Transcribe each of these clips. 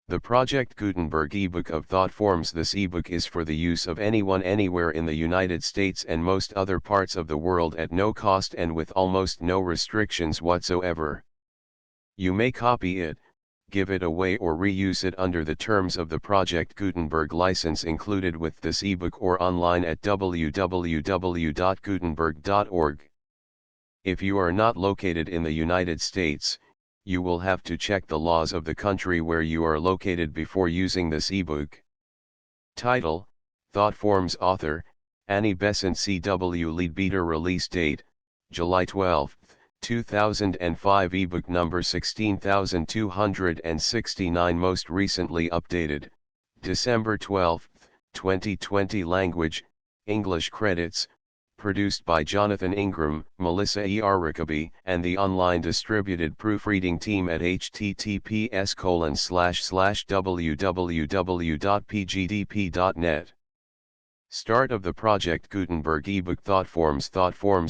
The Project Gutenberg ebook of thought forms. This ebook is for the use of anyone anywhere in the United States and most other parts of the world at no cost and with almost no restrictions whatsoever. You may copy it, give it away or reuse it under the terms of the Project Gutenberg license included with this ebook or online at www.gutenberg.org. If you are not located in the United States, you will have to check the laws of the country where you are located before using this ebook. Title: Thought Forms. Author: Annie Besant. CW Leadbeater. Release date: July 12, 2005. Ebook number 16269. Most recently updated December 12, 2020. Language: English. Credits: produced by Jonathan Ingram, Melissa E. Rickaby, and the online distributed proofreading team at https://www.pgdp.net. Start of the Project Gutenberg ebook. Thought Forms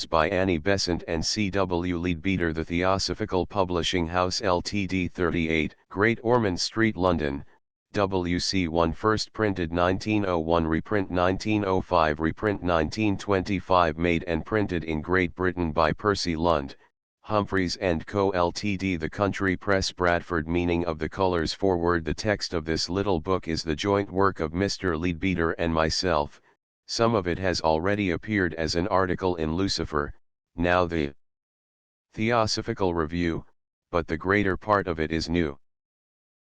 by Annie Besant and C.W. Leadbeater. The Theosophical Publishing House Ltd. 38, Great Ormond Street, London. WC1. First printed 1901, reprint 1905, reprint 1925. Made and printed in Great Britain by Percy Lund, Humphreys & Co. Ltd. The Country Press, Bradford. Meaning of the colors. Forward. The text of this little book is the joint work of Mr. Leadbeater and myself. Some of it has already appeared as an article in Lucifer, now the Theosophical Review, but the greater part of it is new.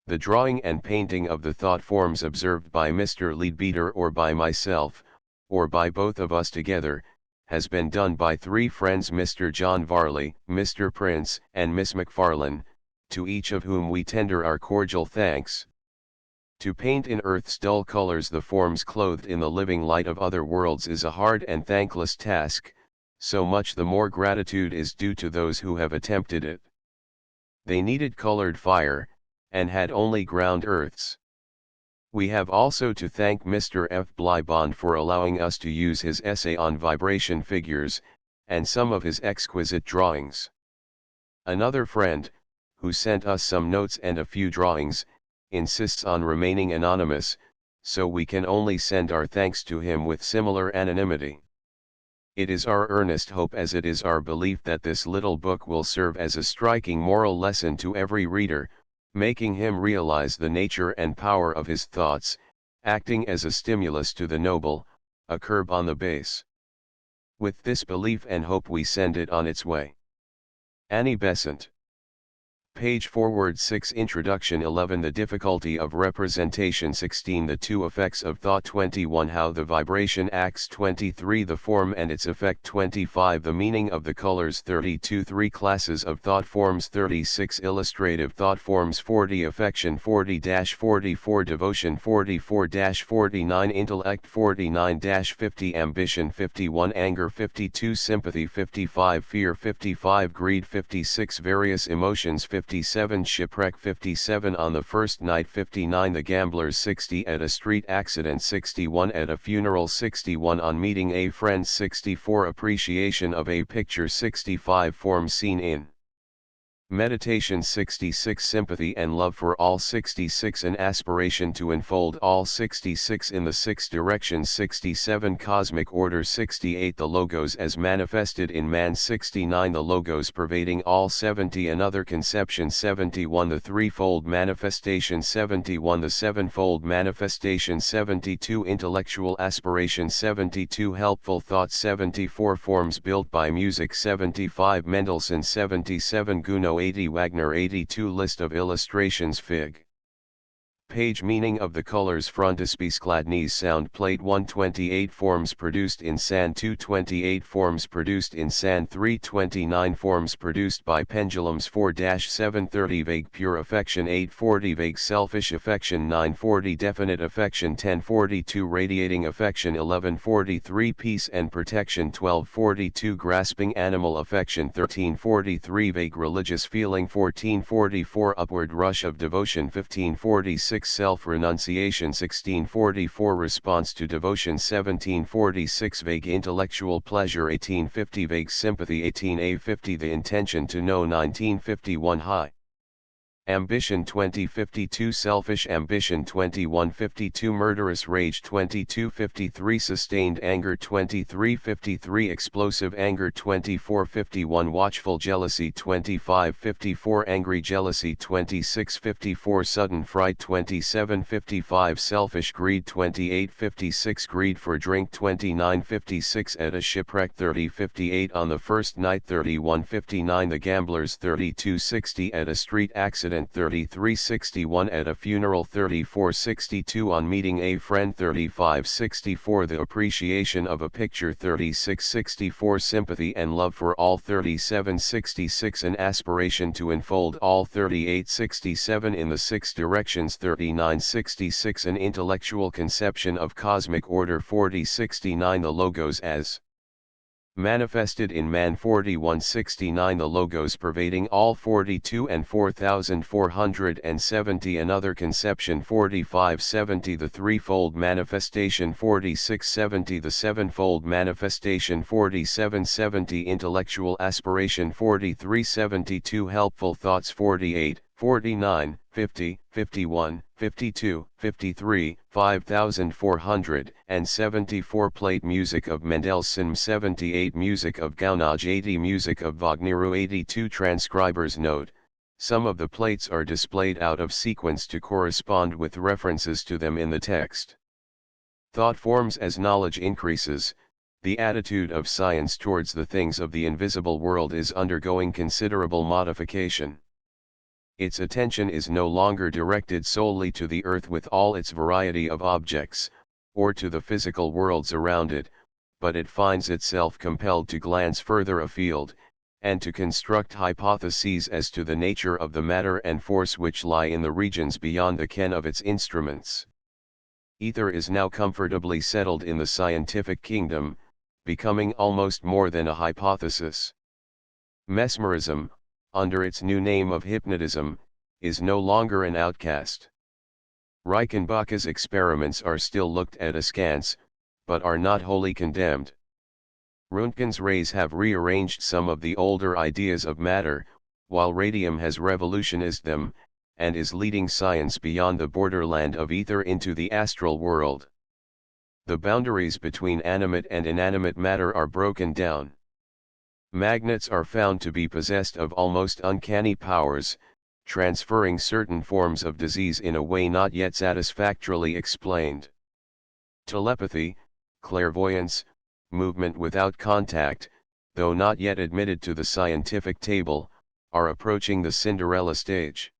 The drawing and painting of the thought forms observed by Mr. Leadbeater or by myself, or by both of us together, has been done by three friends, Mr. John Varley, Mr. Prince, and Miss McFarlane, to each of whom we tender our cordial thanks. To paint in earth's dull colors the forms clothed in the living light of other worlds is a hard and thankless task, so much the more gratitude is due to those who have attempted it. They needed colored fire, and had only ground earths. We have also to thank Mr. F. Blybond for allowing us to use his essay on vibration figures, and some of his exquisite drawings. Another friend, who sent us some notes and a few drawings, insists on remaining anonymous, so we can only send our thanks to him with similar anonymity. It is our earnest hope, as it is our belief, that this little book will serve as a striking moral lesson to every reader, making him realize the nature and power of his thoughts, acting as a stimulus to the noble, a curb on the base. With this belief and hope we send it on its way. Annie Besant. Page forward 6. Introduction. 11. The difficulty of representation. 16. The two effects of thought. 21. How the vibration acts. 23. The form and its effect. 25. The meaning of the colors. 32. Three classes of thought forms. 36. Illustrative thought forms. 40. Affection. 40-44. Devotion. 44-49. Intellect. 49-50. Ambition. 51. Anger. 52. Sympathy. 55. Fear. 55. Greed. 56. Various emotions. 57. Shipwreck. 57. On the first night. 59. The gamblers. 60. At a street accident. 61. At a funeral. 61. On meeting a friend. 64. Appreciation of a picture. 65. Form seen in meditation. 66. Sympathy and love for all. 66. An aspiration to enfold all. 66. In the six directions. 67. Cosmic order. 68. The logos as manifested in man. 69. The logos pervading all. 70. Another conception. 71. The threefold manifestation. 71. The sevenfold manifestation. 72. Intellectual aspiration. 72. Helpful thoughts. 74. Forms built by music. 75. Mendelssohn. 77. Gounod. 80. Wagner. 82. List of illustrations. Fig. Page. Meaning of the colors. Frontispice sound plate. 128. Forms produced in sand. 228. Forms produced in sand. 329. Forms produced by pendulums. 4-730. Vague pure affection. 840. Vague selfish affection. 940. Definite affection. 1042. Radiating affection. 1143. Peace and protection. 1242. Grasping animal affection. 1343. Vague religious feeling. 1444. Upward rush of devotion. 1546. Self-renunciation. 1644. Response to devotion. 1746. Vague intellectual pleasure. 1850. Vague sympathy. 1850. The intention to know. 1951. High Ambition 2052, Selfish ambition 2152, Murderous rage 2253, Sustained anger 2353, Explosive anger 2451, Watchful jealousy 2554, Angry jealousy 2654, Sudden fright 2755, Selfish greed 2856, Greed for drink 2956, At a shipwreck 3058, On the first night 3159, The gamblers 3260, At a street accident 3361, At a funeral 3462, On meeting a friend 3564, The appreciation of a picture 3664, Sympathy and love for all 3766, An aspiration to enfold all 3867, In the six directions 3966, An intellectual conception of cosmic order 4069, The logos as manifested in man 4169, The logos pervading all 42 and 4470, Another conception 4570, The threefold manifestation 4670, The sevenfold manifestation 4770, Intellectual aspiration 4372, Helpful thoughts 48, 49, 50, 51, 52, 53, 5474, Plate music of Mendelssohn 78, Music of Gaunage 80, Music of Wagner 82, Transcribers note: some of the plates are displayed out of sequence to correspond with references to them in the text. Thought forms as knowledge increases. The attitude of science towards the things of the invisible world is undergoing considerable modification. Its attention is no longer directed solely to the earth with all its variety of objects, or to the physical worlds around it, but it finds itself compelled to glance further afield, and to construct hypotheses as to the nature of the matter and force which lie in the regions beyond the ken of its instruments. Ether is now comfortably settled in the scientific kingdom, becoming almost more than a hypothesis. Mesmerism, under its new name of hypnotism, is no longer an outcast. Reichenbach's experiments are still looked at askance, but are not wholly condemned. Röntgen's rays have rearranged some of the older ideas of matter, while radium has revolutionized them, and is leading science beyond the borderland of ether into the astral world. The boundaries between animate and inanimate matter are broken down. Magnets are found to be possessed of almost uncanny powers, transferring certain forms of disease in a way not yet satisfactorily explained. Telepathy, clairvoyance, movement without contact, though not yet admitted to the scientific table, are approaching the Cinderella stage.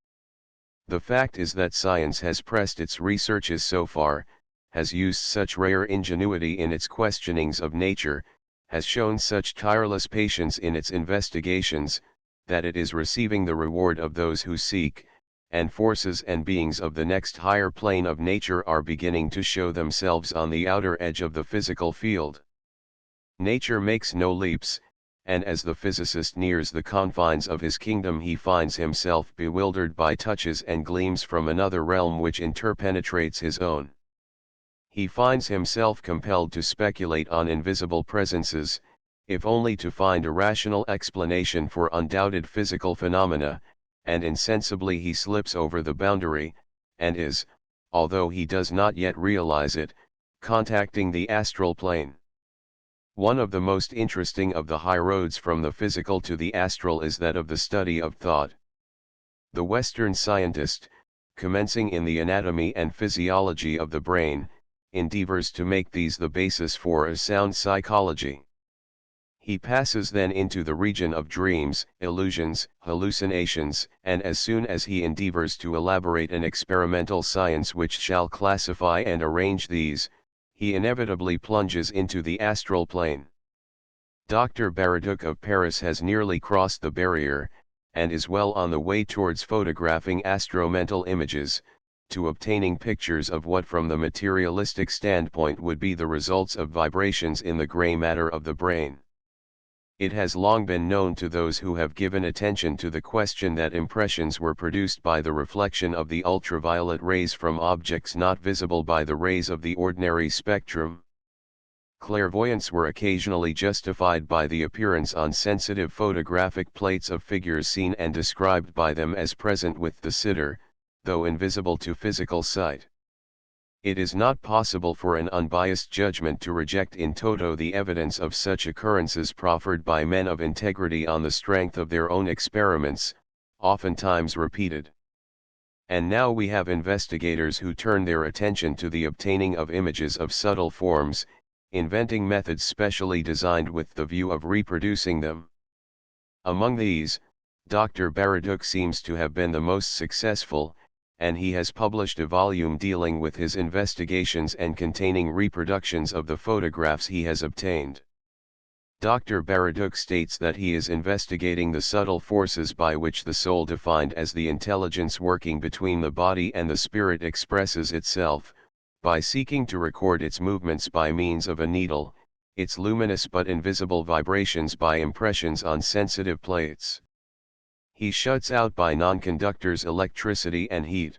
The fact is that science has pressed its researches so far, has used such rare ingenuity in its questionings of nature, has shown such tireless patience in its investigations, that it is receiving the reward of those who seek, and forces and beings of the next higher plane of nature are beginning to show themselves on the outer edge of the physical field. Nature makes no leaps, and as the physicist nears the confines of his kingdom he finds himself bewildered by touches and gleams from another realm which interpenetrates his own. He finds himself compelled to speculate on invisible presences, if only to find a rational explanation for undoubted physical phenomena, and insensibly he slips over the boundary, and is, although he does not yet realize it, contacting the astral plane. One of the most interesting of the high roads from the physical to the astral is that of the study of thought. The Western scientist, commencing in the anatomy and physiology of the brain, endeavors to make these the basis for a sound psychology. He passes then into the region of dreams, illusions, hallucinations, and as soon as he endeavors to elaborate an experimental science which shall classify and arrange these, he inevitably plunges into the astral plane. Dr. Baraduc of Paris has nearly crossed the barrier, and is well on the way towards photographing astromental images, to obtaining pictures of what from the materialistic standpoint would be the results of vibrations in the gray matter of the brain. It has long been known to those who have given attention to the question that impressions were produced by the reflection of the ultraviolet rays from objects not visible by the rays of the ordinary spectrum. Clairvoyants were occasionally justified by the appearance on sensitive photographic plates of figures seen and described by them as present with the sitter, though invisible to physical sight. It is not possible for an unbiased judgment to reject in toto the evidence of such occurrences proffered by men of integrity on the strength of their own experiments, oftentimes repeated. And now we have investigators who turn their attention to the obtaining of images of subtle forms, inventing methods specially designed with the view of reproducing them. Among these, Dr. Baraduk seems to have been the most successful, and he has published a volume dealing with his investigations and containing reproductions of the photographs he has obtained. Dr. Baraduk states that he is investigating the subtle forces by which the soul, defined as the intelligence working between the body and the spirit, expresses itself, by seeking to record its movements by means of a needle, its luminous but invisible vibrations by impressions on sensitive plates. He shuts out by non-conductors electricity and heat.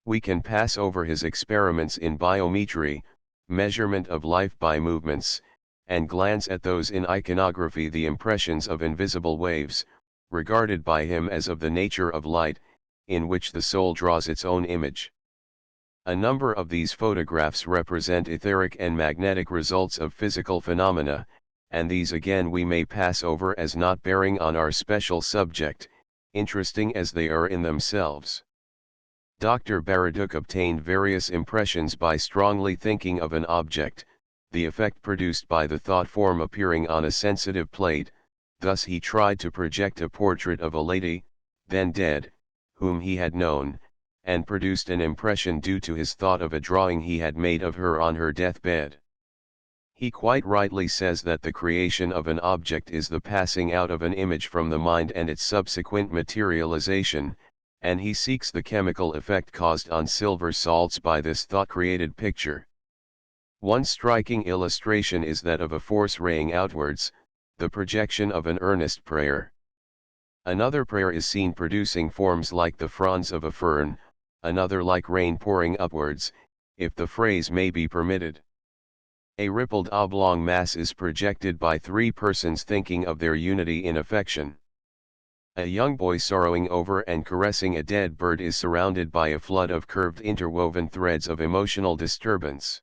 We can pass over his experiments in biometry, measurement of life by movements, and glance at those in iconography, the impressions of invisible waves, regarded by him as of the nature of light, in which the soul draws its own image. A number of these photographs represent etheric and magnetic results of physical phenomena, and these again we may pass over as not bearing on our special subject, interesting as they are in themselves. Dr. Baraduk obtained various impressions by strongly thinking of an object, the effect produced by the thought form appearing on a sensitive plate. Thus he tried to project a portrait of a lady, then dead, whom he had known, and produced an impression due to his thought of a drawing he had made of her on her deathbed. He quite rightly says that the creation of an object is the passing out of an image from the mind and its subsequent materialization, and he seeks the chemical effect caused on silver salts by this thought-created picture. One striking illustration is that of a force raying outwards, the projection of an earnest prayer. Another prayer is seen producing forms like the fronds of a fern, another like rain pouring upwards, if the phrase may be permitted. A rippled oblong mass is projected by three persons thinking of their unity in affection. A young boy sorrowing over and caressing a dead bird is surrounded by a flood of curved interwoven threads of emotional disturbance.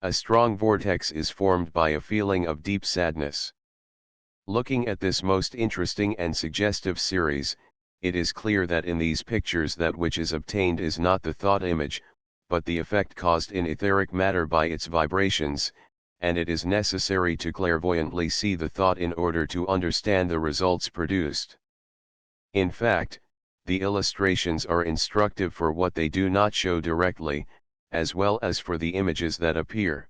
A strong vortex is formed by a feeling of deep sadness. Looking at this most interesting and suggestive series, it is clear that in these pictures that which is obtained is not the thought image, but the effect caused in etheric matter by its vibrations, and it is necessary to clairvoyantly see the thought in order to understand the results produced. In fact, the illustrations are instructive for what they do not show directly, as well as for the images that appear.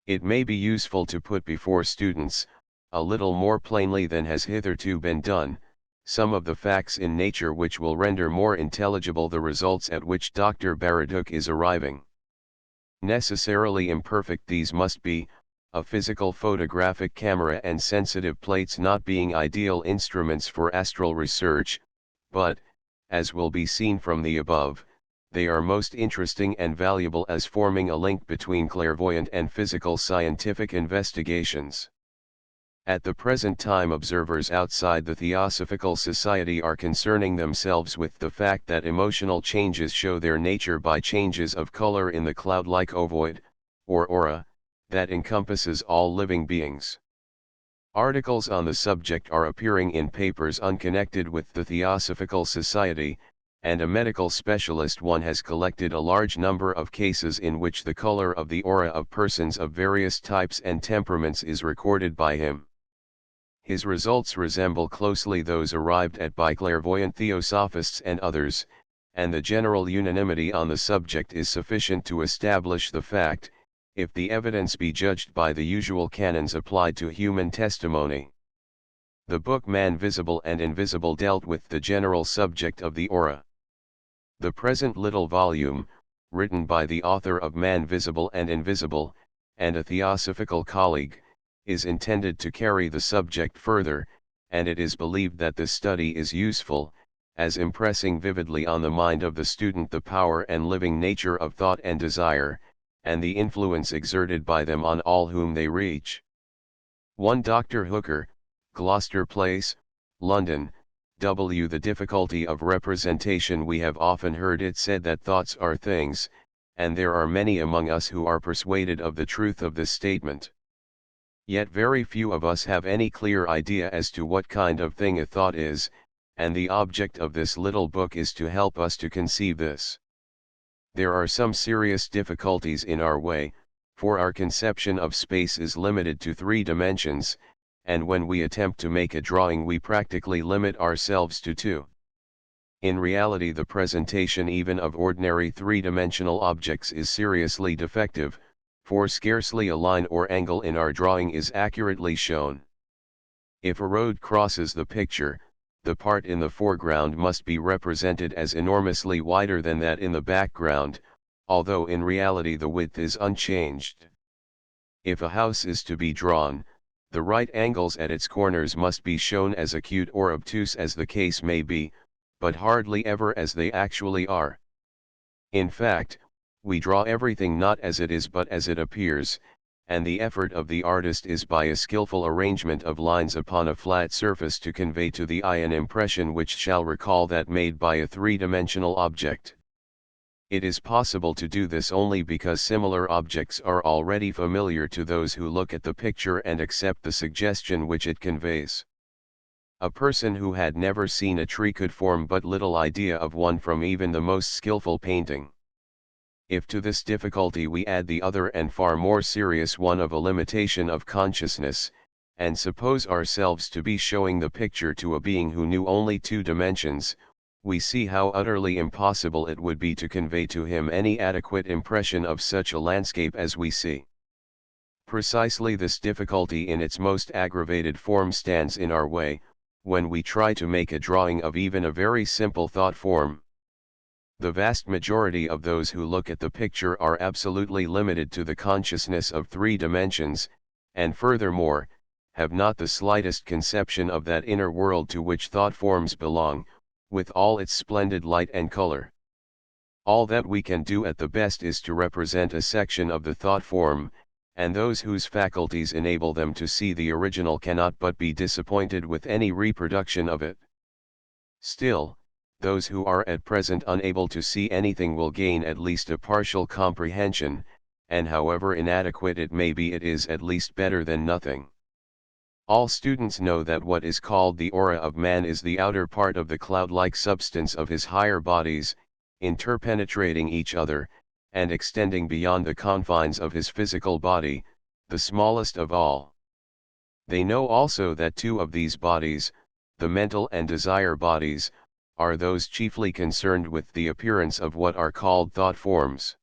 It may be useful to put before students, a little more plainly than has hitherto been done, some of the facts in nature which will render more intelligible the results at which Dr. Baraduk is arriving. Necessarily imperfect these must be, a physical photographic camera and sensitive plates not being ideal instruments for astral research, but, as will be seen from the above, they are most interesting and valuable as forming a link between clairvoyant and physical scientific investigations. At the present time, observers outside the Theosophical Society are concerning themselves with the fact that emotional changes show their nature by changes of color in the cloud-like ovoid, or aura, that encompasses all living beings. Articles on the subject are appearing in papers unconnected with the Theosophical Society, and a medical specialist one has collected a large number of cases in which the color of the aura of persons of various types and temperaments is recorded by him. His results resemble closely those arrived at by clairvoyant theosophists and others, and the general unanimity on the subject is sufficient to establish the fact, if the evidence be judged by the usual canons applied to human testimony. The book Man Visible and Invisible dealt with the general subject of the aura. The present little volume, written by the author of Man Visible and Invisible, and a theosophical colleague, is intended to carry the subject further, and it is believed that this study is useful, as impressing vividly on the mind of the student the power and living nature of thought and desire, and the influence exerted by them on all whom they reach. One Dr. Hooker, Gloucester Place, London, W. The difficulty of representation. We have often heard it said that thoughts are things, and there are many among us who are persuaded of the truth of this statement. Yet very few of us have any clear idea as to what kind of thing a thought is, and the object of this little book is to help us to conceive this. There are some serious difficulties in our way, for our conception of space is limited to 3 dimensions, and when we attempt to make a drawing we practically limit ourselves to 2. In reality, the presentation even of ordinary 3-dimensional objects is seriously defective, for scarcely a line or angle in our drawing is accurately shown. If a road crosses the picture, the part in the foreground must be represented as enormously wider than that in the background, although in reality the width is unchanged. If a house is to be drawn, the right angles at its corners must be shown as acute or obtuse as the case may be, but hardly ever as they actually are. In fact, we draw everything not as it is but as it appears, and the effort of the artist is by a skillful arrangement of lines upon a flat surface to convey to the eye an impression which shall recall that made by a 3-dimensional object. It is possible to do this only because similar objects are already familiar to those who look at the picture and accept the suggestion which it conveys. A person who had never seen a tree could form but little idea of one from even the most skillful painting. If to this difficulty we add the other and far more serious one of a limitation of consciousness, and suppose ourselves to be showing the picture to a being who knew only 2 dimensions, we see how utterly impossible it would be to convey to him any adequate impression of such a landscape as we see. Precisely this difficulty in its most aggravated form stands in our way, when we try to make a drawing of even a very simple thought form. The vast majority of those who look at the picture are absolutely limited to the consciousness of 3 dimensions, and furthermore, have not the slightest conception of that inner world to which thought forms belong, with all its splendid light and color. All that we can do at the best is to represent a section of the thought form, and those whose faculties enable them to see the original cannot but be disappointed with any reproduction of it. Still, those who are at present unable to see anything will gain at least a partial comprehension, and however inadequate it may be, it is at least better than nothing. All students know that what is called the aura of man is the outer part of the cloud-like substance of his higher bodies, interpenetrating each other, and extending beyond the confines of his physical body, the smallest of all. They know also that 2 of these bodies, the mental and desire bodies, are those chiefly concerned with the appearance of what are called thought forms.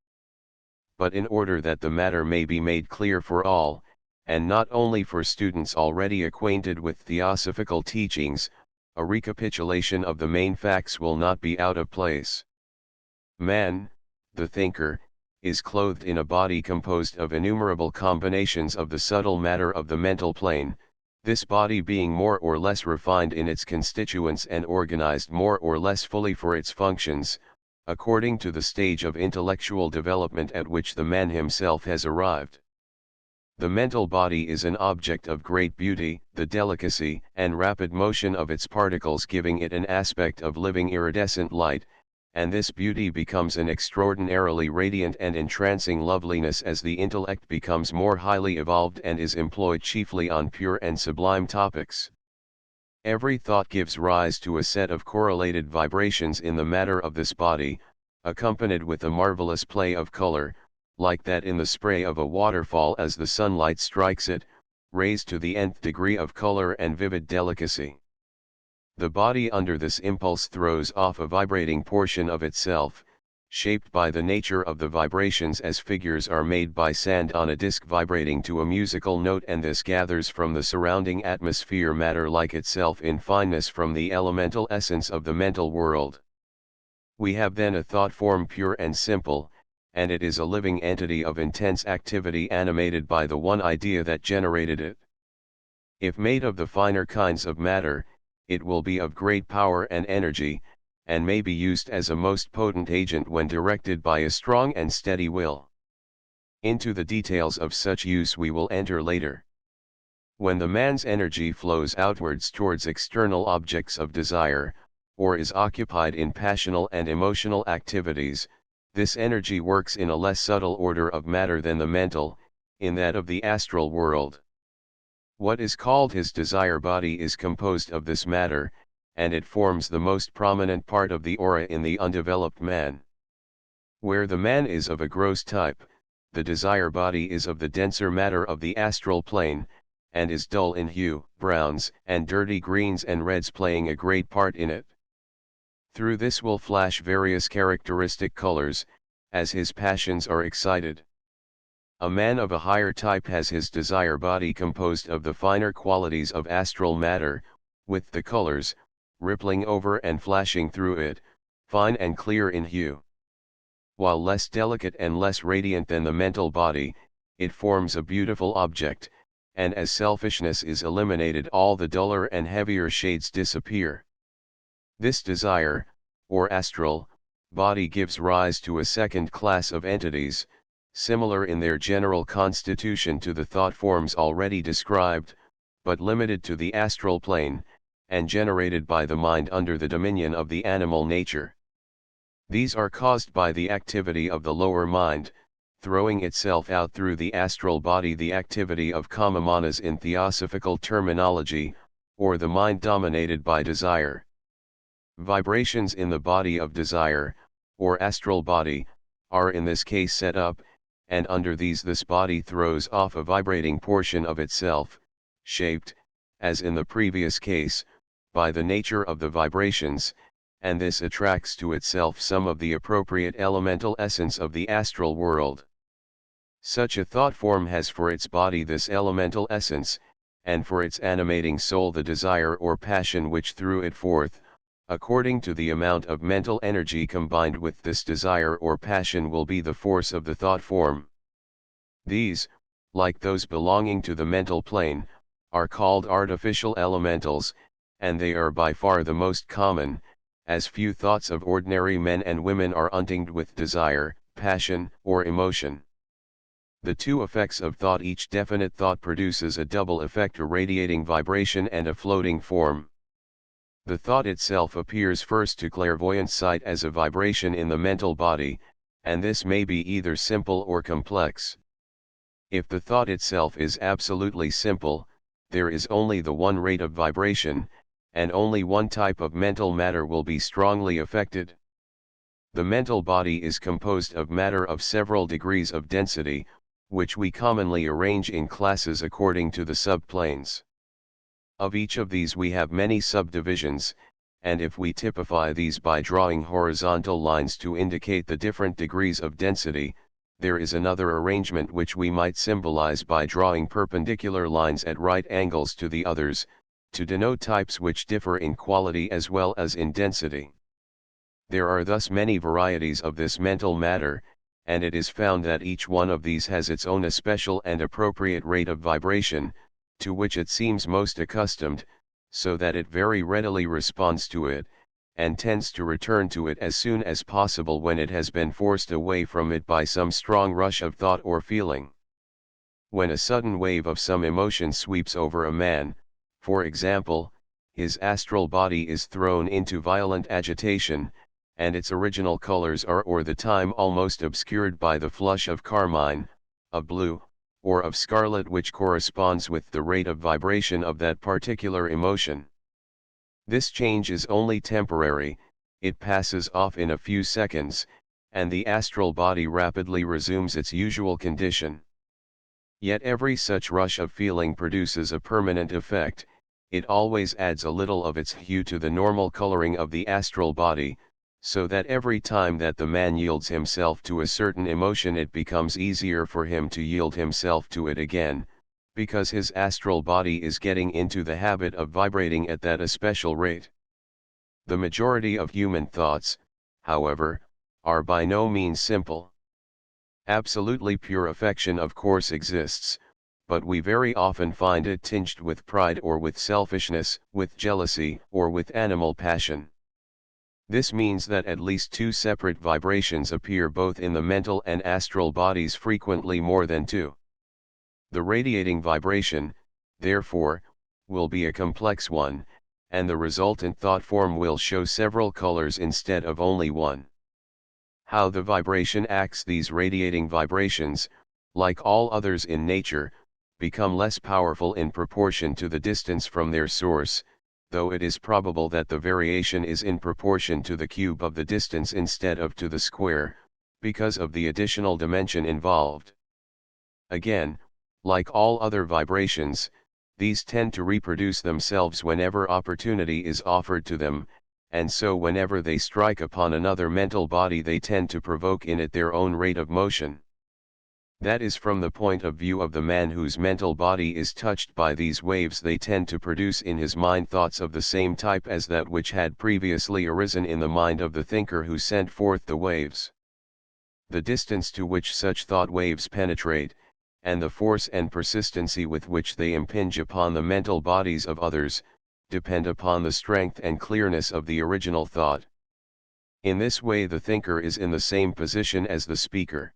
But in order that the matter may be made clear for all, and not only for students already acquainted with theosophical teachings, a recapitulation of the main facts will not be out of place. Man, the thinker, is clothed in a body composed of innumerable combinations of the subtle matter of the mental plane, this body being more or less refined in its constituents and organized more or less fully for its functions, according to the stage of intellectual development at which the man himself has arrived. The mental body is an object of great beauty, the delicacy and rapid motion of its particles giving it an aspect of living iridescent light, and this beauty becomes an extraordinarily radiant and entrancing loveliness as the intellect becomes more highly evolved and is employed chiefly on pure and sublime topics. Every thought gives rise to a set of correlated vibrations in the matter of this body, accompanied with a marvelous play of color, like that in the spray of a waterfall as the sunlight strikes it, raised to the nth degree of color and vivid delicacy. The body under this impulse throws off a vibrating portion of itself, shaped by the nature of the vibrations as figures are made by sand on a disc vibrating to a musical note, and this gathers from the surrounding atmosphere matter like itself in fineness from the elemental essence of the mental world. We have then a thought form pure and simple, and it is a living entity of intense activity animated by the one idea that generated it. If made of the finer kinds of matter, it will be of great power and energy, and may be used as a most potent agent when directed by a strong and steady will. Into the details of such use we will enter later. When the man's energy flows outwards towards external objects of desire, or is occupied in passional and emotional activities, this energy works in a less subtle order of matter than the mental, in that of the astral world. What is called his desire body is composed of this matter, and it forms the most prominent part of the aura in the undeveloped man. Where the man is of a gross type, the desire body is of the denser matter of the astral plane, and is dull in hue, browns and dirty greens and reds playing a great part in it. Through this will flash various characteristic colors, as his passions are excited. A man of a higher type has his desire body composed of the finer qualities of astral matter, with the colors, rippling over and flashing through it, fine and clear in hue. While less delicate and less radiant than the mental body, it forms a beautiful object, and as selfishness is eliminated all the duller and heavier shades disappear. This desire, or astral, body gives rise to a second class of entities, similar in their general constitution to the thought forms already described, but limited to the astral plane, and generated by the mind under the dominion of the animal nature. These are caused by the activity of the lower mind, throwing itself out through the astral body, the activity of kama manas in theosophical terminology, or the mind dominated by desire. Vibrations in the body of desire, or astral body, are in this case set up, and under these this body throws off a vibrating portion of itself, shaped, as in the previous case, by the nature of the vibrations, and this attracts to itself some of the appropriate elemental essence of the astral world. Such a thought form has for its body this elemental essence, and for its animating soul the desire or passion which threw it forth, according to the amount of mental energy combined with this desire or passion will be the force of the thought form. These, like those belonging to the mental plane, are called artificial elementals, and they are by far the most common, as few thoughts of ordinary men and women are untinged with desire, passion, or emotion. The two effects of thought: each definite thought produces a double effect, a radiating vibration and a floating form. The thought itself appears first to clairvoyant sight as a vibration in the mental body, and this may be either simple or complex. If the thought itself is absolutely simple, there is only the one rate of vibration, and only one type of mental matter will be strongly affected. The mental body is composed of matter of several degrees of density, which we commonly arrange in classes according to the subplanes. Of each of these we have many subdivisions, and if we typify these by drawing horizontal lines to indicate the different degrees of density, there is another arrangement which we might symbolize by drawing perpendicular lines at right angles to the others, to denote types which differ in quality as well as in density. There are thus many varieties of this mental matter, and it is found that each one of these has its own especial and appropriate rate of vibration, to which it seems most accustomed, so that it very readily responds to it, and tends to return to it as soon as possible when it has been forced away from it by some strong rush of thought or feeling. When a sudden wave of some emotion sweeps over a man, for example, his astral body is thrown into violent agitation, and its original colors are or the time almost obscured by the flush of carmine, of blue, or of scarlet which corresponds with the rate of vibration of that particular emotion. This change is only temporary, it passes off in a few seconds, and the astral body rapidly resumes its usual condition. Yet every such rush of feeling produces a permanent effect. It always adds a little of its hue to the normal coloring of the astral body, so that every time that the man yields himself to a certain emotion it becomes easier for him to yield himself to it again, because his astral body is getting into the habit of vibrating at that especial rate. The majority of human thoughts, however, are by no means simple. Absolutely pure affection of course exists, but we very often find it tinged with pride or with selfishness, with jealousy or with animal passion. This means that at least two separate vibrations appear both in the mental and astral bodies, frequently more than two. The radiating vibration, therefore, will be a complex one, and the resultant thought form will show several colors instead of only one. How the vibration acts: these radiating vibrations, like all others in nature, become less powerful in proportion to the distance from their source, though it is probable that the variation is in proportion to the cube of the distance instead of to the square, because of the additional dimension involved. Again, like all other vibrations, these tend to reproduce themselves whenever opportunity is offered to them, and so whenever they strike upon another mental body they tend to provoke in it their own rate of motion. That is, from the point of view of the man whose mental body is touched by these waves, they tend to produce in his mind thoughts of the same type as that which had previously arisen in the mind of the thinker who sent forth the waves. The distance to which such thought waves penetrate, and the force and persistency with which they impinge upon the mental bodies of others, depend upon the strength and clearness of the original thought. In this way the thinker is in the same position as the speaker.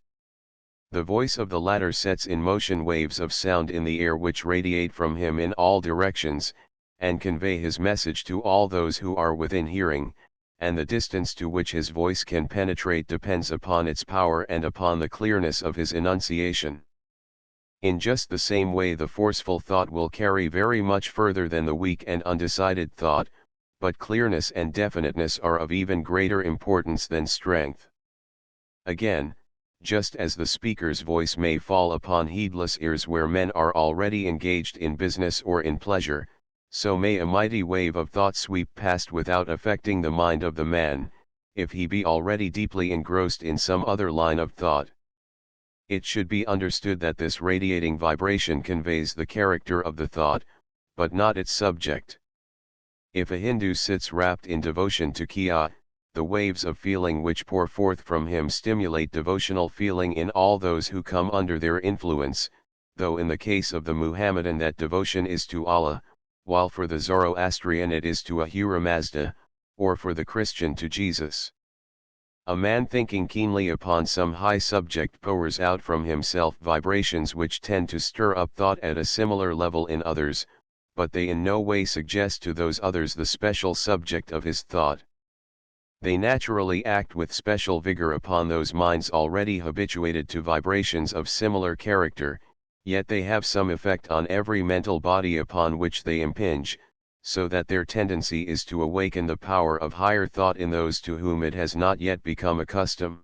The voice of the latter sets in motion waves of sound in the air which radiate from him in all directions, and convey his message to all those who are within hearing, and the distance to which his voice can penetrate depends upon its power and upon the clearness of his enunciation. In just the same way the forceful thought will carry very much further than the weak and undecided thought, but clearness and definiteness are of even greater importance than strength. Again, just as the speaker's voice may fall upon heedless ears where men are already engaged in business or in pleasure, so may a mighty wave of thought sweep past without affecting the mind of the man, if he be already deeply engrossed in some other line of thought. It should be understood that this radiating vibration conveys the character of the thought, but not its subject. If a Hindu sits wrapped in devotion to Kya, the waves of feeling which pour forth from him stimulate devotional feeling in all those who come under their influence, though in the case of the Muhammadan that devotion is to Allah, while for the Zoroastrian it is to Ahura Mazda, or for the Christian to Jesus. A man thinking keenly upon some high subject pours out from himself vibrations which tend to stir up thought at a similar level in others, but they in no way suggest to those others the special subject of his thought. They naturally act with special vigor upon those minds already habituated to vibrations of similar character, yet they have some effect on every mental body upon which they impinge, so that their tendency is to awaken the power of higher thought in those to whom it has not yet become accustomed.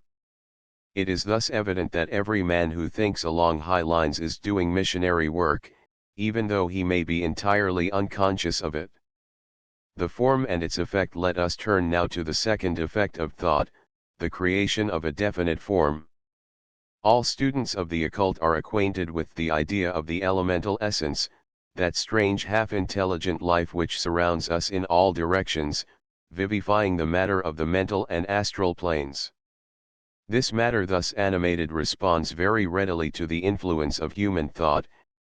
It is thus evident that every man who thinks along high lines is doing missionary work, even though he may be entirely unconscious of it. The form and its effect. Let us turn now to the second effect of thought, the creation of a definite form. All students of the occult are acquainted with the idea of the elemental essence, that strange half-intelligent life which surrounds us in all directions, vivifying the matter of the mental and astral planes. This matter thus animated responds very readily to the influence of human thought,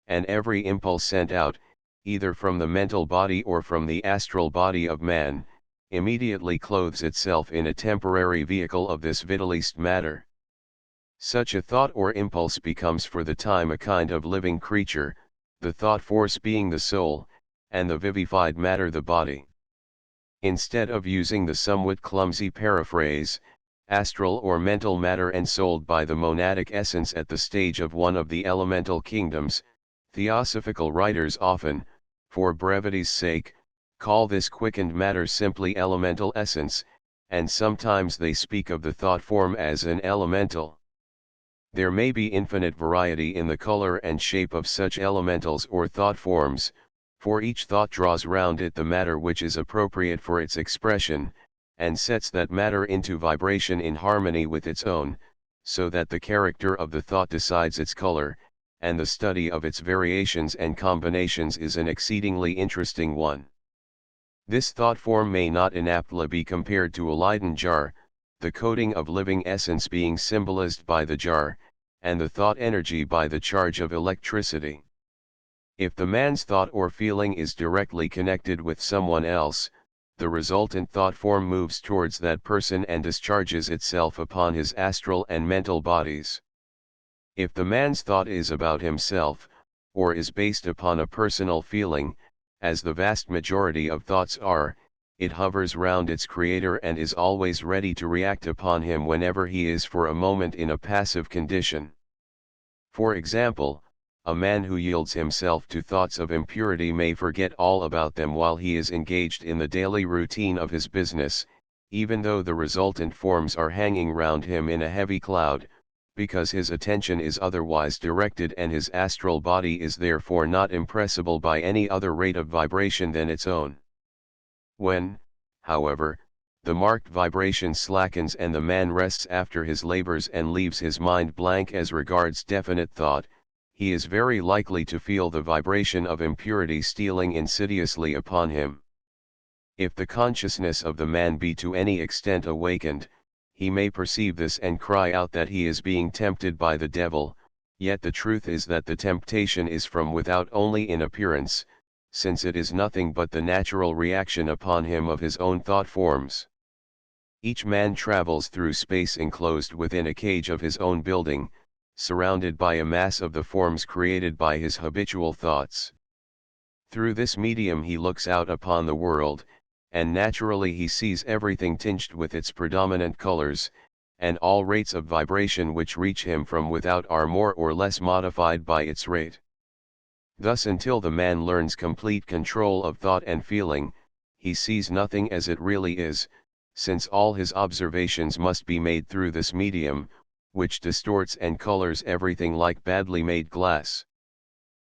and every impulse sent out, either from the mental body or from the astral body of man, immediately clothes itself in a temporary vehicle of this vitalist matter. Such a thought or impulse becomes for the time a kind of living creature, the thought force being the soul, and the vivified matter the body. Instead of using the somewhat clumsy paraphrase, astral or mental matter ensouled by the monadic essence at the stage of one of the elemental kingdoms, theosophical writers often, for brevity's sake, call this quickened matter simply elemental essence, and sometimes they speak of the thought form as an elemental. There may be infinite variety in the color and shape of such elementals or thought forms, for each thought draws round it the matter which is appropriate for its expression, and sets that matter into vibration in harmony with its own, so that the character of the thought decides its color, and the study of its variations and combinations is an exceedingly interesting one. This thought form may not inaptly be compared to a Leyden jar, the coating of living essence being symbolized by the jar, and the thought energy by the charge of electricity. If the man's thought or feeling is directly connected with someone else, the resultant thought form moves towards that person and discharges itself upon his astral and mental bodies. If the man's thought is about himself, or is based upon a personal feeling, as the vast majority of thoughts are, it hovers round its creator and is always ready to react upon him whenever he is for a moment in a passive condition. For example, a man who yields himself to thoughts of impurity may forget all about them while he is engaged in the daily routine of his business, even though the resultant forms are hanging round him in a heavy cloud, because his attention is otherwise directed and his astral body is therefore not impressible by any other rate of vibration than its own. When, however, the marked vibration slackens and the man rests after his labors and leaves his mind blank as regards definite thought, he is very likely to feel the vibration of impurity stealing insidiously upon him. If the consciousness of the man be to any extent awakened, he may perceive this and cry out that he is being tempted by the devil, yet the truth is that the temptation is from without only in appearance, since it is nothing but the natural reaction upon him of his own thought forms. Each man travels through space enclosed within a cage of his own building, surrounded by a mass of the forms created by his habitual thoughts. Through this medium he looks out upon the world, and naturally he sees everything tinged with its predominant colors, and all rates of vibration which reach him from without are more or less modified by its rate. Thus until the man learns complete control of thought and feeling, he sees nothing as it really is, since all his observations must be made through this medium, which distorts and colors everything like badly made glass.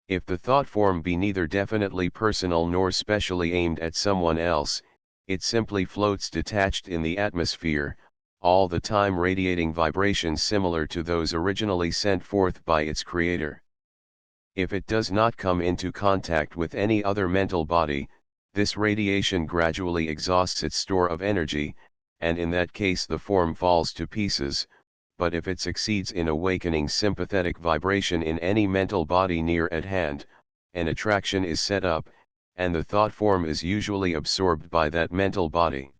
If the thought form be neither definitely personal nor specially aimed at someone else, it simply floats detached in the atmosphere, all the time radiating vibrations similar to those originally sent forth by its creator. If it does not come into contact with any other mental body, this radiation gradually exhausts its store of energy, and in that case the form falls to pieces. But if it succeeds in awakening sympathetic vibration in any mental body near at hand, an attraction is set up, and the thought form is usually absorbed by that mental body.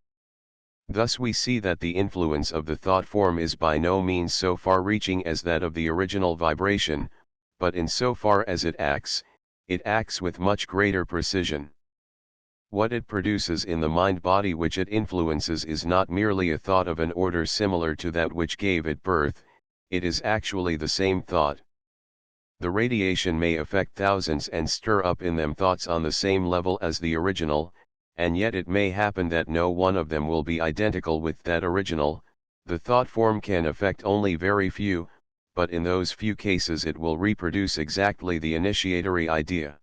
Thus we see that the influence of the thought form is by no means so far-reaching as that of the original vibration, but in so far as it acts with much greater precision. What it produces in the mind-body which it influences is not merely a thought of an order similar to that which gave it birth, it is actually the same thought. The radiation may affect thousands and stir up in them thoughts on the same level as the original, and yet it may happen that no one of them will be identical with that original. The thought form can affect only very few, but in those few cases it will reproduce exactly the initiatory idea.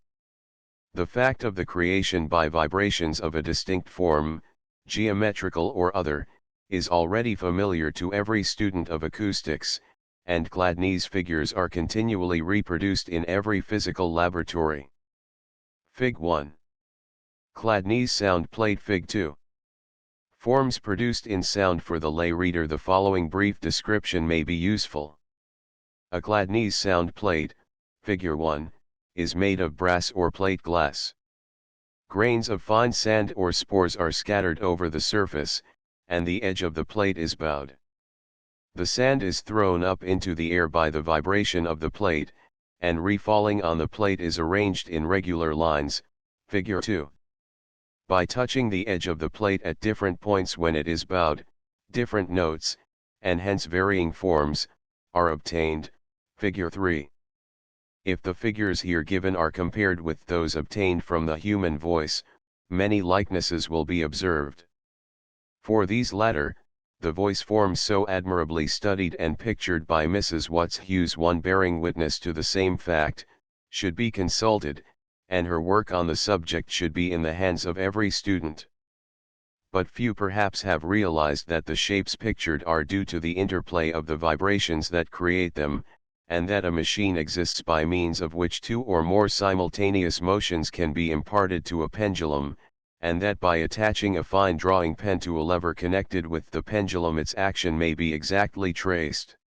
The fact of the creation by vibrations of a distinct form, geometrical or other, is already familiar to every student of acoustics, and Chladni's figures are continually reproduced in every physical laboratory. Fig 1. Chladni's sound plate. Fig 2. Forms produced in sound. For the lay reader, the following brief description may be useful. A Chladni's sound plate, Figure 1, is made of brass or plate glass. Grains of fine sand or spores are scattered over the surface, and the edge of the plate is bowed. The sand is thrown up into the air by the vibration of the plate, and refalling on the plate is arranged in regular lines, Figure 2. By touching the edge of the plate at different points when it is bowed, different notes, and hence varying forms, are obtained, Figure 3. If the figures here given are compared with those obtained from the human voice, many likenesses will be observed. For these latter, the voice forms so admirably studied and pictured by Mrs. Watts Hughes, one bearing witness to the same fact, should be consulted, and her work on the subject should be in the hands of every student. But few perhaps have realized that the shapes pictured are due to the interplay of the vibrations that create them, and that a machine exists by means of which two or more simultaneous motions can be imparted to a pendulum, and that by attaching a fine drawing pen to a lever connected with the pendulum its action may be exactly traced.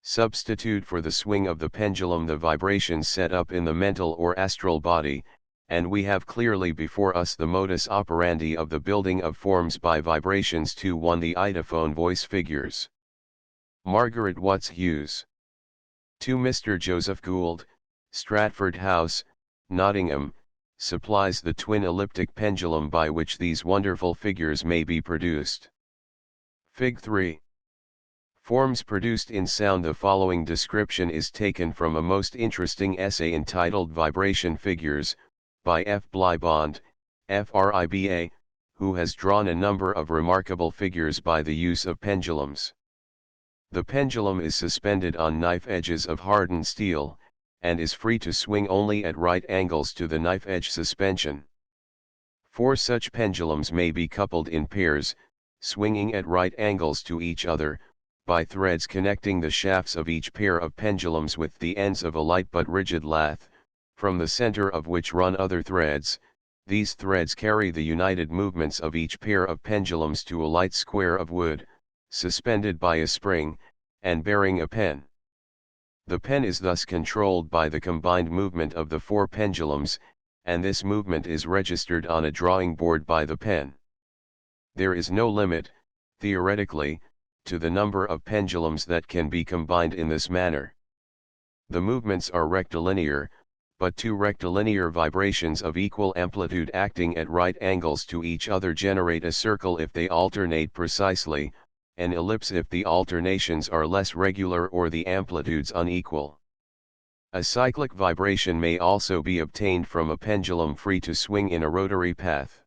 Substitute for the swing of the pendulum the vibrations set up in the mental or astral body, and we have clearly before us the modus operandi of the building of forms by vibrations to 1. The idophone voice figures. Margaret Watts Hughes. 2. Mr. Joseph Gould, Stratford House, Nottingham, supplies the twin elliptic pendulum by which these wonderful figures may be produced. Fig. 3. Forms produced in sound. The following description is taken from a most interesting essay entitled Vibration Figures, by F. Bleibond, FRIBA, who has drawn a number of remarkable figures by the use of pendulums. The pendulum is suspended on knife edges of hardened steel, and is free to swing only at right angles to the knife edge suspension. 4 such pendulums may be coupled in pairs, swinging at right angles to each other, by threads connecting the shafts of each pair of pendulums with the ends of a light but rigid lath, from the center of which run other threads. These threads carry the united movements of each pair of pendulums to a light square of wood, suspended by a spring, and bearing a pen. The pen is thus controlled by the combined movement of the 4 pendulums, and this movement is registered on a drawing board by the pen. There is no limit, theoretically, to the number of pendulums that can be combined in this manner. The movements are rectilinear, but 2 rectilinear vibrations of equal amplitude acting at right angles to each other generate a circle if they alternate precisely, an ellipse if the alternations are less regular or the amplitudes unequal. A cyclic vibration may also be obtained from a pendulum free to swing in a rotary path.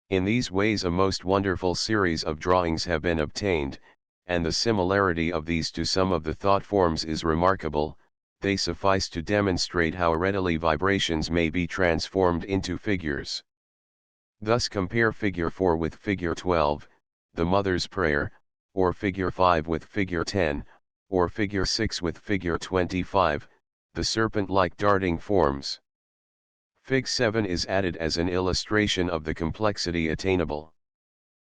In these ways a most wonderful series of drawings have been obtained, and the similarity of these to some of the thought forms is remarkable. They suffice to demonstrate how readily vibrations may be transformed into figures. Thus compare Figure 4 with Figure 12, the Mother's Prayer, or Figure 5 with Figure 10, or Figure 6 with Figure 25, the serpent-like darting forms. Fig 7 is added as an illustration of the complexity attainable.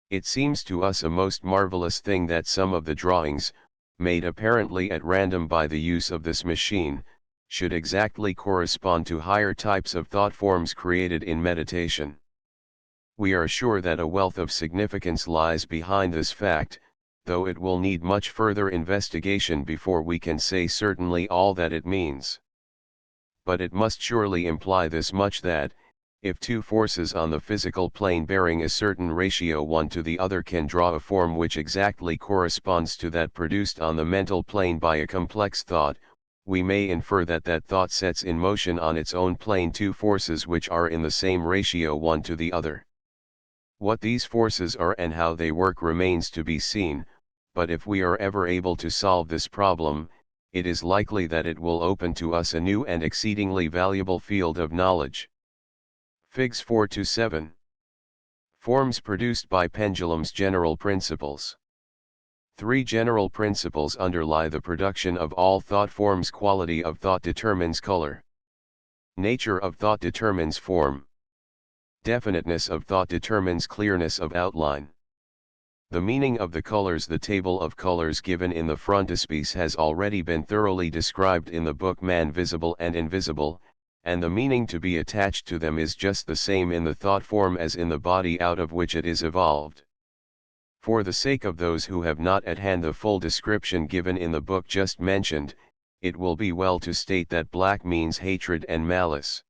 It seems to us a most marvelous thing that some of the drawings, made apparently at random by the use of this machine, should exactly correspond to higher types of thought forms created in meditation. We are sure that a wealth of significance lies behind this fact, though it will need much further investigation before we can say certainly all that it means. But it must surely imply this much, that, if 2 forces on the physical plane bearing a certain ratio one to the other can draw a form which exactly corresponds to that produced on the mental plane by a complex thought, we may infer that that thought sets in motion on its own plane 2 forces which are in the same ratio one to the other. What these forces are and how they work remains to be seen, but if we are ever able to solve this problem, it is likely that it will open to us a new and exceedingly valuable field of knowledge. Figs 4 to 7. Forms produced by pendulums. General principles. 3 general principles underlie the production of all thought forms. Quality of thought determines color. Nature of thought determines form. Definiteness of thought determines clearness of outline. The meaning of the colors. The table of colors given in the frontispiece has already been thoroughly described in the book Man Visible and Invisible, and the meaning to be attached to them is just the same in the thought form as in the body out of which it is evolved. For the sake of those who have not at hand the full description given in the book just mentioned, it will be well to state that black means hatred and malice.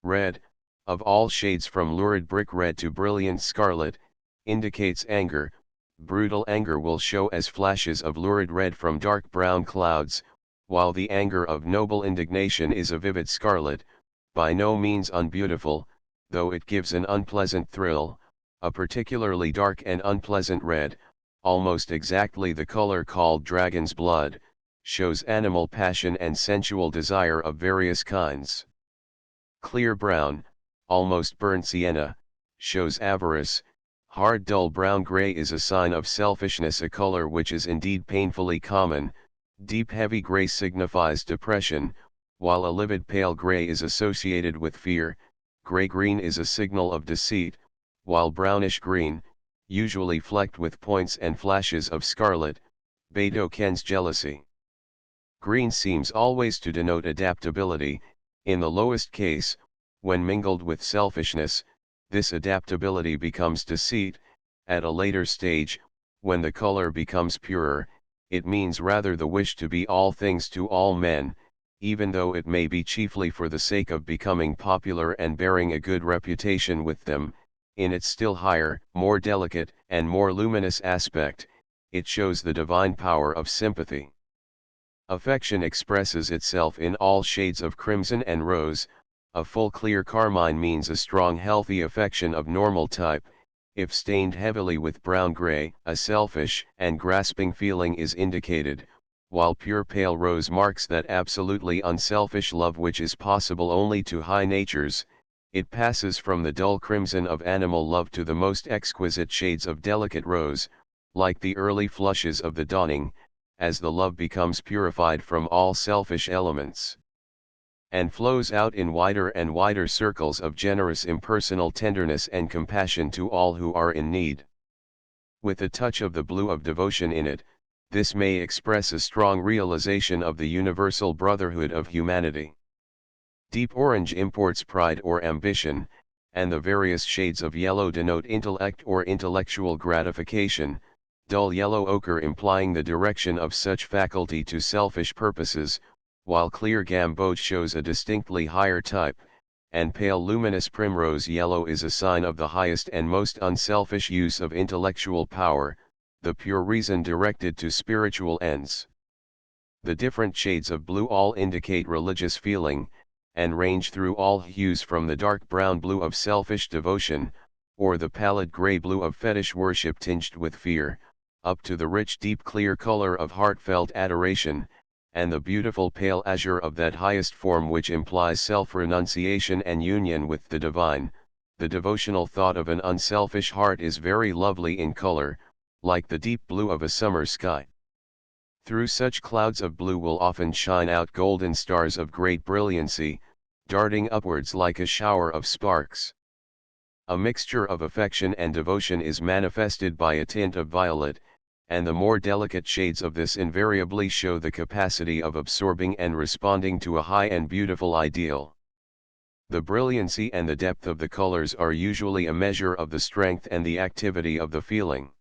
Red, of all shades from lurid brick red to brilliant scarlet, indicates anger. Brutal anger will show as flashes of lurid red from dark brown clouds, while the anger of noble indignation is a vivid scarlet, by no means unbeautiful, though it gives an unpleasant thrill. A particularly dark and unpleasant red, almost exactly the color called dragon's blood, shows animal passion and sensual desire of various kinds. Clear brown, almost burnt sienna, shows avarice. Hard dull brown gray is a sign of selfishness, a color which is indeed painfully common. Deep heavy gray signifies depression, while a livid pale gray is associated with fear. Gray-green is a signal of deceit, while brownish green, usually flecked with points and flashes of scarlet, betokens jealousy. Green seems always to denote adaptability. In the lowest case, When mingled with selfishness, this adaptability becomes deceit. At a later stage, when the color becomes purer, it means rather the wish to be all things to all men, even though it may be chiefly for the sake of becoming popular and bearing a good reputation with them. In its still higher, more delicate, and more luminous aspect, it shows the divine power of sympathy. Affection expresses itself in all shades of crimson and rose. A full clear carmine means a strong healthy affection of normal type. If stained heavily with brown-gray, a selfish and grasping feeling is indicated, while pure pale rose marks that absolutely unselfish love which is possible only to high natures. It passes from the dull crimson of animal love to the most exquisite shades of delicate rose, like the early flushes of the dawning, as the love becomes purified from all selfish elements, and flows out in wider and wider circles of generous impersonal tenderness and compassion to all who are in need. With a touch of the blue of devotion in it, this may express a strong realization of the universal brotherhood of humanity. Deep orange imports pride or ambition, and the various shades of yellow denote intellect or intellectual gratification, dull yellow ochre implying the direction of such faculty to selfish purposes, while clear gamboge shows a distinctly higher type, and pale luminous primrose yellow is a sign of the highest and most unselfish use of intellectual power, the pure reason directed to spiritual ends. The different shades of blue all indicate religious feeling, and range through all hues from the dark brown blue of selfish devotion, or the pallid gray blue of fetish worship tinged with fear, up to the rich deep clear color of heartfelt adoration, and the beautiful pale azure of that highest form which implies self-renunciation and union with the divine. The devotional thought of an unselfish heart is very lovely in color, like the deep blue of a summer sky. Through such clouds of blue will often shine out golden stars of great brilliancy, darting upwards like a shower of sparks. A mixture of affection and devotion is manifested by a tint of violet, and the more delicate shades of this invariably show the capacity of absorbing and responding to a high and beautiful ideal. The brilliancy and the depth of the colors are usually a measure of the strength and the activity of the feeling.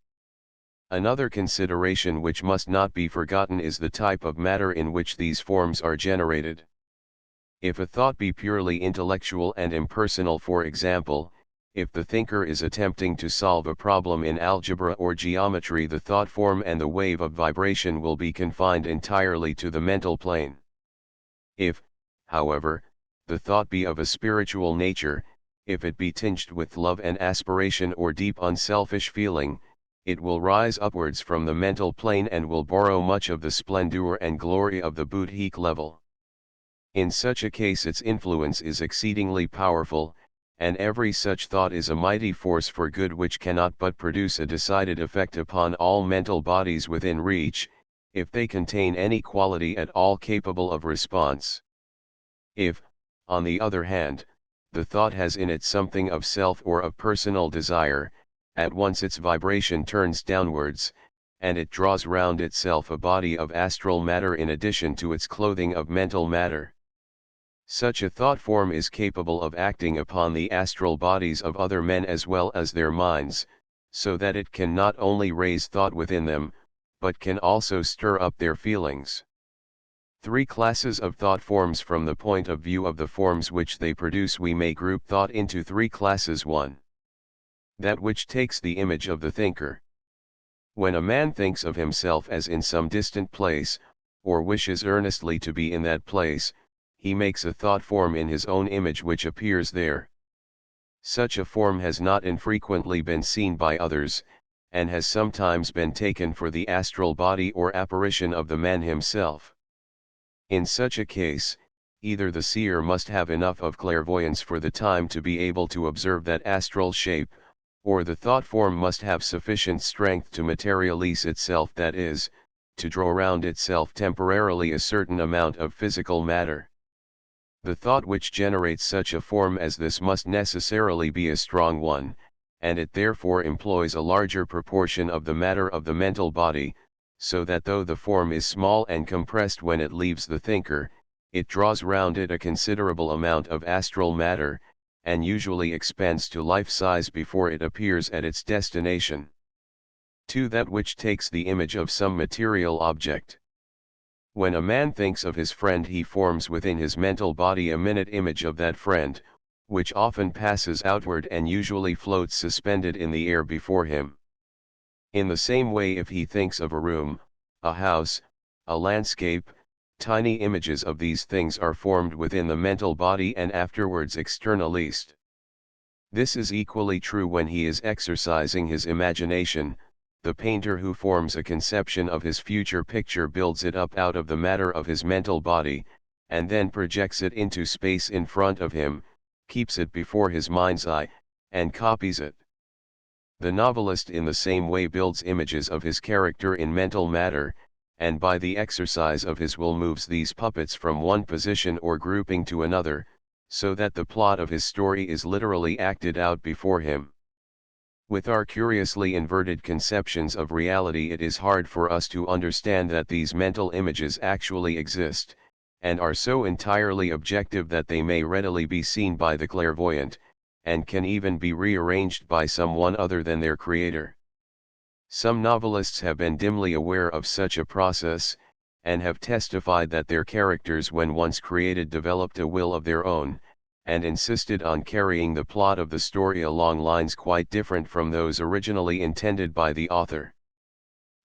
Another consideration which must not be forgotten is the type of matter in which these forms are generated. If a thought be purely intellectual and impersonal, for example, if the thinker is attempting to solve a problem in algebra or geometry, the thought form and the wave of vibration will be confined entirely to the mental plane. If, however, the thought be of a spiritual nature, if it be tinged with love and aspiration or deep unselfish feeling, it will rise upwards from the mental plane and will borrow much of the splendor and glory of the Buddhic level. In such a case its influence is exceedingly powerful, and every such thought is a mighty force for good which cannot but produce a decided effect upon all mental bodies within reach, if they contain any quality at all capable of response. If, on the other hand, the thought has in it something of self or of personal desire, at once its vibration turns downwards, and it draws round itself a body of astral matter in addition to its clothing of mental matter. Such a thought form is capable of acting upon the astral bodies of other men as well as their minds, so that it can not only raise thought within them, but can also stir up their feelings. Three classes of thought forms. From the point of view of the forms which they produce, we may group thought into three classes. 1. That which takes the image of the thinker. When a man thinks of himself as in some distant place, or wishes earnestly to be in that place, he makes a thought form in his own image which appears there. Such a form has not infrequently been seen by others, and has sometimes been taken for the astral body or apparition of the man himself. In such a case, either the seer must have enough of clairvoyance for the time to be able to observe that astral shape, or the thought form must have sufficient strength to materialize itself, that is, to draw round itself temporarily a certain amount of physical matter. The thought which generates such a form as this must necessarily be a strong one, and it therefore employs a larger proportion of the matter of the mental body, so that though the form is small and compressed when it leaves the thinker, it draws round it a considerable amount of astral matter, and usually expands to life size before it appears at its destination. 2. That which takes the image of some material object. When a man thinks of his friend, he forms within his mental body a minute image of that friend, which often passes outward and usually floats suspended in the air before him. In the same way, if he thinks of a room, a house, a landscape, tiny images of these things are formed within the mental body and afterwards externalized. This is equally true when he is exercising his imagination. The painter who forms a conception of his future picture builds it up out of the matter of his mental body, and then projects it into space in front of him, keeps it before his mind's eye, and copies it. The novelist in the same way builds images of his character in mental matter, and by the exercise of his will moves these puppets from one position or grouping to another, so that the plot of his story is literally acted out before him. With our curiously inverted conceptions of reality, it is hard for us to understand that these mental images actually exist, and are so entirely objective that they may readily be seen by the clairvoyant, and can even be rearranged by someone other than their creator. Some novelists have been dimly aware of such a process, and have testified that their characters when once created developed a will of their own, and insisted on carrying the plot of the story along lines quite different from those originally intended by the author.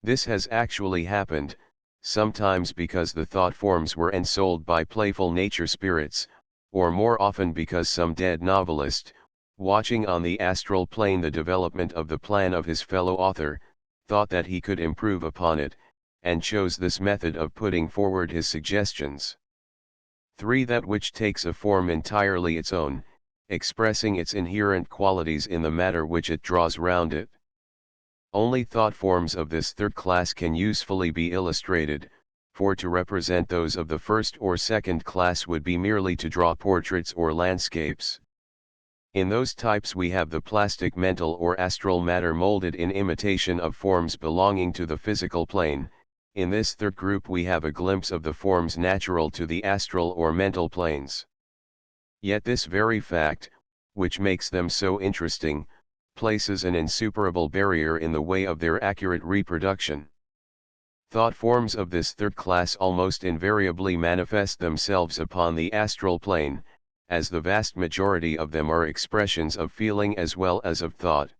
This has actually happened, sometimes because the thought forms were ensouled by playful nature spirits, or more often because some dead novelist, watching on the astral plane the development of the plan of his fellow author, thought that he could improve upon it, and chose this method of putting forward his suggestions. 3. That which takes a form entirely its own, expressing its inherent qualities in the matter which it draws round it. Only thought forms of this third class can usefully be illustrated, for to represent those of the first or second class would be merely to draw portraits or landscapes. In those types we have the plastic mental or astral matter molded in imitation of forms belonging to the physical plane. In this third group we have a glimpse of the forms natural to the astral or mental planes. Yet this very fact, which makes them so interesting, places an insuperable barrier in the way of their accurate reproduction. Thought forms of this third class almost invariably manifest themselves upon the astral plane, as the vast majority of them are expressions of feeling as well as of thought.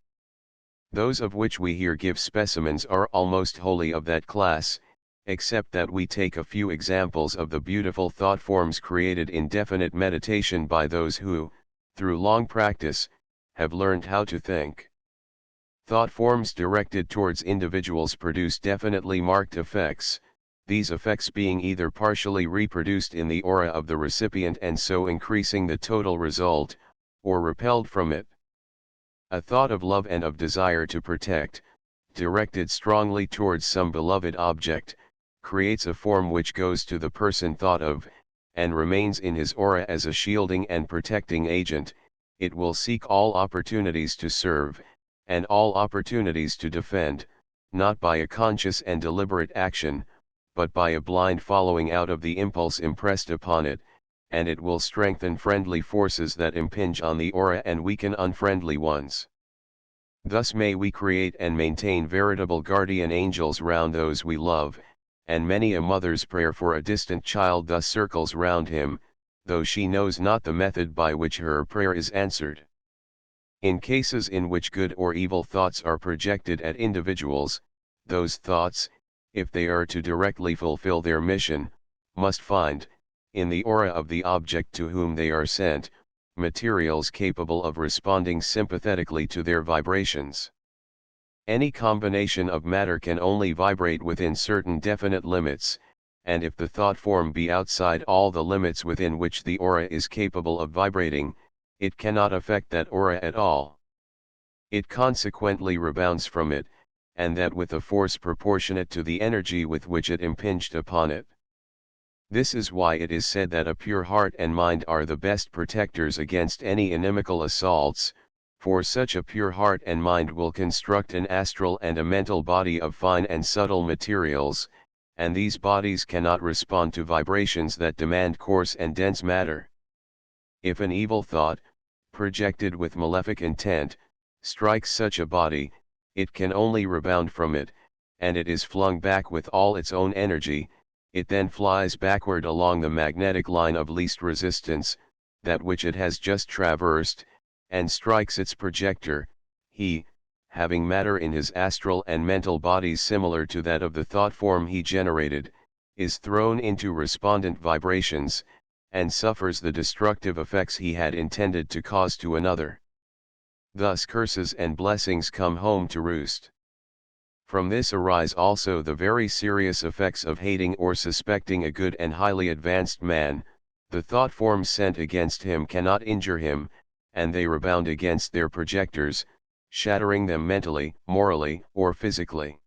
Those of which we here give specimens are almost wholly of that class, except that we take a few examples of the beautiful thought forms created in definite meditation by those who, through long practice, have learned how to think. Thought forms directed towards individuals produce definitely marked effects, these effects being either partially reproduced in the aura of the recipient and so increasing the total result, or repelled from it. A thought of love and of desire to protect, directed strongly towards some beloved object, creates a form which goes to the person thought of, and remains in his aura as a shielding and protecting agent. It will seek all opportunities to serve, and all opportunities to defend, not by a conscious and deliberate action, but by a blind following out of the impulse impressed upon it, and it will strengthen friendly forces that impinge on the aura and weaken unfriendly ones. Thus may we create and maintain veritable guardian angels round those we love, and many a mother's prayer for a distant child thus circles round him, though she knows not the method by which her prayer is answered. In cases in which good or evil thoughts are projected at individuals, those thoughts, if they are to directly fulfill their mission, must find, in the aura of the object to whom they are sent, materials capable of responding sympathetically to their vibrations. Any combination of matter can only vibrate within certain definite limits, and if the thought form be outside all the limits within which the aura is capable of vibrating, it cannot affect that aura at all. It consequently rebounds from it, and that with a force proportionate to the energy with which it impinged upon it. This is why it is said that a pure heart and mind are the best protectors against any inimical assaults, for such a pure heart and mind will construct an astral and a mental body of fine and subtle materials, and these bodies cannot respond to vibrations that demand coarse and dense matter. If an evil thought, projected with malefic intent, strikes such a body, it can only rebound from it, and it is flung back with all its own energy. It then flies backward along the magnetic line of least resistance, that which it has just traversed, and strikes its projector. He, having matter in his astral and mental bodies similar to that of the thought form he generated, is thrown into respondent vibrations, and suffers the destructive effects he had intended to cause to another. Thus curses and blessings come home to roost. From this arise also the very serious effects of hating or suspecting a good and highly advanced man. The thought forms sent against him cannot injure him, and they rebound against their projectors, shattering them mentally, morally, or physically.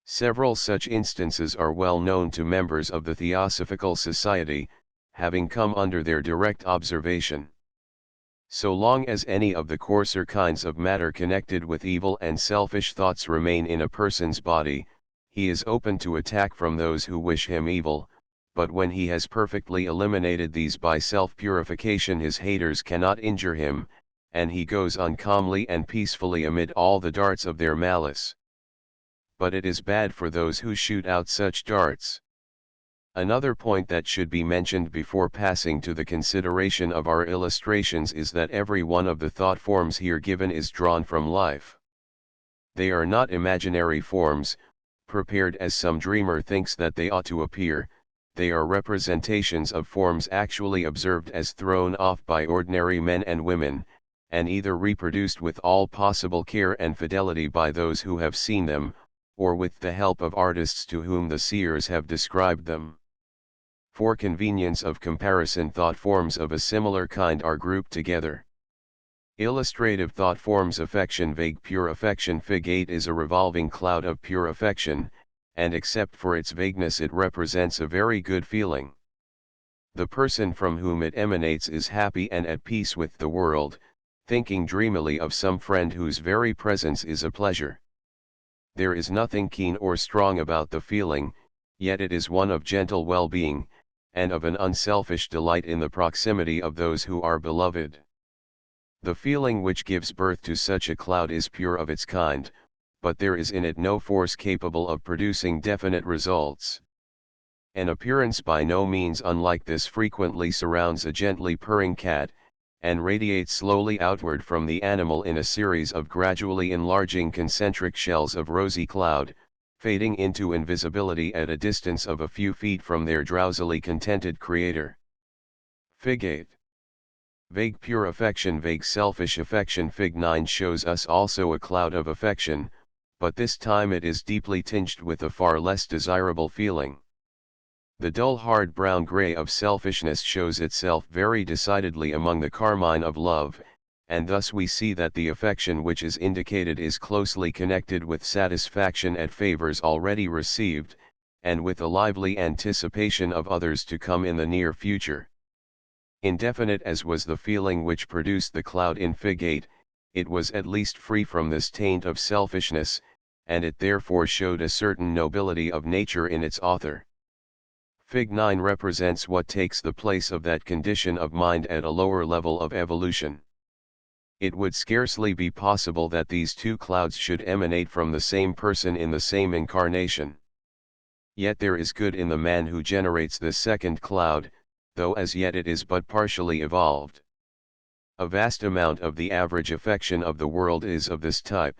Several such instances are well known to members of the Theosophical Society, having come under their direct observation. So long as any of the coarser kinds of matter connected with evil and selfish thoughts remain in a person's body, he is open to attack from those who wish him evil, but when he has perfectly eliminated these by self-purification, his haters cannot injure him, and he goes on calmly and peacefully amid all the darts of their malice. But it is bad for those who shoot out such darts. Another point that should be mentioned before passing to the consideration of our illustrations is that every one of the thought forms here given is drawn from life. They are not imaginary forms, prepared as some dreamer thinks that they ought to appear. They are representations of forms actually observed as thrown off by ordinary men and women, and either reproduced with all possible care and fidelity by those who have seen them, or with the help of artists to whom the seers have described them. For convenience of comparison, thought forms of a similar kind are grouped together. Illustrative thought forms: affection, vague pure affection. Fig 8 is a revolving cloud of pure affection, and except for its vagueness it represents a very good feeling. The person from whom it emanates is happy and at peace with the world, thinking dreamily of some friend whose very presence is a pleasure. There is nothing keen or strong about the feeling, yet it is one of gentle well-being, and of an unselfish delight in the proximity of those who are beloved. The feeling which gives birth to such a cloud is pure of its kind, but there is in it no force capable of producing definite results. An appearance by no means unlike this frequently surrounds a gently purring cat, and radiates slowly outward from the animal in a series of gradually enlarging concentric shells of rosy cloud, fading into invisibility at a distance of a few feet from their drowsily contented creator. Fig 8. Vague pure affection, vague selfish affection. Fig 9 shows us also a cloud of affection, but this time it is deeply tinged with a far less desirable feeling. The dull hard brown gray of selfishness shows itself very decidedly among the carmine of love, and thus we see that the affection which is indicated is closely connected with satisfaction at favors already received, and with a lively anticipation of others to come in the near future. Indefinite as was the feeling which produced the cloud in Fig 8, it was at least free from this taint of selfishness, and it therefore showed a certain nobility of nature in its author. Fig 9 represents what takes the place of that condition of mind at a lower level of evolution. It would scarcely be possible that these two clouds should emanate from the same person in the same incarnation. Yet there is good in the man who generates this second cloud, though as yet it is but partially evolved. A vast amount of the average affection of the world is of this type,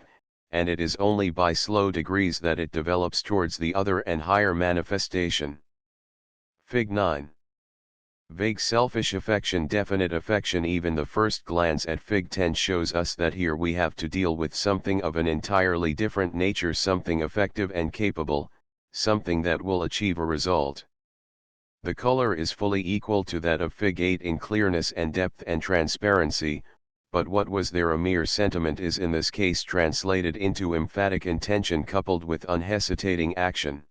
and it is only by slow degrees that it develops towards the other and higher manifestation. Fig 9. Vague selfish affection, definite affection. Even the first glance at Fig 10 shows us that here we have to deal with something of an entirely different nature, something effective and capable, something that will achieve a result. The color is fully equal to that of Fig 8 in clearness and depth and transparency, but what was there a mere sentiment is in this case translated into emphatic intention coupled with unhesitating action.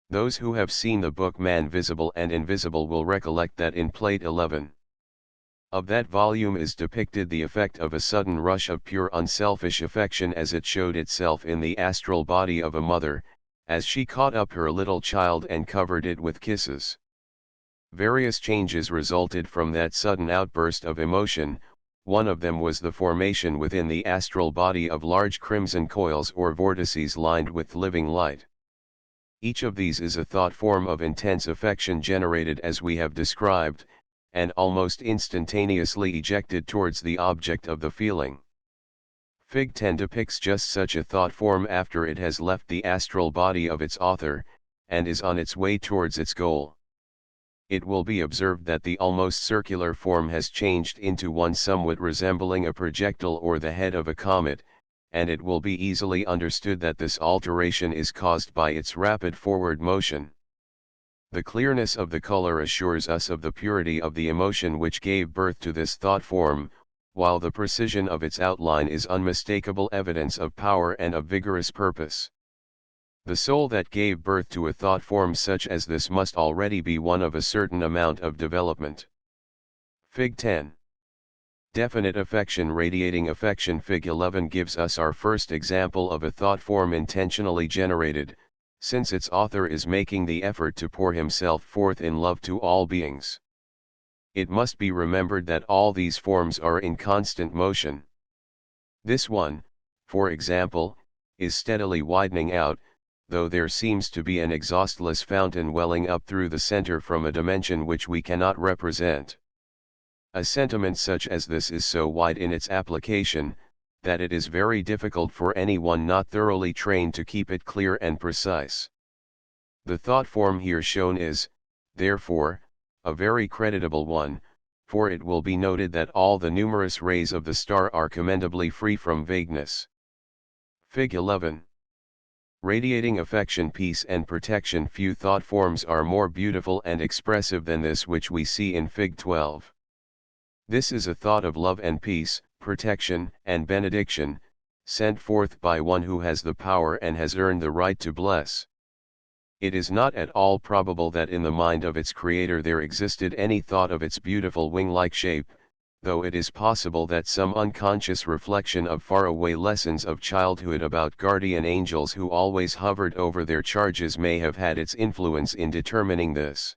Those who have seen the book Man Visible and Invisible will recollect that in Plate 11 of that volume is depicted the effect of a sudden rush of pure unselfish affection as it showed itself in the astral body of a mother, as she caught up her little child and covered it with kisses. Various changes resulted from that sudden outburst of emotion, One of them was the formation within the astral body of large crimson coils or vortices lined with living light. Each of these is a thought form of intense affection generated as we have described, and almost instantaneously ejected towards the object of the feeling. Fig 10 depicts just such a thought form after it has left the astral body of its author, and is on its way towards its goal. It will be observed that the almost circular form has changed into one somewhat resembling a projectile or the head of a comet, and it will be easily understood that this alteration is caused by its rapid forward motion. The clearness of the color assures us of the purity of the emotion which gave birth to this thought form, while the precision of its outline is unmistakable evidence of power and of vigorous purpose. The soul that gave birth to a thought form such as this must already be one of a certain amount of development. Fig 10. Definite affection. Radiating affection. Fig 11 gives us our first example of a thought form intentionally generated, since its author is making the effort to pour himself forth in love to all beings. It must be remembered that all these forms are in constant motion. This one, for example, is steadily widening out, though there seems to be an exhaustless fountain welling up through the center from a dimension which we cannot represent. A sentiment such as this is so wide in its application, that it is very difficult for anyone not thoroughly trained to keep it clear and precise. The thought form here shown is, therefore, a very creditable one, for it will be noted that all the numerous rays of the star are commendably free from vagueness. Fig 11. Radiating affection, peace and protection. Few thought forms are more beautiful and expressive than this which we see in Fig 12. This is a thought of love and peace, protection and benediction, sent forth by one who has the power and has earned the right to bless. It is not at all probable that in the mind of its creator there existed any thought of its beautiful wing-like shape, though it is possible that some unconscious reflection of faraway lessons of childhood about guardian angels who always hovered over their charges may have had its influence in determining this.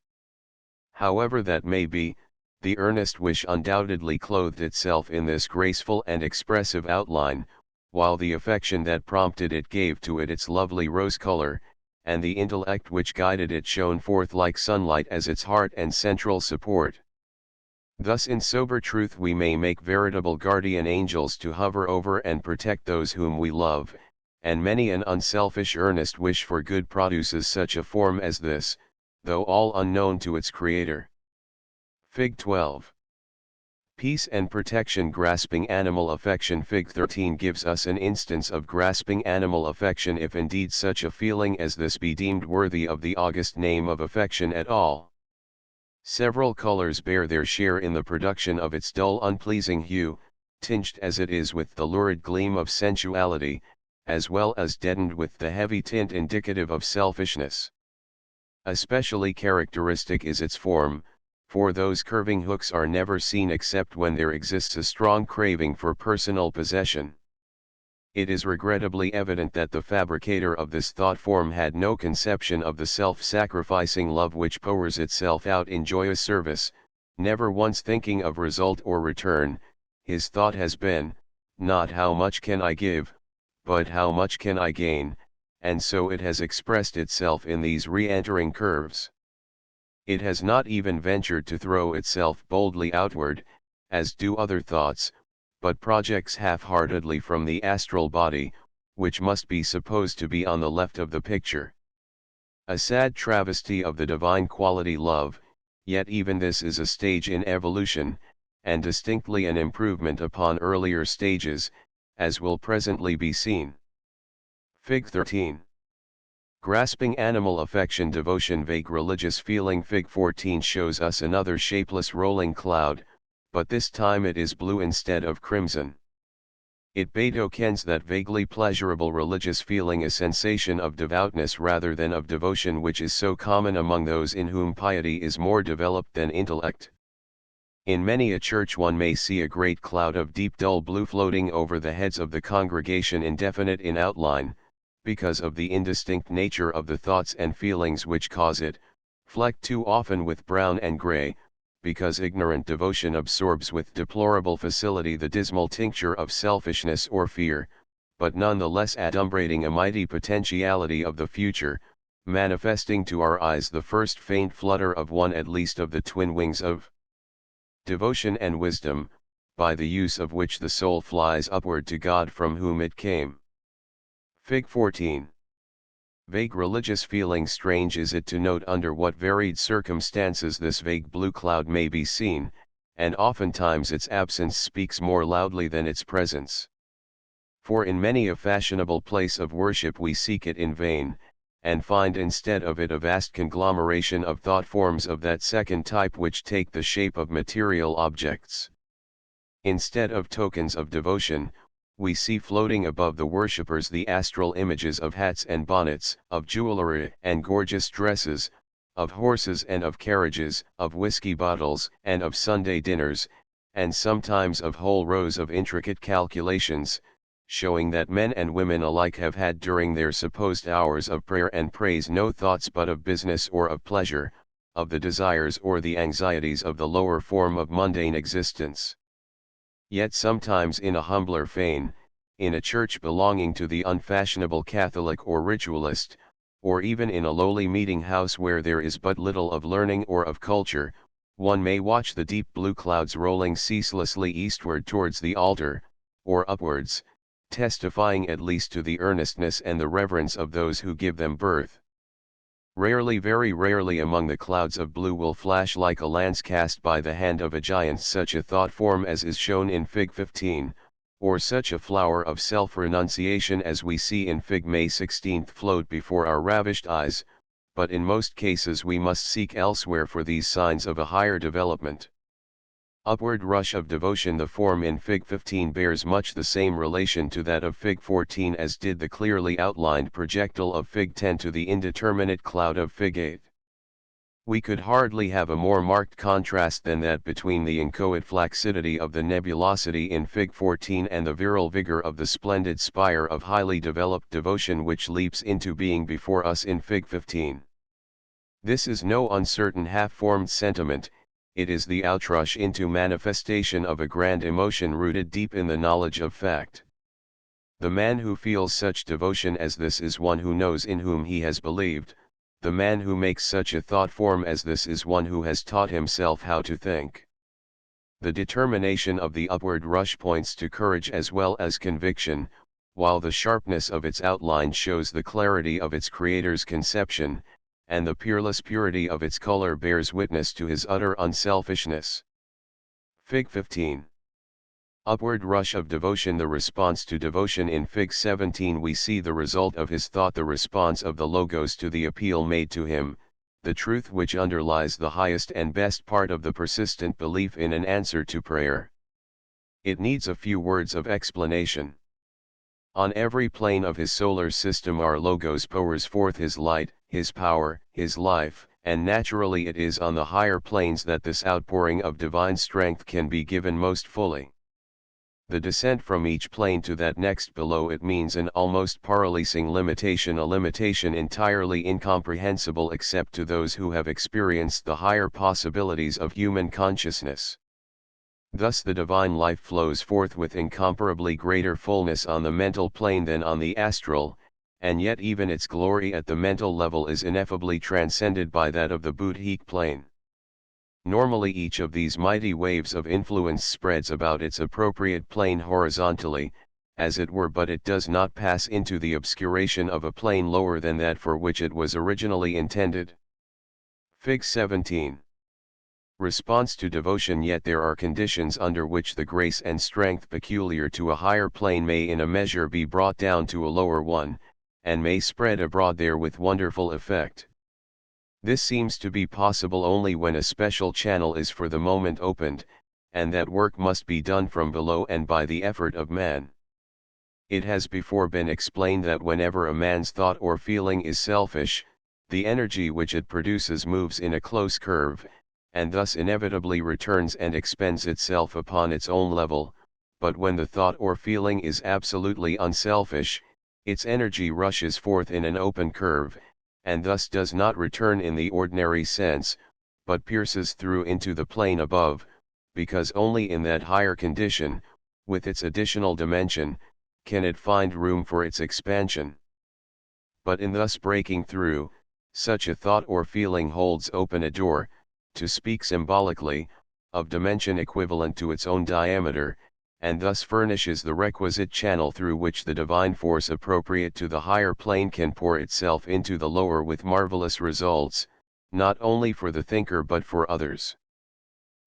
However that may be, the earnest wish undoubtedly clothed itself in this graceful and expressive outline, while the affection that prompted it gave to it its lovely rose color, and the intellect which guided it shone forth like sunlight as its heart and central support. Thus in sober truth we may make veritable guardian angels to hover over and protect those whom we love, and many an unselfish earnest wish for good produces such a form as this, though all unknown to its creator. Fig 12. Peace and protection. Grasping animal affection. Fig 13 gives us an instance of grasping animal affection, if indeed such a feeling as this be deemed worthy of the august name of affection at all. Several colors bear their share in the production of its dull unpleasing hue, tinged as it is with the lurid gleam of sensuality, as well as deadened with the heavy tint indicative of selfishness. Especially characteristic is its form, for those curving hooks are never seen except when there exists a strong craving for personal possession. It is regrettably evident that the fabricator of this thought form had no conception of the self-sacrificing love which pours itself out in joyous service, never once thinking of result or return. His thought has been, not how much can I give, but how much can I gain, and so it has expressed itself in these re-entering curves. It has not even ventured to throw itself boldly outward, as do other thoughts, but projects half-heartedly from the astral body, which must be supposed to be on the left of the picture. A sad travesty of the divine quality love, yet even this is a stage in evolution, and distinctly an improvement upon earlier stages, as will presently be seen. Fig 13. Grasping animal affection. Devotion. Vague religious feeling. Fig 14 shows us another shapeless rolling cloud, but this time it is blue instead of crimson. It betokens that vaguely pleasurable religious feeling, a sensation of devoutness rather than of devotion, which is so common among those in whom piety is more developed than intellect. In many a church one may see a great cloud of deep dull blue floating over the heads of the congregation, indefinite in outline, because of the indistinct nature of the thoughts and feelings which cause it, flecked too often with brown and gray, because ignorant devotion absorbs with deplorable facility the dismal tincture of selfishness or fear, but none the less adumbrating a mighty potentiality of the future, manifesting to our eyes the first faint flutter of one at least of the twin wings of devotion and wisdom, by the use of which the soul flies upward to God from whom it came. Fig. 14. Vague religious feeling. Strange is it to note under what varied circumstances this vague blue cloud may be seen, and oftentimes its absence speaks more loudly than its presence. For in many a fashionable place of worship we seek it in vain, and find instead of it a vast conglomeration of thought forms of that second type which take the shape of material objects. Instead of tokens of devotion, we see floating above the worshippers the astral images of hats and bonnets, of jewelry and gorgeous dresses, of horses and of carriages, of whiskey bottles and of Sunday dinners, and sometimes of whole rows of intricate calculations, showing that men and women alike have had during their supposed hours of prayer and praise no thoughts but of business or of pleasure, of the desires or the anxieties of the lower form of mundane existence. Yet sometimes in a humbler vein, in a church belonging to the unfashionable Catholic or ritualist, or even in a lowly meeting house where there is but little of learning or of culture, one may watch the deep blue clouds rolling ceaselessly eastward towards the altar, or upwards, testifying at least to the earnestness and the reverence of those who give them birth. Rarely, very rarely among the clouds of blue will flash like a lance cast by the hand of a giant such a thought form as is shown in Fig. 15, or such a flower of self-renunciation as we see in Fig. May 16 float before our ravished eyes, but in most cases we must seek elsewhere for these signs of a higher development. Upward rush of devotion. The form in Fig. 15 bears much the same relation to that of Fig. 14 as did the clearly outlined projectile of Fig. 10 to the indeterminate cloud of Fig. 8. We could hardly have a more marked contrast than that between the inchoate flaccidity of the nebulosity in Fig. 14 and the virile vigor of the splendid spire of highly developed devotion which leaps into being before us in Fig. 15. This is no uncertain half-formed sentiment. It is the outrush into manifestation of a grand emotion rooted deep in the knowledge of fact. The man who feels such devotion as this is one who knows in whom he has believed. The man who makes such a thought form as this is one who has taught himself how to think. The determination of the upward rush points to courage as well as conviction, while the sharpness of its outline shows the clarity of its creator's conception, and the peerless purity of its color bears witness to his utter unselfishness. Fig. 15. Upward rush of devotion. The response to devotion. In Fig. 17 we see the result of his thought, the response of the Logos to the appeal made to him, the truth which underlies the highest and best part of the persistent belief in an answer to prayer. It needs a few words of explanation. On every plane of his solar system our Logos pours forth his light, his power, his life, and naturally it is on the higher planes that this outpouring of divine strength can be given most fully. The descent from each plane to that next below it means an almost paralyzing limitation, a limitation entirely incomprehensible except to those who have experienced the higher possibilities of human consciousness. Thus the divine life flows forth with incomparably greater fullness on the mental plane than on the astral, and yet even its glory at the mental level is ineffably transcended by that of the Buddhic plane. Normally each of these mighty waves of influence spreads about its appropriate plane horizontally, as it were, but it does not pass into the obscuration of a plane lower than that for which it was originally intended. Fig. 17. Response to devotion. Yet there are conditions under which the grace and strength peculiar to a higher plane may in a measure be brought down to a lower one, and may spread abroad there with wonderful effect. This seems to be possible only when a special channel is for the moment opened, and that work must be done from below and by the effort of man. It has before been explained that whenever a man's thought or feeling is selfish, the energy which it produces moves in a close curve, and thus inevitably returns and expends itself upon its own level, but when the thought or feeling is absolutely unselfish, its energy rushes forth in an open curve, and thus does not return in the ordinary sense, but pierces through into the plane above, because only in that higher condition, with its additional dimension, can it find room for its expansion. But in thus breaking through, such a thought or feeling holds open a door, to speak symbolically, of dimension equivalent to its own diameter, and thus furnishes the requisite channel through which the divine force appropriate to the higher plane can pour itself into the lower with marvelous results, not only for the thinker but for others.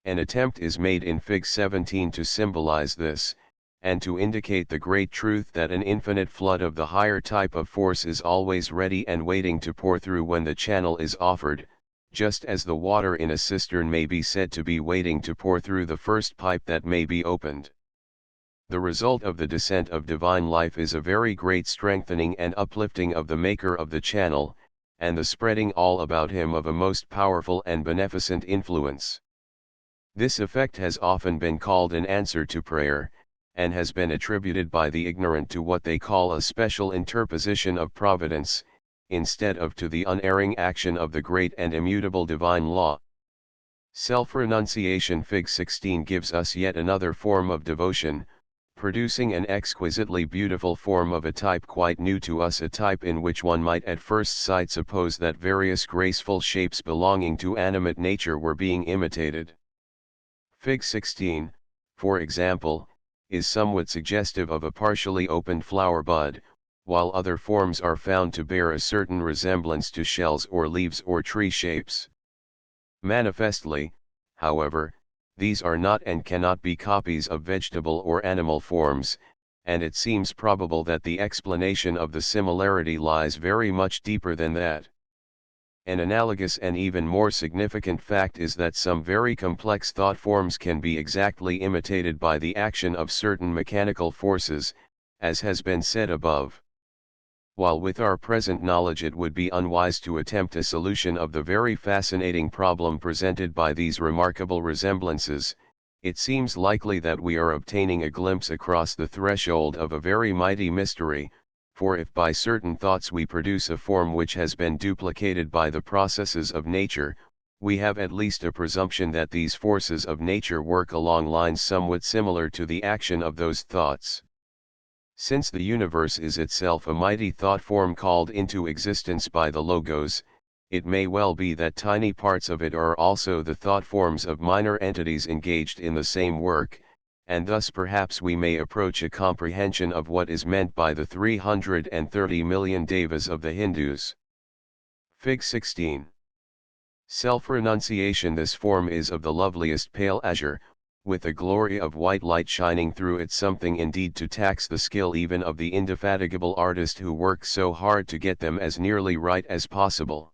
An attempt is made in Fig 17 to symbolize this, and to indicate the great truth that an infinite flood of the higher type of force is always ready and waiting to pour through when the channel is offered, just as the water in a cistern may be said to be waiting to pour through the first pipe that may be opened. The result of the descent of divine life is a very great strengthening and uplifting of the maker of the channel, and the spreading all about him of a most powerful and beneficent influence. This effect has often been called an answer to prayer, and has been attributed by the ignorant to what they call a special interposition of providence, instead of to the unerring action of the great and immutable divine law. Self-renunciation Fig 16 gives us yet another form of devotion, producing an exquisitely beautiful form of a type quite new to us, a type in which one might at first sight suppose that various graceful shapes belonging to animate nature were being imitated. Fig 16, for example, is somewhat suggestive of a partially opened flower bud, while other forms are found to bear a certain resemblance to shells or leaves or tree shapes. Manifestly, however, these are not and cannot be copies of vegetable or animal forms, and it seems probable that the explanation of the similarity lies very much deeper than that. An analogous and even more significant fact is that some very complex thought forms can be exactly imitated by the action of certain mechanical forces, as has been said above. While with our present knowledge it would be unwise to attempt a solution of the very fascinating problem presented by these remarkable resemblances, it seems likely that we are obtaining a glimpse across the threshold of a very mighty mystery, for if by certain thoughts we produce a form which has been duplicated by the processes of nature, we have at least a presumption that these forces of nature work along lines somewhat similar to the action of those thoughts. Since the universe is itself a mighty thought form called into existence by the Logos, it may well be that tiny parts of it are also the thought forms of minor entities engaged in the same work, and thus perhaps we may approach a comprehension of what is meant by the 330 million devas of the Hindus. Fig 16. Self-renunciation. This form is of the loveliest pale azure, with a glory of white light shining through it, something indeed to tax the skill even of the indefatigable artist who works so hard to get them as nearly right as possible.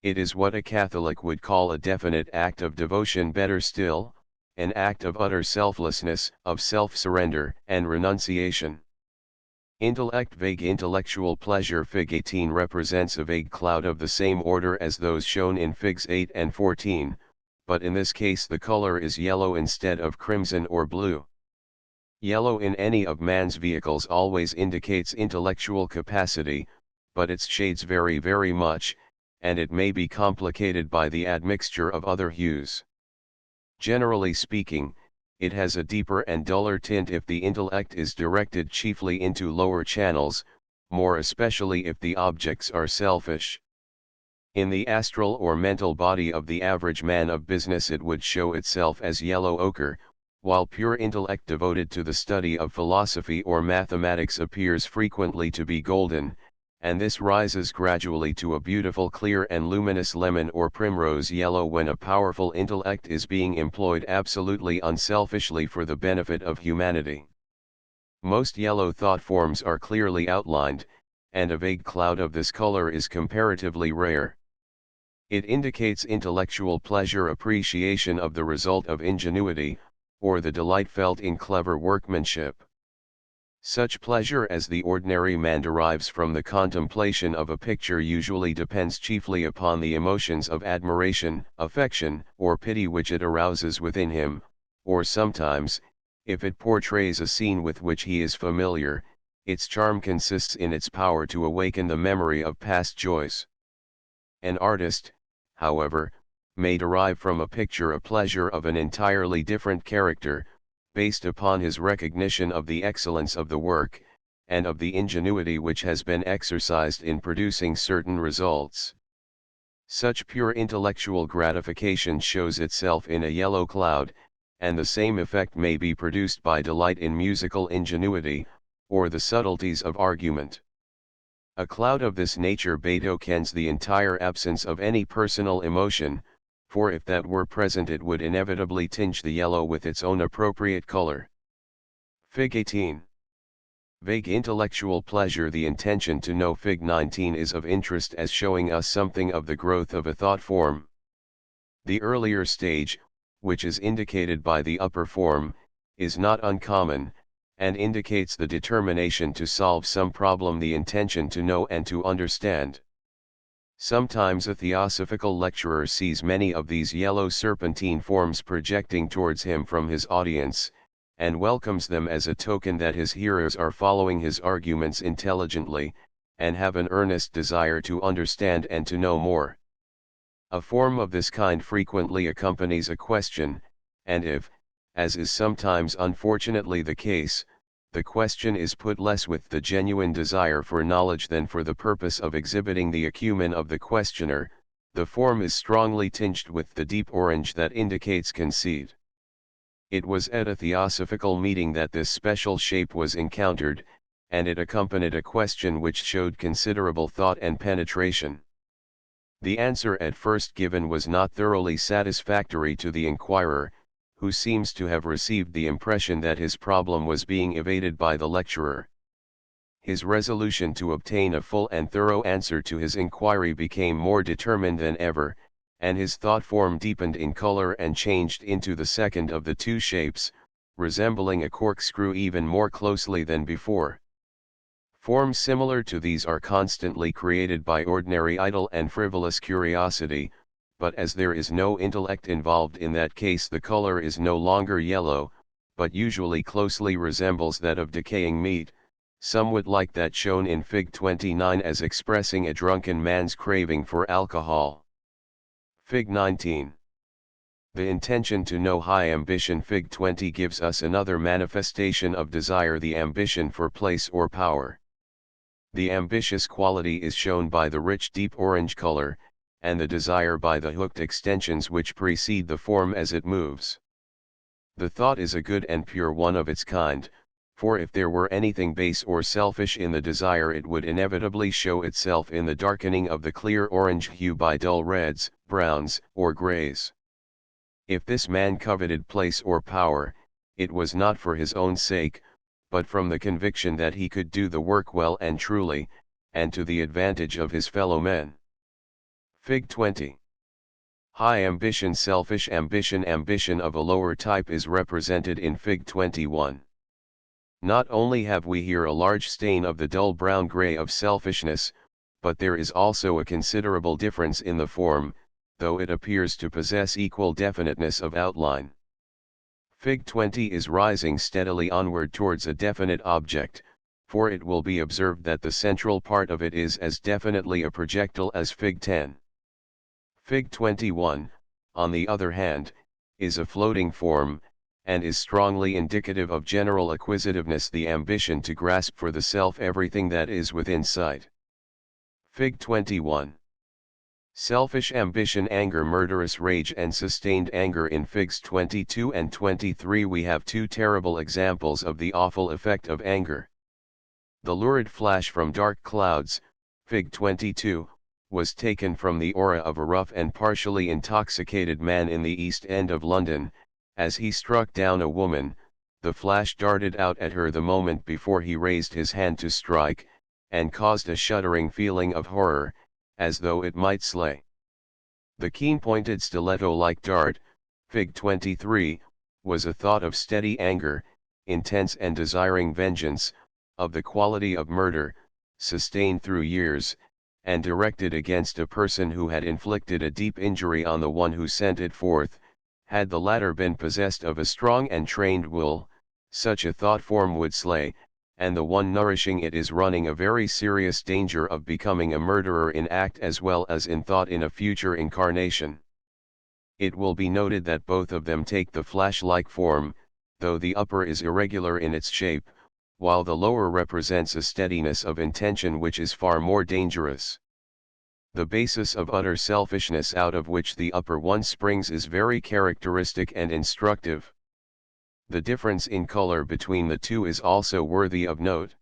It is what a Catholic would call a definite act of devotion, better still, an act of utter selflessness, of self-surrender and renunciation. Intellect. Vague intellectual pleasure. Fig 18 represents a vague cloud of the same order as those shown in Figs 8 and 14, but in this case the color is yellow instead of crimson or blue. Yellow in any of man's vehicles always indicates intellectual capacity, but its shades vary very much, and it may be complicated by the admixture of other hues. Generally speaking, it has a deeper and duller tint if the intellect is directed chiefly into lower channels, more especially if the objects are selfish. In the astral or mental body of the average man of business it would show itself as yellow ochre, while pure intellect devoted to the study of philosophy or mathematics appears frequently to be golden, and this rises gradually to a beautiful clear and luminous lemon or primrose yellow when a powerful intellect is being employed absolutely unselfishly for the benefit of humanity. Most yellow thought forms are clearly outlined, and a vague cloud of this color is comparatively rare. It indicates intellectual pleasure, appreciation of the result of ingenuity, or the delight felt in clever workmanship. Such pleasure as the ordinary man derives from the contemplation of a picture usually depends chiefly upon the emotions of admiration, affection, or pity which it arouses within him, or sometimes, if it portrays a scene with which he is familiar, its charm consists in its power to awaken the memory of past joys. An artist, however, may derive from a picture of pleasure of an entirely different character, based upon his recognition of the excellence of the work, and of the ingenuity which has been exercised in producing certain results. Such pure intellectual gratification shows itself in a yellow cloud, and the same effect may be produced by delight in musical ingenuity, or the subtleties of argument. A cloud of this nature betokens the entire absence of any personal emotion, for if that were present it would inevitably tinge the yellow with its own appropriate color. Fig 18. Vague intellectual pleasure. The intention to know. Fig 19 is of interest as showing us something of the growth of a thought form. The earlier stage, which is indicated by the upper form, is not uncommon, and indicates the determination to solve some problem, the intention to know and to understand. Sometimes a theosophical lecturer sees many of these yellow serpentine forms projecting towards him from his audience, and welcomes them as a token that his hearers are following his arguments intelligently, and have an earnest desire to understand and to know more. A form of this kind frequently accompanies a question, and if, as is sometimes unfortunately the case, the question is put less with the genuine desire for knowledge than for the purpose of exhibiting the acumen of the questioner, the form is strongly tinged with the deep orange that indicates conceit. It was at a theosophical meeting that this special shape was encountered, and it accompanied a question which showed considerable thought and penetration. The answer at first given was not thoroughly satisfactory to the inquirer, who seems to have received the impression that his problem was being evaded by the lecturer. His resolution to obtain a full and thorough answer to his inquiry became more determined than ever, and his thought form deepened in color and changed into the second of the two shapes, resembling a corkscrew even more closely than before. Forms similar to these are constantly created by ordinary idle and frivolous curiosity, but as there is no intellect involved in that case the color is no longer yellow, but usually closely resembles that of decaying meat, somewhat like that shown in Fig 29 as expressing a drunken man's craving for alcohol. Fig 19. The intention to know. High ambition. Fig 20 gives us another manifestation of desire, the ambition for place or power. The ambitious quality is shown by the rich deep orange color, and the desire by the hooked extensions which precede the form as it moves. The thought is a good and pure one of its kind, for if there were anything base or selfish in the desire it would inevitably show itself in the darkening of the clear orange hue by dull reds, browns, or grays. If this man coveted place or power, it was not for his own sake, but from the conviction that he could do the work well and truly, and to the advantage of his fellow men. Fig 20. High ambition. Selfish ambition. Ambition of a lower type is represented in Fig 21. Not only have we here a large stain of the dull brown-gray of selfishness, but there is also a considerable difference in the form, though it appears to possess equal definiteness of outline. Fig 20 is rising steadily onward towards a definite object, for it will be observed that the central part of it is as definitely a projectile as Fig 10. Fig 21, on the other hand, is a floating form, and is strongly indicative of general acquisitiveness, the ambition to grasp for the self everything that is within sight. Fig 21. Selfish ambition. Anger. Murderous rage and sustained anger. In Figs 22 and 23 we have two terrible examples of the awful effect of anger. The lurid flash from dark clouds, Fig 22, was taken from the aura of a rough and partially intoxicated man in the East End of London. As he struck down a woman, the flash darted out at her the moment before he raised his hand to strike, and caused a shuddering feeling of horror, as though it might slay. The keen-pointed stiletto-like dart, Fig 23, was a thought of steady anger, intense and desiring vengeance, of the quality of murder, sustained through years, and directed against a person who had inflicted a deep injury on the one who sent it forth. Had the latter been possessed of a strong and trained will, such a thought form would slay, and the one nourishing it is running a very serious danger of becoming a murderer in act as well as in thought in a future incarnation. It will be noted that both of them take the flash-like form, though the upper is irregular in its shape, while the lower represents a steadiness of intention which is far more dangerous. The basis of utter selfishness out of which the upper one springs is very characteristic and instructive. The difference in color between the two is also worthy of note.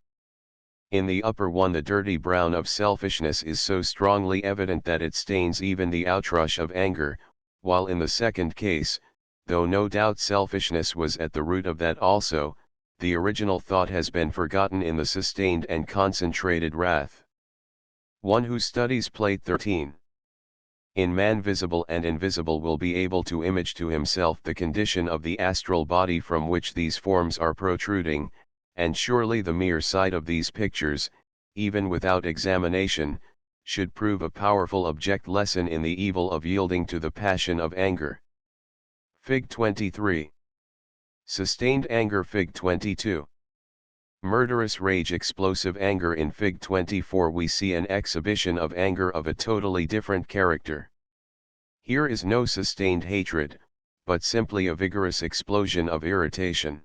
In the upper one the dirty brown of selfishness is so strongly evident that it stains even the outrush of anger, while in the second case, though no doubt selfishness was at the root of that also, the original thought has been forgotten in the sustained and concentrated wrath. One who studies Plate 13 in Man Visible and Invisible will be able to image to himself the condition of the astral body from which these forms are protruding, and surely the mere sight of these pictures, even without examination, should prove a powerful object lesson in the evil of yielding to the passion of anger. Fig 23. Sustained anger. Fig 22. Murderous rage. Explosive anger. In Fig 24 we see an exhibition of anger of a totally different character. Here is no sustained hatred, but simply a vigorous explosion of irritation.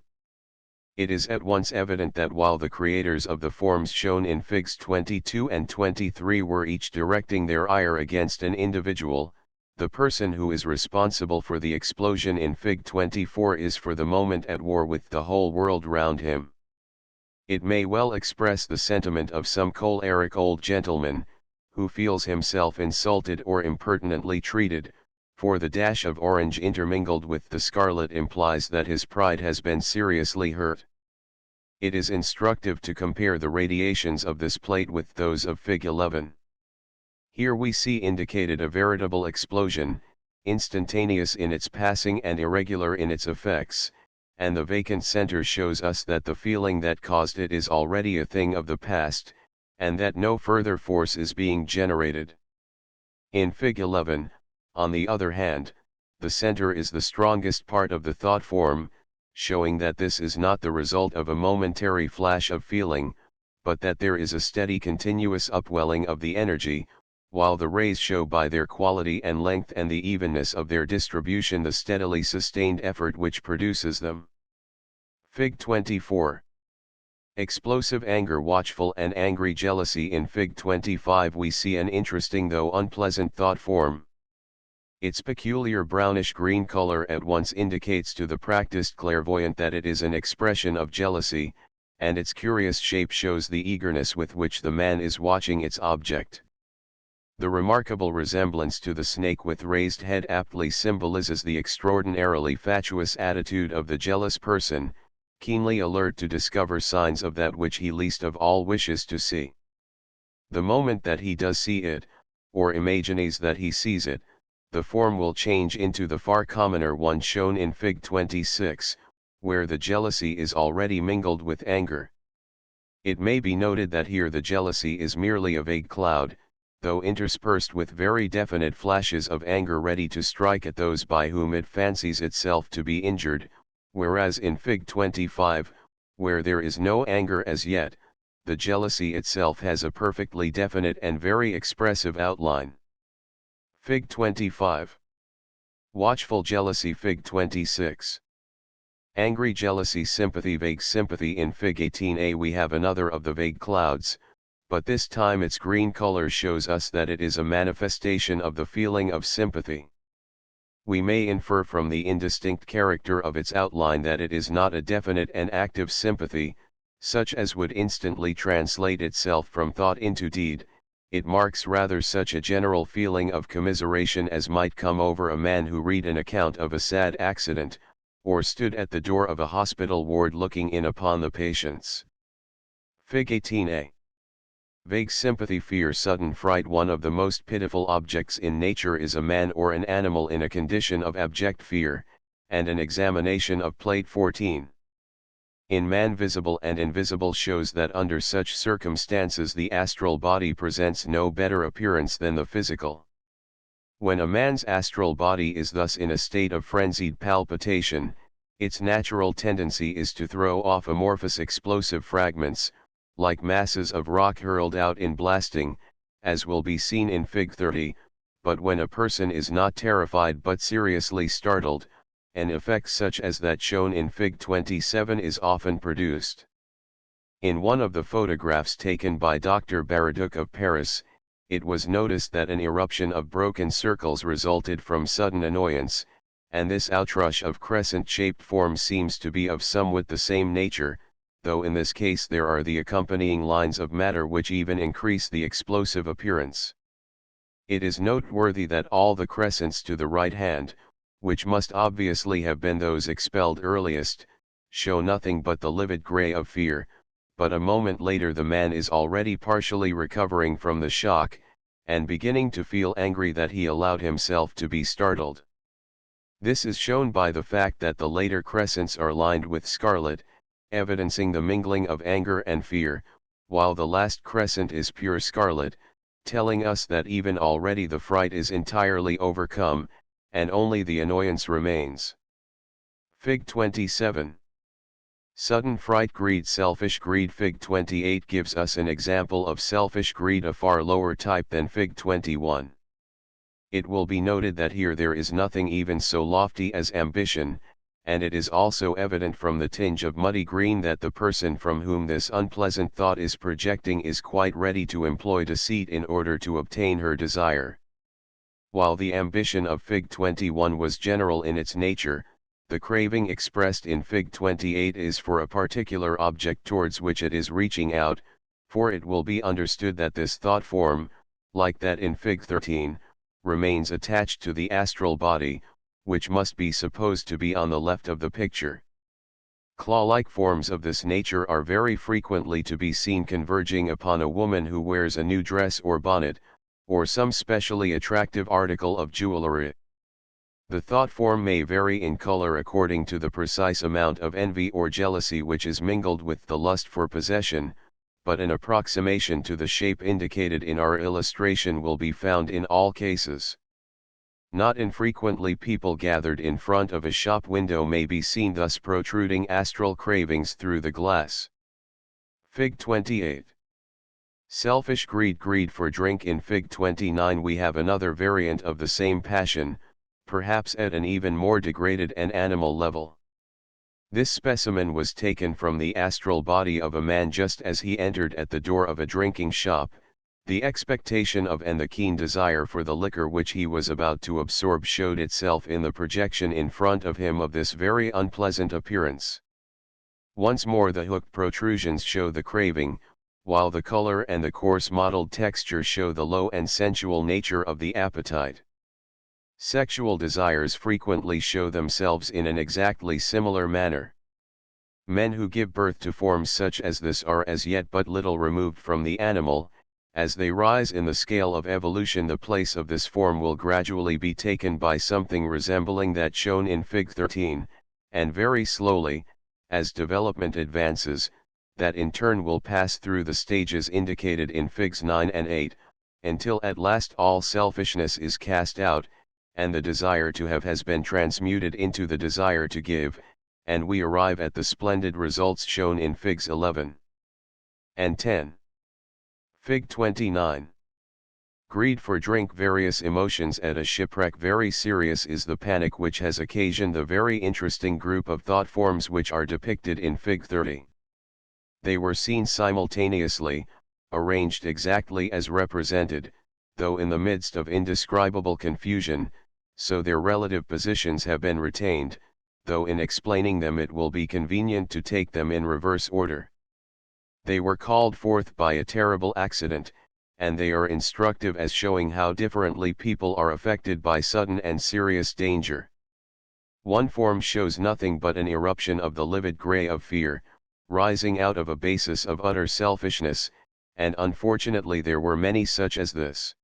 It is at once evident that while the creators of the forms shown in Figs 22 and 23 were each directing their ire against an individual, the person who is responsible for the explosion in Fig 24 is for the moment at war with the whole world round him. It may well express the sentiment of some choleric old gentleman, who feels himself insulted or impertinently treated, for the dash of orange intermingled with the scarlet implies that his pride has been seriously hurt. It is instructive to compare the radiations of this plate with those of Fig 11. Here we see indicated a veritable explosion, instantaneous in its passing and irregular in its effects, and the vacant center shows us that the feeling that caused it is already a thing of the past, and that no further force is being generated. In Fig 11, on the other hand, the center is the strongest part of the thought form, showing that this is not the result of a momentary flash of feeling, but that there is a steady continuous upwelling of the energy, while the rays show by their quality and length and the evenness of their distribution the steadily sustained effort which produces them. Fig 24. Explosive anger. Watchful and angry jealousy. In Fig 25 we see an interesting though unpleasant thought form. Its peculiar brownish-green color at once indicates to the practiced clairvoyant that it is an expression of jealousy, and its curious shape shows the eagerness with which the man is watching its object. The remarkable resemblance to the snake with raised head aptly symbolizes the extraordinarily fatuous attitude of the jealous person, keenly alert to discover signs of that which he least of all wishes to see. The moment that he does see it, or imagines that he sees it, the form will change into the far commoner one shown in Fig 26, where the jealousy is already mingled with anger. It may be noted that here the jealousy is merely a vague cloud, though interspersed with very definite flashes of anger ready to strike at those by whom it fancies itself to be injured, whereas in Fig 25, where there is no anger as yet, the jealousy itself has a perfectly definite and very expressive outline. Fig 25. Watchful jealousy. Fig 26. Angry jealousy. Sympathy. Vague sympathy. In Fig 18a we have another of the vague clouds, but this time its green color shows us that it is a manifestation of the feeling of sympathy. We may infer from the indistinct character of its outline that it is not a definite and active sympathy, such as would instantly translate itself from thought into deed. It marks rather such a general feeling of commiseration as might come over a man who read an account of a sad accident, or stood at the door of a hospital ward looking in upon the patients. Fig 18a. Vague sympathy. Fear. Sudden fright. One of the most pitiful objects in nature is a man or an animal in a condition of abject fear, and an examination of Plate 14. In Man Visible and Invisible shows that under such circumstances the astral body presents no better appearance than the physical. When a man's astral body is thus in a state of frenzied palpitation, its natural tendency is to throw off amorphous explosive fragments, like masses of rock hurled out in blasting, as will be seen in Fig 30, but when a person is not terrified but seriously startled, an effect such as that shown in Fig 27 is often produced. In one of the photographs taken by Dr. Baraduc of Paris, it was noticed that an eruption of broken circles resulted from sudden annoyance, and this outrush of crescent-shaped forms seems to be of somewhat the same nature, though in this case there are the accompanying lines of matter which even increase the explosive appearance. It is noteworthy that all the crescents to the right hand, which must obviously have been those expelled earliest, show nothing but the livid gray of fear, but a moment later the man is already partially recovering from the shock, and beginning to feel angry that he allowed himself to be startled. This is shown by the fact that the later crescents are lined with scarlet, evidencing the mingling of anger and fear, while the last crescent is pure scarlet, telling us that even already the fright is entirely overcome, and only the annoyance remains. Fig 27. Sudden fright, greed, selfish greed. Fig 28 gives us an example of selfish greed, a far lower type than Fig 21. It will be noted that here there is nothing even so lofty as ambition, and it is also evident from the tinge of muddy green that the person from whom this unpleasant thought is projecting is quite ready to employ deceit in order to obtain her desire. While the ambition of Fig 21 was general in its nature, the craving expressed in Fig 28 is for a particular object towards which it is reaching out, for it will be understood that this thought form, like that in Fig 13, remains attached to the astral body, which must be supposed to be on the left of the picture. Claw-like forms of this nature are very frequently to be seen converging upon a woman who wears a new dress or bonnet, or some specially attractive article of jewelry. The thought form may vary in color according to the precise amount of envy or jealousy which is mingled with the lust for possession, but an approximation to the shape indicated in our illustration will be found in all cases. Not infrequently people gathered in front of a shop window may be seen thus protruding astral cravings through the glass. Fig 28. Selfish greed, greed for drink. In Fig 29 we have another variant of the same passion, perhaps at an even more degraded and animal level. This specimen was taken from the astral body of a man just as he entered at the door of a drinking shop. The expectation of and the keen desire for the liquor which he was about to absorb showed itself in the projection in front of him of this very unpleasant appearance. Once more the hooked protrusions show the craving, while the color and the coarse mottled texture show the low and sensual nature of the appetite. Sexual desires frequently show themselves in an exactly similar manner. Men who give birth to forms such as this are as yet but little removed from the animal. As they rise in the scale of evolution, the place of this form will gradually be taken by something resembling that shown in Fig 13, and very slowly, as development advances, that in turn will pass through the stages indicated in Figs 9 and 8, until at last all selfishness is cast out, and the desire to have has been transmuted into the desire to give, and we arrive at the splendid results shown in Figs 11 and 10. Fig 29. Greed for drink. Various emotions at a shipwreck. Very serious is the panic which has occasioned the very interesting group of thought forms which are depicted in Fig 30. They were seen simultaneously, arranged exactly as represented, though in the midst of indescribable confusion, so their relative positions have been retained, though in explaining them it will be convenient to take them in reverse order. They were called forth by a terrible accident, and they are instructive as showing how differently people are affected by sudden and serious danger. One form shows nothing but an eruption of the livid gray of fear, rising out of a basis of utter selfishness, and unfortunately there were many such as this.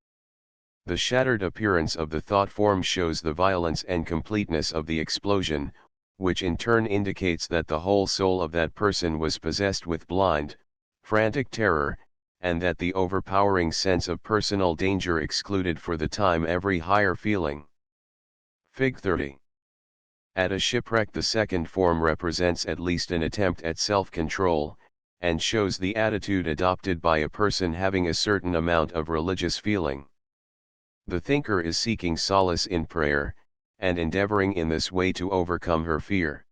The shattered appearance of the thought form shows the violence and completeness of the explosion, which in turn indicates that the whole soul of that person was possessed with blind, frantic terror, and that the overpowering sense of personal danger excluded for the time every higher feeling. Fig 30. At a shipwreck, the second form represents at least an attempt at self-control, and shows the attitude adopted by a person having a certain amount of religious feeling. The thinker is seeking solace in prayer, and endeavoring in this way to overcome her fear.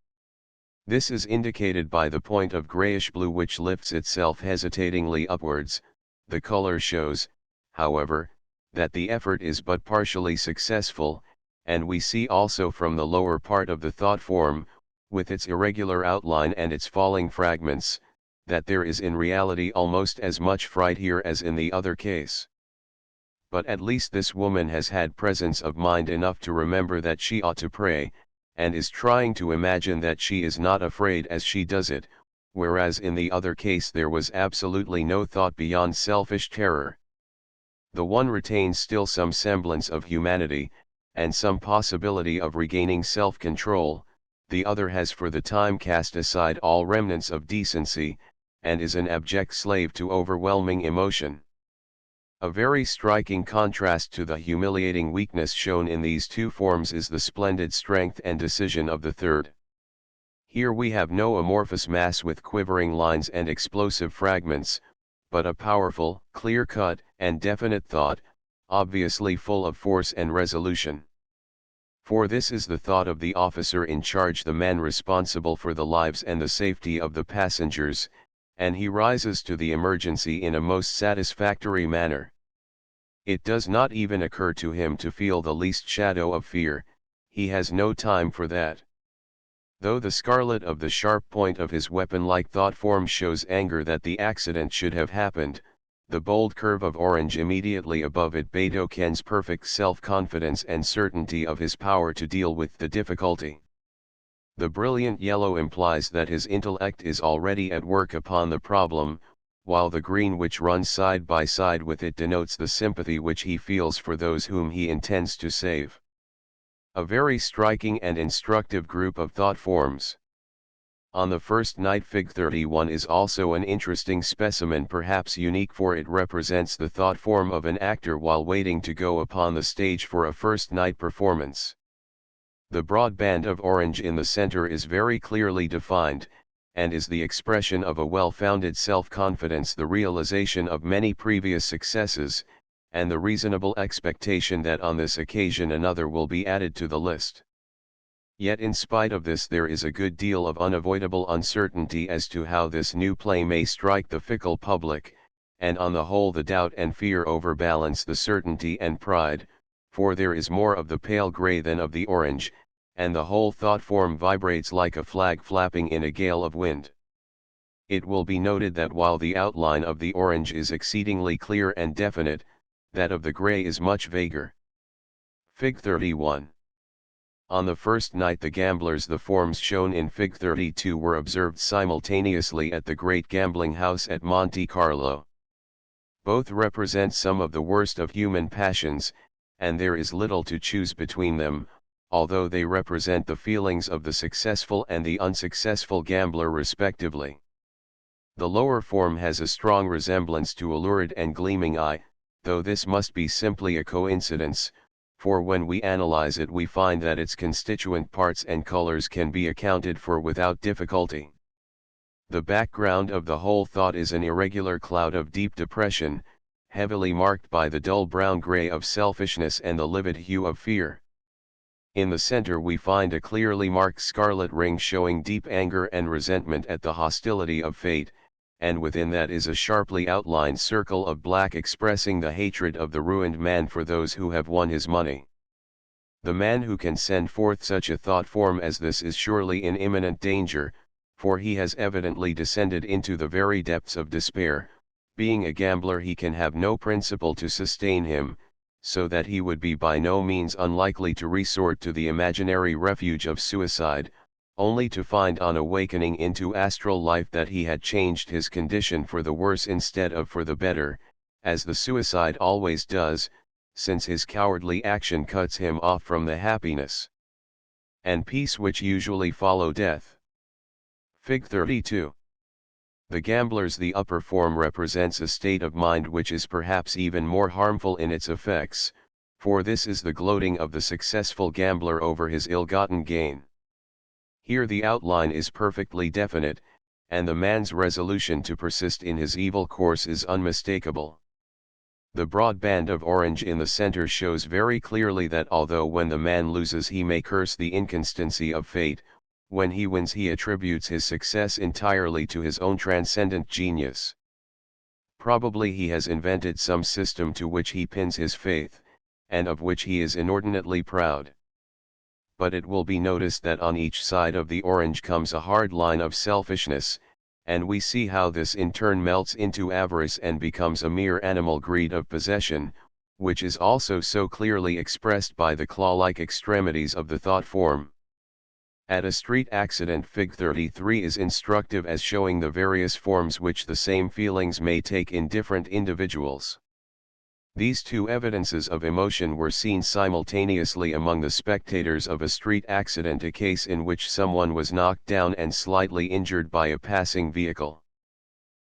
This is indicated by the point of grayish blue which lifts itself hesitatingly upwards. The color shows, however, that the effort is but partially successful, and we see also from the lower part of the thought form, with its irregular outline and its falling fragments, that there is in reality almost as much fright here as in the other case. But at least this woman has had presence of mind enough to remember that she ought to pray, and is trying to imagine that she is not afraid as she does it, whereas in the other case there was absolutely no thought beyond selfish terror. The one retains still some semblance of humanity, and some possibility of regaining self-control, the other has for the time cast aside all remnants of decency, and is an abject slave to overwhelming emotion. A very striking contrast to the humiliating weakness shown in these two forms is the splendid strength and decision of the third. Here we have no amorphous mass with quivering lines and explosive fragments, but a powerful, clear-cut, and definite thought, obviously full of force and resolution. For this is the thought of the officer in charge, the man responsible for the lives and the safety of the passengers, and he rises to the emergency in a most satisfactory manner. It does not even occur to him to feel the least shadow of fear, he has no time for that. Though the scarlet of the sharp point of his weapon-like thought form shows anger that the accident should have happened, the bold curve of orange immediately above it betokens perfect self-confidence and certainty of his power to deal with the difficulty. The brilliant yellow implies that his intellect is already at work upon the problem, while the green which runs side by side with it denotes the sympathy which he feels for those whom he intends to save. A very striking and instructive group of thought forms. On the first night, Fig 31 is also an interesting specimen, perhaps unique, for it represents the thought form of an actor while waiting to go upon the stage for a first night performance. The broad band of orange in the center is very clearly defined, and is the expression of a well-founded self-confidence, the realization of many previous successes, and the reasonable expectation that on this occasion another will be added to the list. Yet in spite of this there is a good deal of unavoidable uncertainty as to how this new play may strike the fickle public, and on the whole the doubt and fear overbalance the certainty and pride, for there is more of the pale gray than of the orange, and the whole thought form vibrates like a flag flapping in a gale of wind. It will be noted that while the outline of the orange is exceedingly clear and definite, that of the gray is much vaguer. Fig 31. On the first night the gamblers, the forms shown in Fig 32, were observed simultaneously at the great gambling house at Monte Carlo. Both represent some of the worst of human passions, and there is little to choose between them, although they represent the feelings of the successful and the unsuccessful gambler respectively. The lower form has a strong resemblance to a lurid and gleaming eye, though this must be simply a coincidence, for when we analyze it we find that its constituent parts and colors can be accounted for without difficulty. The background of the whole thought is an irregular cloud of deep depression, heavily marked by the dull brown-gray of selfishness and the livid hue of fear. In the center we find a clearly marked scarlet ring showing deep anger and resentment at the hostility of fate, and within that is a sharply outlined circle of black expressing the hatred of the ruined man for those who have won his money. The man who can send forth such a thought form as this is surely in imminent danger, for he has evidently descended into the very depths of despair. Being a gambler he can have no principle to sustain him, so that he would be by no means unlikely to resort to the imaginary refuge of suicide, only to find on awakening into astral life that he had changed his condition for the worse instead of for the better, as the suicide always does, since his cowardly action cuts him off from the happiness and peace which usually follow death. Fig 32. The gamblers, the upper form, represents a state of mind which is perhaps even more harmful in its effects, for this is the gloating of the successful gambler over his ill-gotten gain. Here the outline is perfectly definite, and the man's resolution to persist in his evil course is unmistakable. The broad band of orange in the center shows very clearly that although when the man loses he may curse the inconstancy of fate, when he wins he attributes his success entirely to his own transcendent genius. Probably he has invented some system to which he pins his faith, and of which he is inordinately proud. But it will be noticed that on each side of the orange comes a hard line of selfishness, and we see how this in turn melts into avarice and becomes a mere animal greed of possession, which is also so clearly expressed by the claw-like extremities of the thought form. At a street accident, Fig 33 is instructive as showing the various forms which the same feelings may take in different individuals. These two evidences of emotion were seen simultaneously among the spectators of a street accident, a case in which someone was knocked down and slightly injured by a passing vehicle.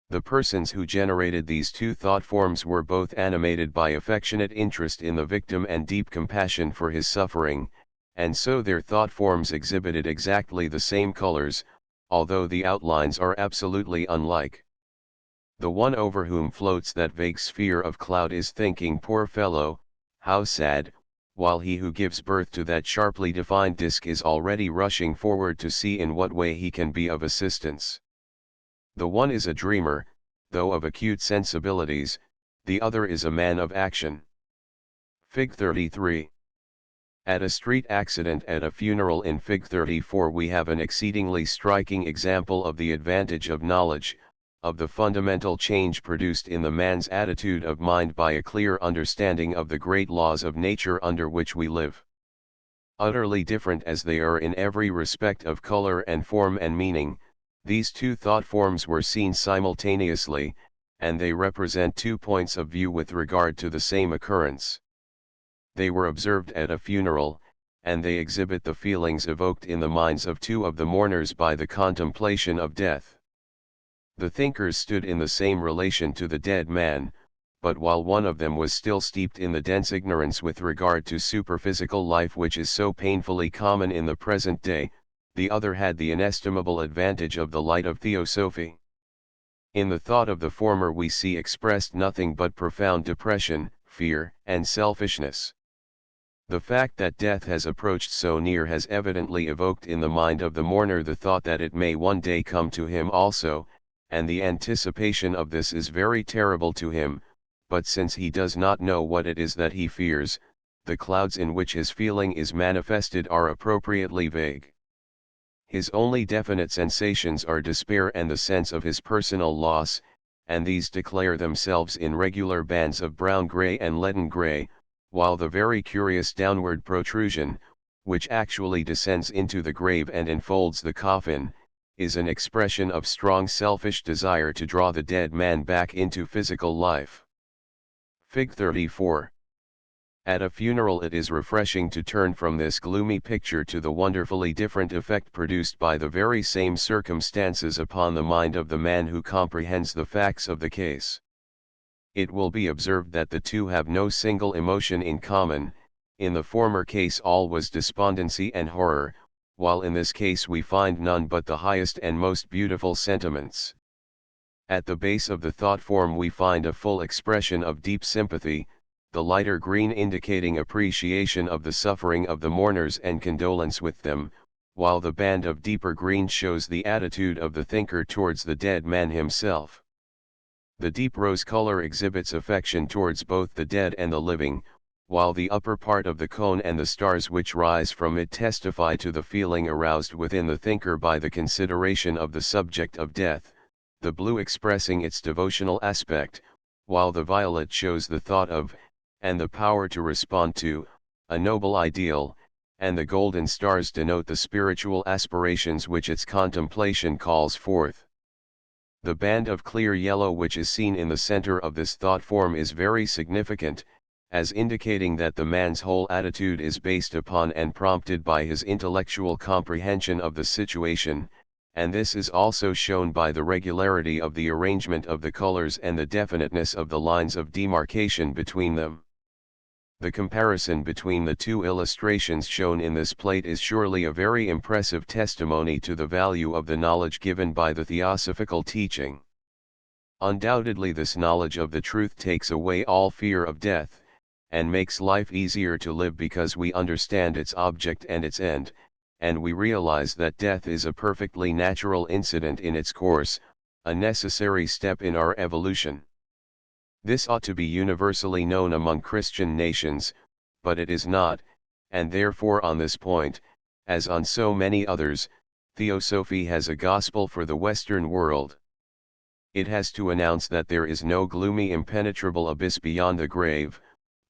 The persons who generated these two thought forms were both animated by affectionate interest in the victim and deep compassion for his suffering, and so their thought forms exhibited exactly the same colors, although the outlines are absolutely unlike. The one over whom floats that vague sphere of cloud is thinking, "Poor fellow, how sad," while he who gives birth to that sharply defined disk is already rushing forward to see in what way he can be of assistance. The one is a dreamer, though of acute sensibilities, the other is a man of action. Fig 33. At a street accident at a funeral in Fig 34 we have an exceedingly striking example of the advantage of knowledge, of the fundamental change produced in the man's attitude of mind by a clear understanding of the great laws of nature under which we live. Utterly different as they are in every respect of color and form and meaning, these two thought forms were seen simultaneously, and they represent two points of view with regard to the same occurrence. They were observed at a funeral, and they exhibit the feelings evoked in the minds of two of the mourners by the contemplation of death. The thinkers stood in the same relation to the dead man, but while one of them was still steeped in the dense ignorance with regard to superphysical life which is so painfully common in the present day, the other had the inestimable advantage of the light of theosophy. In the thought of the former we see expressed nothing but profound depression, fear, and selfishness. The fact that death has approached so near has evidently evoked in the mind of the mourner the thought that it may one day come to him also, and the anticipation of this is very terrible to him, but since he does not know what it is that he fears, the clouds in which his feeling is manifested are appropriately vague. His only definite sensations are despair and the sense of his personal loss, and these declare themselves in regular bands of brown-gray and leaden-gray, while the very curious downward protrusion, which actually descends into the grave and enfolds the coffin, is an expression of strong selfish desire to draw the dead man back into physical life. Fig 34. At a funeral it is refreshing to turn from this gloomy picture to the wonderfully different effect produced by the very same circumstances upon the mind of the man who comprehends the facts of the case. It will be observed that the two have no single emotion in common. In the former case all was despondency and horror, while in this case we find none but the highest and most beautiful sentiments. At the base of the thought form we find a full expression of deep sympathy, the lighter green indicating appreciation of the suffering of the mourners and condolence with them, while the band of deeper green shows the attitude of the thinker towards the dead man himself. The deep rose color exhibits affection towards both the dead and the living, while the upper part of the cone and the stars which rise from it testify to the feeling aroused within the thinker by the consideration of the subject of death, the blue expressing its devotional aspect, while the violet shows the thought of, and the power to respond to, a noble ideal, and the golden stars denote the spiritual aspirations which its contemplation calls forth. The band of clear yellow which is seen in the center of this thought form is very significant, as indicating that the man's whole attitude is based upon and prompted by his intellectual comprehension of the situation, and this is also shown by the regularity of the arrangement of the colors and the definiteness of the lines of demarcation between them. The comparison between the two illustrations shown in this plate is surely a very impressive testimony to the value of the knowledge given by the theosophical teaching. Undoubtedly this knowledge of the truth takes away all fear of death, and makes life easier to live because we understand its object and its end, and we realize that death is a perfectly natural incident in its course, a necessary step in our evolution. This ought to be universally known among Christian nations, but it is not, and therefore on this point, as on so many others, Theosophy has a gospel for the Western world. It has to announce that there is no gloomy impenetrable abyss beyond the grave,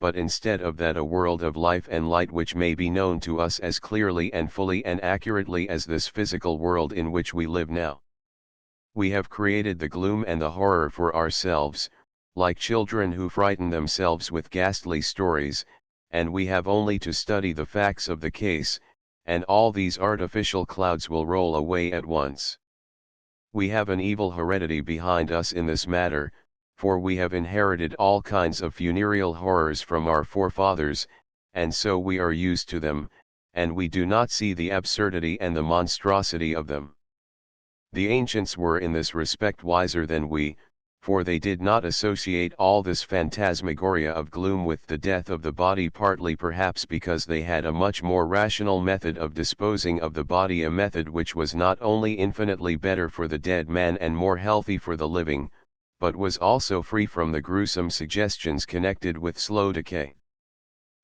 but instead of that a world of life and light which may be known to us as clearly and fully and accurately as this physical world in which we live now. We have created the gloom and the horror for ourselves, like children who frighten themselves with ghastly stories, and we have only to study the facts of the case, and all these artificial clouds will roll away at once. We have an evil heredity behind us in this matter, for we have inherited all kinds of funereal horrors from our forefathers, and so we are used to them, and we do not see the absurdity and the monstrosity of them. The ancients were in this respect wiser than we, for they did not associate all this phantasmagoria of gloom with the death of the body, partly perhaps because they had a much more rational method of disposing of the body, a method which was not only infinitely better for the dead man and more healthy for the living, but was also free from the gruesome suggestions connected with slow decay.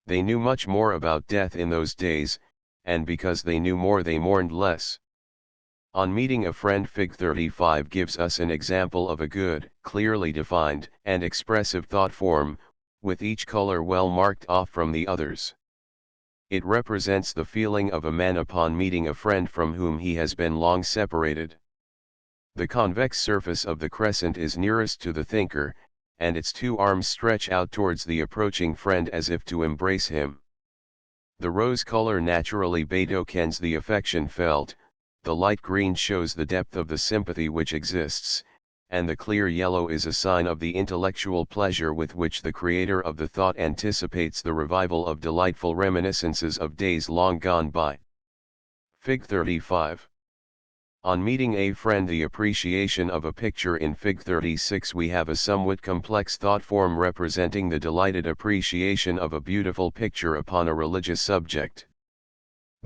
They knew much more about death in those days, and because they knew more they mourned less. On meeting a friend, Fig 35 gives us an example of a good, clearly defined, and expressive thought form, with each color well marked off from the others. It represents the feeling of a man upon meeting a friend from whom he has been long separated. The convex surface of the crescent is nearest to the thinker, and its two arms stretch out towards the approaching friend as if to embrace him. The rose color naturally betokens the affection felt, the light green shows the depth of the sympathy which exists, and the clear yellow is a sign of the intellectual pleasure with which the creator of the thought anticipates the revival of delightful reminiscences of days long gone by. Fig 35. On meeting a friend, the appreciation of a picture. In Fig 36 we have a somewhat complex thought form representing the delighted appreciation of a beautiful picture upon a religious subject.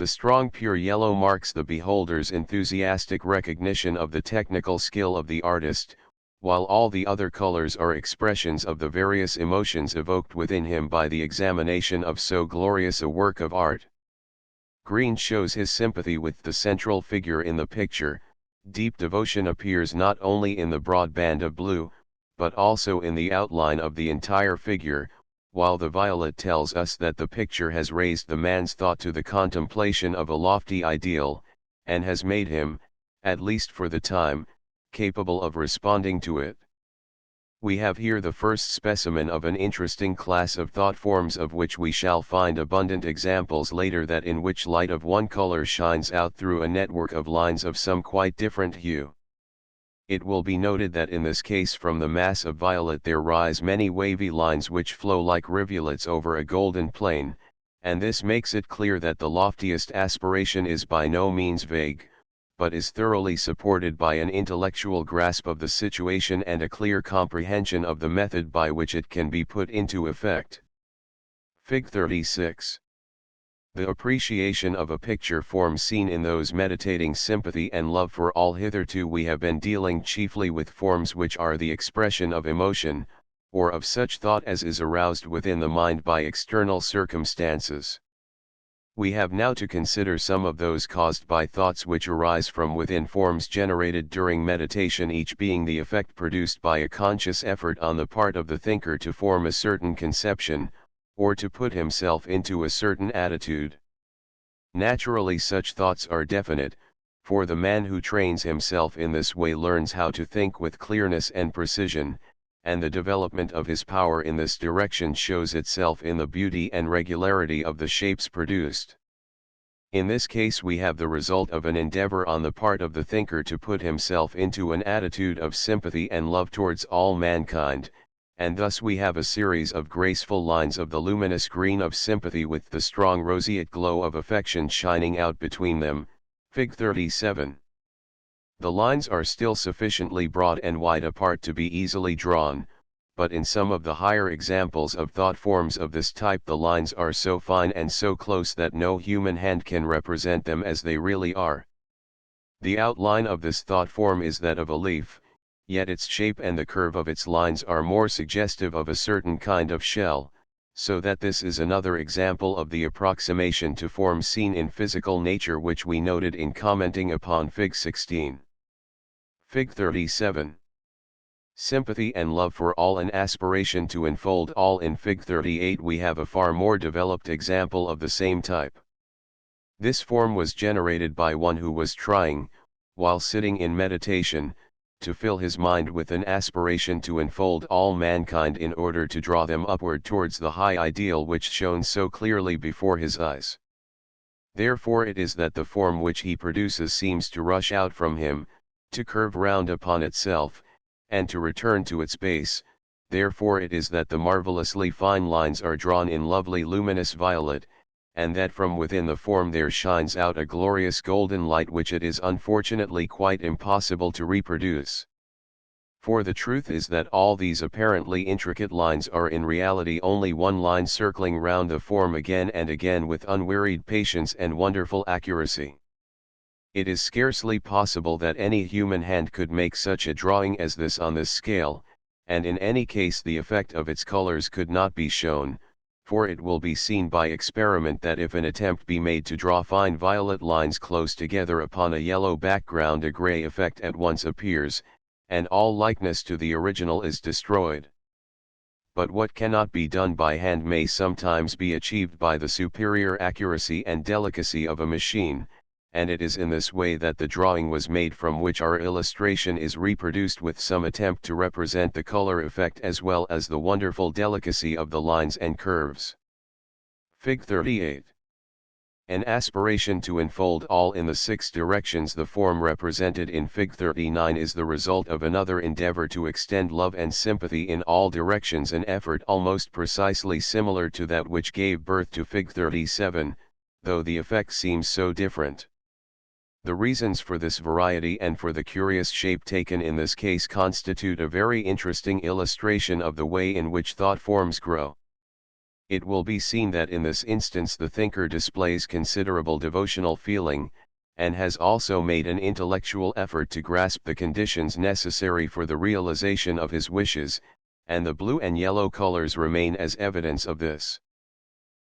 The strong pure yellow marks the beholder's enthusiastic recognition of the technical skill of the artist, while all the other colors are expressions of the various emotions evoked within him by the examination of so glorious a work of art. Green shows his sympathy with the central figure in the picture. Deep devotion appears not only in the broad band of blue, but also in the outline of the entire figure, while the violet tells us that the picture has raised the man's thought to the contemplation of a lofty ideal, and has made him, at least for the time, capable of responding to it. We have here the first specimen of an interesting class of thought forms of which we shall find abundant examples later, that in which light of one color shines out through a network of lines of some quite different hue. It will be noted that in this case from the mass of violet there rise many wavy lines which flow like rivulets over a golden plain, and this makes it clear that the loftiest aspiration is by no means vague, but is thoroughly supported by an intellectual grasp of the situation and a clear comprehension of the method by which it can be put into effect. Fig 36. The appreciation of a picture form seen in those meditating sympathy and love for all. Hitherto we have been dealing chiefly with forms which are the expression of emotion, or of such thought as is aroused within the mind by external circumstances. We have now to consider some of those caused by thoughts which arise from within, forms generated during meditation, each being the effect produced by a conscious effort on the part of the thinker to form a certain conception, or to put himself into a certain attitude. Naturally such thoughts are definite, for the man who trains himself in this way learns how to think with clearness and precision, and the development of his power in this direction shows itself in the beauty and regularity of the shapes produced. In this case we have the result of an endeavor on the part of the thinker to put himself into an attitude of sympathy and love towards all mankind, and thus we have a series of graceful lines of the luminous green of sympathy with the strong roseate glow of affection shining out between them. Fig 37. The lines are still sufficiently broad and wide apart to be easily drawn, but in some of the higher examples of thought forms of this type the lines are so fine and so close that no human hand can represent them as they really are. The outline of this thought form is that of a leaf, yet its shape and the curve of its lines are more suggestive of a certain kind of shell, so that this is another example of the approximation to form seen in physical nature which we noted in commenting upon Fig 16. Fig 37. Sympathy and love for all and aspiration to enfold all. In Fig 38 we have a far more developed example of the same type. This form was generated by one who was trying, while sitting in meditation, to fill his mind with an aspiration to enfold all mankind in order to draw them upward towards the high ideal which shone so clearly before his eyes. Therefore it is that the form which he produces seems to rush out from him, to curve round upon itself, and to return to its base. Therefore it is that the marvelously fine lines are drawn in lovely luminous violet, and that from within the form there shines out a glorious golden light which it is unfortunately quite impossible to reproduce. For the truth is that all these apparently intricate lines are in reality only one line circling round the form again and again with unwearied patience and wonderful accuracy. It is scarcely possible that any human hand could make such a drawing as this on this scale, and in any case the effect of its colors could not be shown, for it will be seen by experiment that if an attempt be made to draw fine violet lines close together upon a yellow background a gray effect at once appears, and all likeness to the original is destroyed. But what cannot be done by hand may sometimes be achieved by the superior accuracy and delicacy of a machine, and it is in this way that the drawing was made from which our illustration is reproduced with some attempt to represent the color effect as well as the wonderful delicacy of the lines and curves. Fig 38. An aspiration to enfold all in the 6 directions. The form represented in Fig 39 is the result of another endeavor to extend love and sympathy in all directions, an effort almost precisely similar to that which gave birth to Fig 37, though the effect seems so different. The reasons for this variety and for the curious shape taken in this case constitute a very interesting illustration of the way in which thought forms grow. It will be seen that in this instance the thinker displays considerable devotional feeling, and has also made an intellectual effort to grasp the conditions necessary for the realization of his wishes, and the blue and yellow colors remain as evidence of this.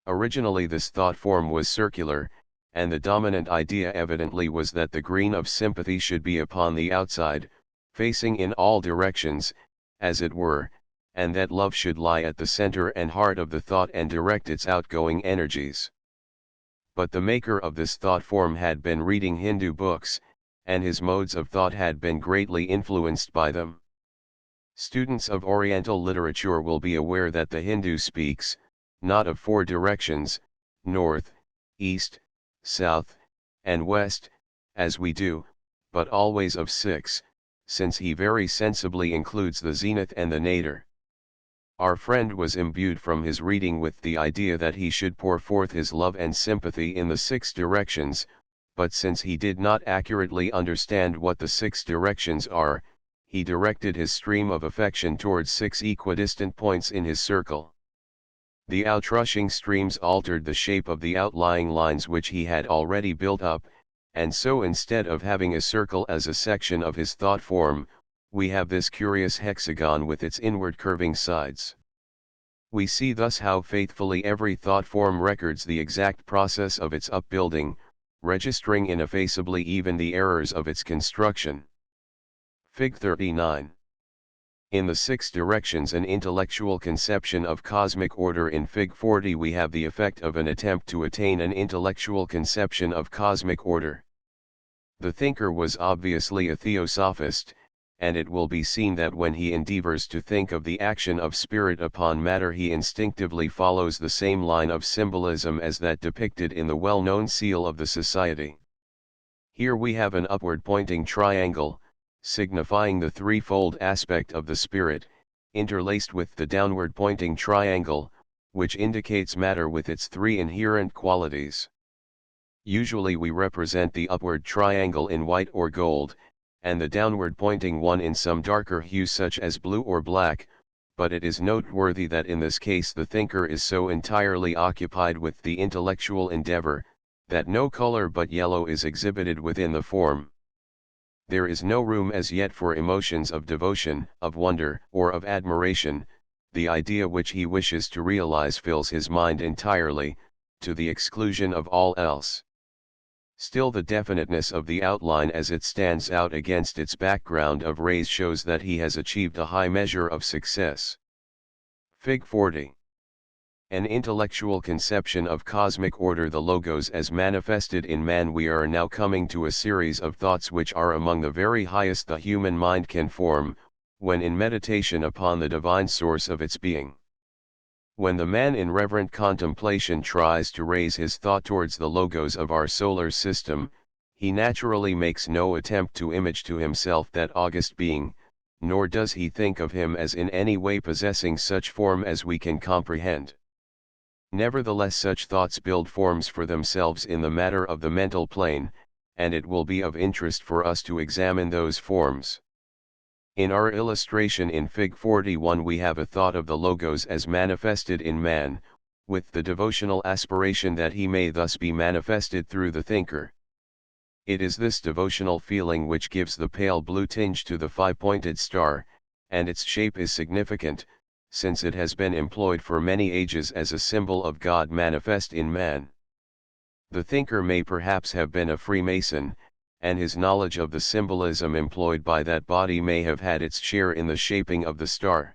Originally this thought form was circular, and the dominant idea evidently was that the green of sympathy should be upon the outside, facing in all directions, as it were, and that love should lie at the center and heart of the thought and direct its outgoing energies. But the maker of this thought form had been reading Hindu books, and his modes of thought had been greatly influenced by them. Students of Oriental literature will be aware that the Hindu speaks, not of 4 directions, north, east, south, and west, as we do, but always of 6, since he very sensibly includes the zenith and the nadir. Our friend was imbued from his reading with the idea that he should pour forth his love and sympathy in the 6 directions, but since he did not accurately understand what the 6 directions are, he directed his stream of affection towards 6 equidistant points in his circle. The outrushing streams altered the shape of the outlying lines which he had already built up, and so instead of having a circle as a section of his thought form, we have this curious hexagon with its inward curving sides. We see thus how faithfully every thought form records the exact process of its upbuilding, registering ineffaceably even the errors of its construction. Fig 39. In the 6 directions an intellectual conception of cosmic order. In Fig 40 we have the effect of an attempt to attain an intellectual conception of cosmic order. The thinker was obviously a theosophist, and it will be seen that when he endeavors to think of the action of spirit upon matter he instinctively follows the same line of symbolism as that depicted in the well-known seal of the Society. Here we have an upward-pointing triangle, signifying the threefold aspect of the spirit, interlaced with the downward-pointing triangle, which indicates matter with its 3 inherent qualities. Usually we represent the upward triangle in white or gold, and the downward pointing one in some darker hue such as blue or black, but it is noteworthy that in this case the thinker is so entirely occupied with the intellectual endeavor, that no color but yellow is exhibited within the form. There is no room as yet for emotions of devotion, of wonder, or of admiration. The idea which he wishes to realize fills his mind entirely, to the exclusion of all else. Still the definiteness of the outline as it stands out against its background of rays shows that he has achieved a high measure of success. Fig 40. An intellectual conception of cosmic order, the logos as manifested in man. We are now coming to a series of thoughts which are among the very highest the human mind can form, when in meditation upon the divine source of its being. When the man in reverent contemplation tries to raise his thought towards the logos of our solar system, he naturally makes no attempt to image to himself that august being, nor does he think of him as in any way possessing such form as we can comprehend. Nevertheless, such thoughts build forms for themselves in the matter of the mental plane, and it will be of interest for us to examine those forms. In our illustration in Fig 41 we have a thought of the logos as manifested in man, with the devotional aspiration that he may thus be manifested through the thinker. It is this devotional feeling which gives the pale blue tinge to the five-pointed star, and its shape is significant, since it has been employed for many ages as a symbol of God manifest in man. The thinker may perhaps have been a Freemason, and his knowledge of the symbolism employed by that body may have had its share in the shaping of the star.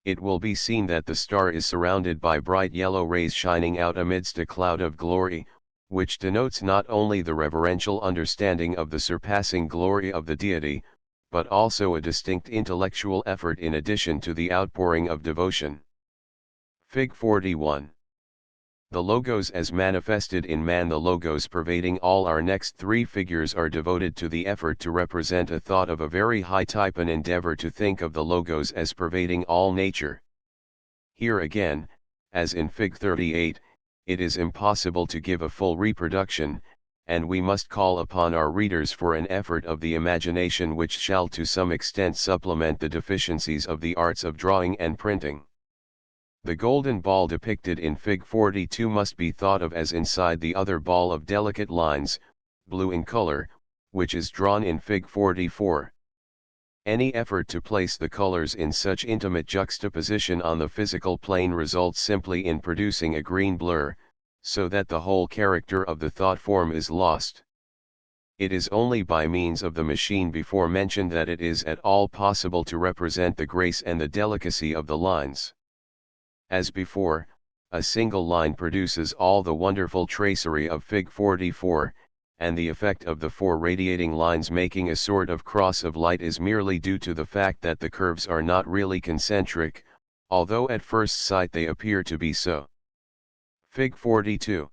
It will be seen that the star is surrounded by bright yellow rays shining out amidst a cloud of glory, which denotes not only the reverential understanding of the surpassing glory of the deity, but also a distinct intellectual effort in addition to the outpouring of devotion. Fig 41. The logos as manifested in man. The logos pervading all our next three figures are devoted to the effort to represent a thought of a very high type, an endeavor to think of the logos as pervading all nature. Here again, as in Fig 38, it is impossible to give a full reproduction, and we must call upon our readers for an effort of the imagination which shall to some extent supplement the deficiencies of the arts of drawing and printing. The golden ball depicted in Fig 42 must be thought of as inside the other ball of delicate lines, blue in color, which is drawn in Fig 44. Any effort to place the colors in such intimate juxtaposition on the physical plane results simply in producing a green blur, so that the whole character of the thought form is lost. It is only by means of the machine before mentioned that it is at all possible to represent the grace and the delicacy of the lines. As before, a single line produces all the wonderful tracery of Fig 44, and the effect of the four radiating lines making a sort of cross of light is merely due to the fact that the curves are not really concentric, although at first sight they appear to be so. Fig 42.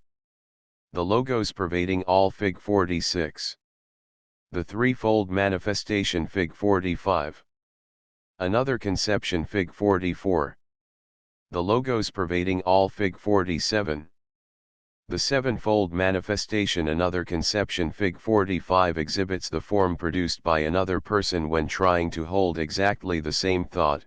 The logos pervading all. Fig 46. The threefold manifestation. Fig 45. Another conception. Fig 44. The logos pervading all. Fig 47. The sevenfold manifestation. Another conception. Fig 45 exhibits the form produced by another person when trying to hold exactly the same thought.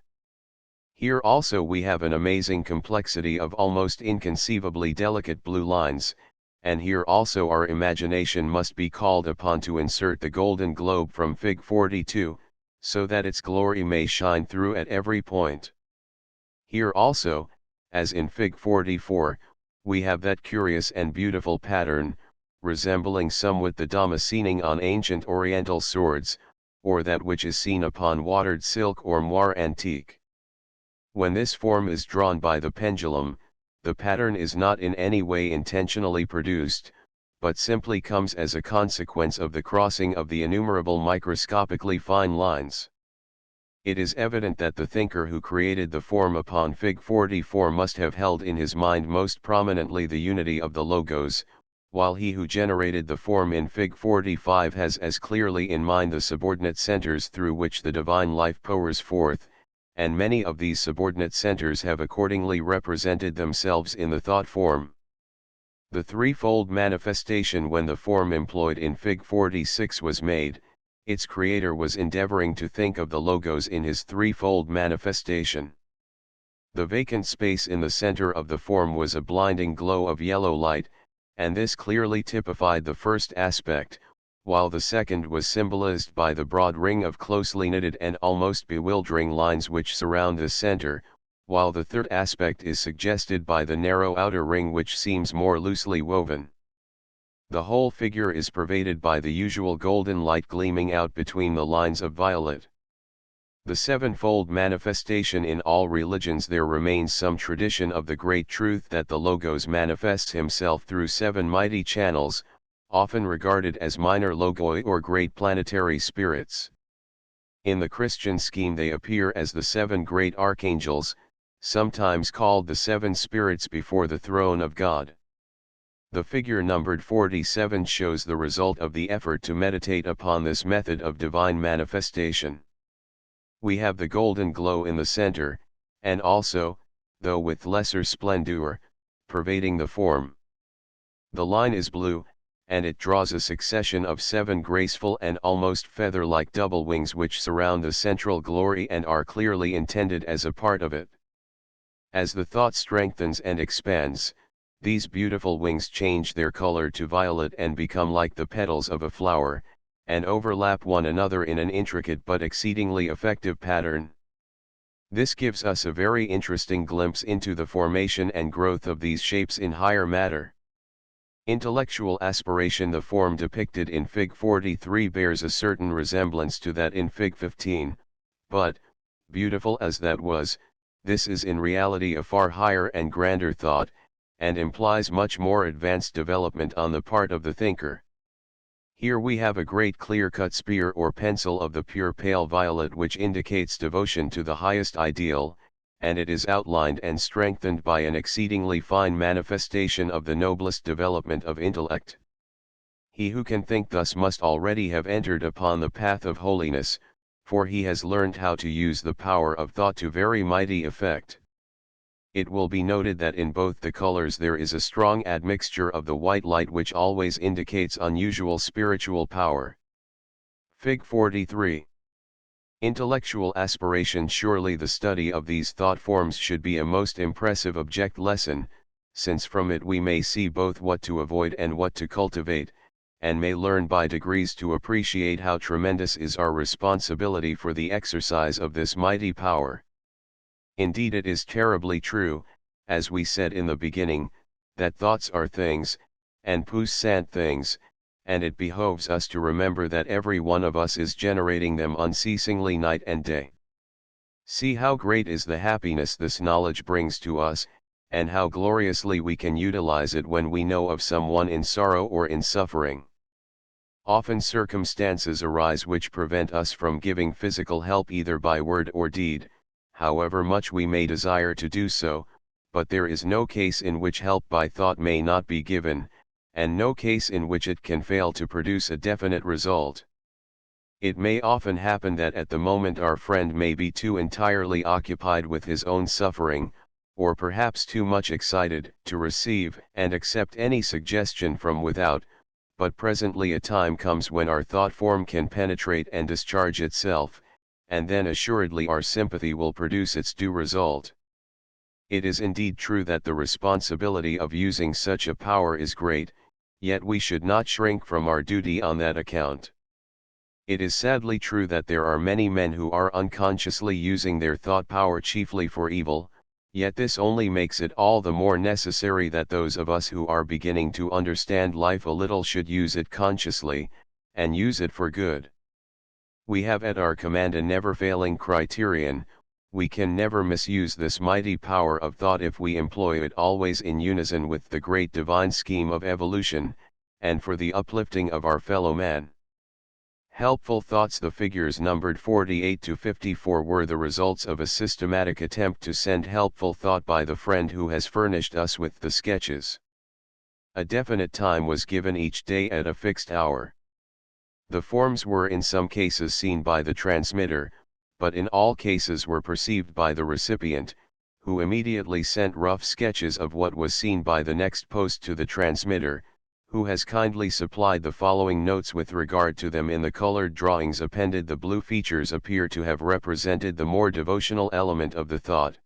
Here also we have an amazing complexity of almost inconceivably delicate blue lines, and here also our imagination must be called upon to insert the golden globe from Fig 42, so that its glory may shine through at every point. Here also, as in Fig 44, we have that curious and beautiful pattern, resembling somewhat the damascening on ancient oriental swords, or that which is seen upon watered silk or moire antique. When this form is drawn by the pendulum, the pattern is not in any way intentionally produced, but simply comes as a consequence of the crossing of the innumerable microscopically fine lines. It is evident that the thinker who created the form upon Fig 44 must have held in his mind most prominently the unity of the logos, while he who generated the form in Fig 45 has as clearly in mind the subordinate centers through which the divine life pours forth, and many of these subordinate centers have accordingly represented themselves in the thought form. The threefold manifestation when the form employed in Fig 46 was made, its creator was endeavoring to think of the logos in his threefold manifestation. The vacant space in the center of the form was a blinding glow of yellow light, and this clearly typified the first aspect, while the second was symbolized by the broad ring of closely knitted and almost bewildering lines which surround the center, while the third aspect is suggested by the narrow outer ring which seems more loosely woven. The whole figure is pervaded by the usual golden light gleaming out between the lines of violet. The sevenfold manifestation. In all religions there remains some tradition of the great truth that the Logos manifests himself through seven mighty channels, often regarded as minor logoi or great planetary spirits. In the Christian scheme they appear as the seven great archangels, sometimes called the seven spirits before the throne of God. The figure numbered 47 shows the result of the effort to meditate upon this method of divine manifestation. We have the golden glow in the center, and also, though with lesser splendor, pervading the form. The line is blue, and it draws a succession of seven graceful and almost feather-like double wings which surround the central glory and are clearly intended as a part of it. As the thought strengthens and expands, these beautiful wings change their color to violet and become like the petals of a flower, and overlap one another in an intricate but exceedingly effective pattern. This gives us a very interesting glimpse into the formation and growth of these shapes in higher matter. Intellectual aspiration. The form depicted in Fig 43 bears a certain resemblance to that in Fig 15, but, beautiful as that was, this is in reality a far higher and grander thought, and implies much more advanced development on the part of the thinker. Here we have a great clear-cut spear or pencil of the pure pale violet which indicates devotion to the highest ideal, and it is outlined and strengthened by an exceedingly fine manifestation of the noblest development of intellect. He who can think thus must already have entered upon the path of holiness, for he has learned how to use the power of thought to very mighty effect. It will be noted that in both the colors there is a strong admixture of the white light which always indicates unusual spiritual power. Fig 43. Intellectual aspiration. Surely the study of these thought forms should be a most impressive object lesson, since from it we may see both what to avoid and what to cultivate, and may learn by degrees to appreciate how tremendous is our responsibility for the exercise of this mighty power. Indeed, it is terribly true, as we said in the beginning, that thoughts are things, and puissant things, and it behoves us to remember that every one of us is generating them unceasingly night and day. See how great is the happiness this knowledge brings to us, and how gloriously we can utilize it when we know of someone in sorrow or in suffering. Often circumstances arise which prevent us from giving physical help either by word or deed, however much we may desire to do so, but there is no case in which help by thought may not be given, and no case in which it can fail to produce a definite result. It may often happen that at the moment our friend may be too entirely occupied with his own suffering, or perhaps too much excited to receive and accept any suggestion from without, but presently a time comes when our thought form can penetrate and discharge itself, and then assuredly our sympathy will produce its due result. It is indeed true that the responsibility of using such a power is great, yet we should not shrink from our duty on that account. It is sadly true that there are many men who are unconsciously using their thought power chiefly for evil, yet this only makes it all the more necessary that those of us who are beginning to understand life a little should use it consciously, and use it for good. We have at our command a never-failing criterion: we can never misuse this mighty power of thought if we employ it always in unison with the great divine scheme of evolution, and for the uplifting of our fellow man. Helpful thoughts. The figures numbered 48 to 54 were the results of a systematic attempt to send helpful thought by the friend who has furnished us with the sketches. A definite time was given each day at a fixed hour. The forms were in some cases seen by the transmitter, but in all cases were perceived by the recipient, who immediately sent rough sketches of what was seen by the next post to the transmitter, who has kindly supplied the following notes with regard to them. In the colored drawings appended, the blue features appear to have represented the more devotional element of the thought.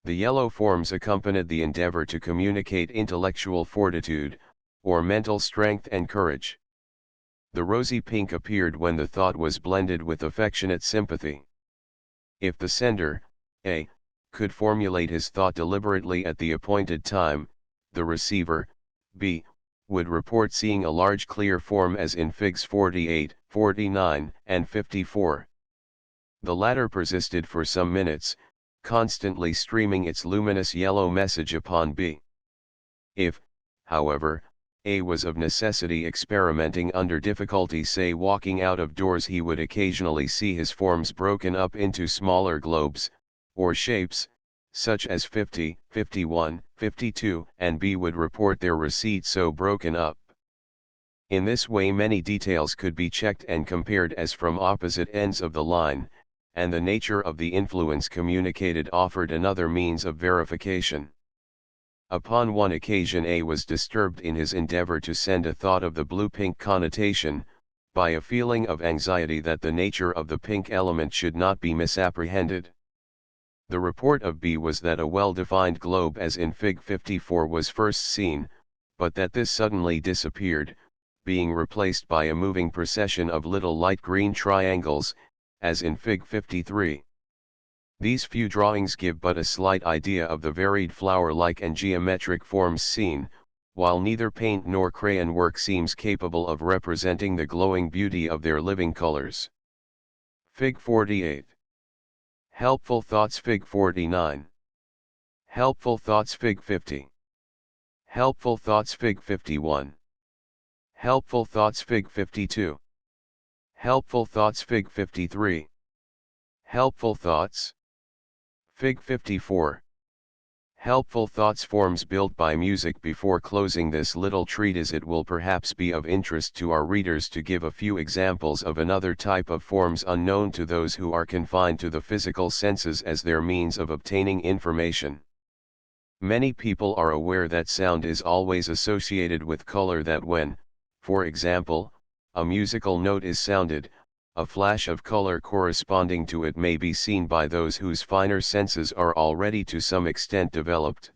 The yellow forms accompanied the endeavor to communicate intellectual fortitude, or mental strength and courage. The rosy pink appeared when the thought was blended with affectionate sympathy. If the sender, A, could formulate his thought deliberately at the appointed time, the receiver, B, would report seeing a large clear form as in Figs 48, 49, and 54. The latter persisted for some minutes, constantly streaming its luminous yellow message upon B. If, however, A was of necessity experimenting under difficulty, say walking out of doors, he would occasionally see his forms broken up into smaller globes, or shapes, such as 50, 51, 52, and B would report their receipt so broken up. In this way many details could be checked and compared as from opposite ends of the line, and the nature of the influence communicated offered another means of verification. Upon one occasion A was disturbed in his endeavor to send a thought of the blue-pink connotation, by a feeling of anxiety that the nature of the pink element should not be misapprehended. The report of B was that a well-defined globe as in Fig 54 was first seen, but that this suddenly disappeared, being replaced by a moving procession of little light green triangles, as in Fig 53. These few drawings give but a slight idea of the varied flower-like and geometric forms seen, while neither paint nor crayon work seems capable of representing the glowing beauty of their living colors. Fig 48. Helpful thoughts. Fig 49. Helpful thoughts. Fig 50. Helpful thoughts. Fig 51. Helpful thoughts. Fig 52. Helpful thoughts. Fig 53. Helpful thoughts. Fig 54. Helpful thoughts. Forms built by music. Before closing this little treatise, it will perhaps be of interest to our readers to give a few examples of another type of forms unknown to those who are confined to the physical senses as their means of obtaining information. Many people are aware that sound is always associated with color, that when, for example, a musical note is sounded, a flash of color corresponding to it may be seen by those whose finer senses are already to some extent developed.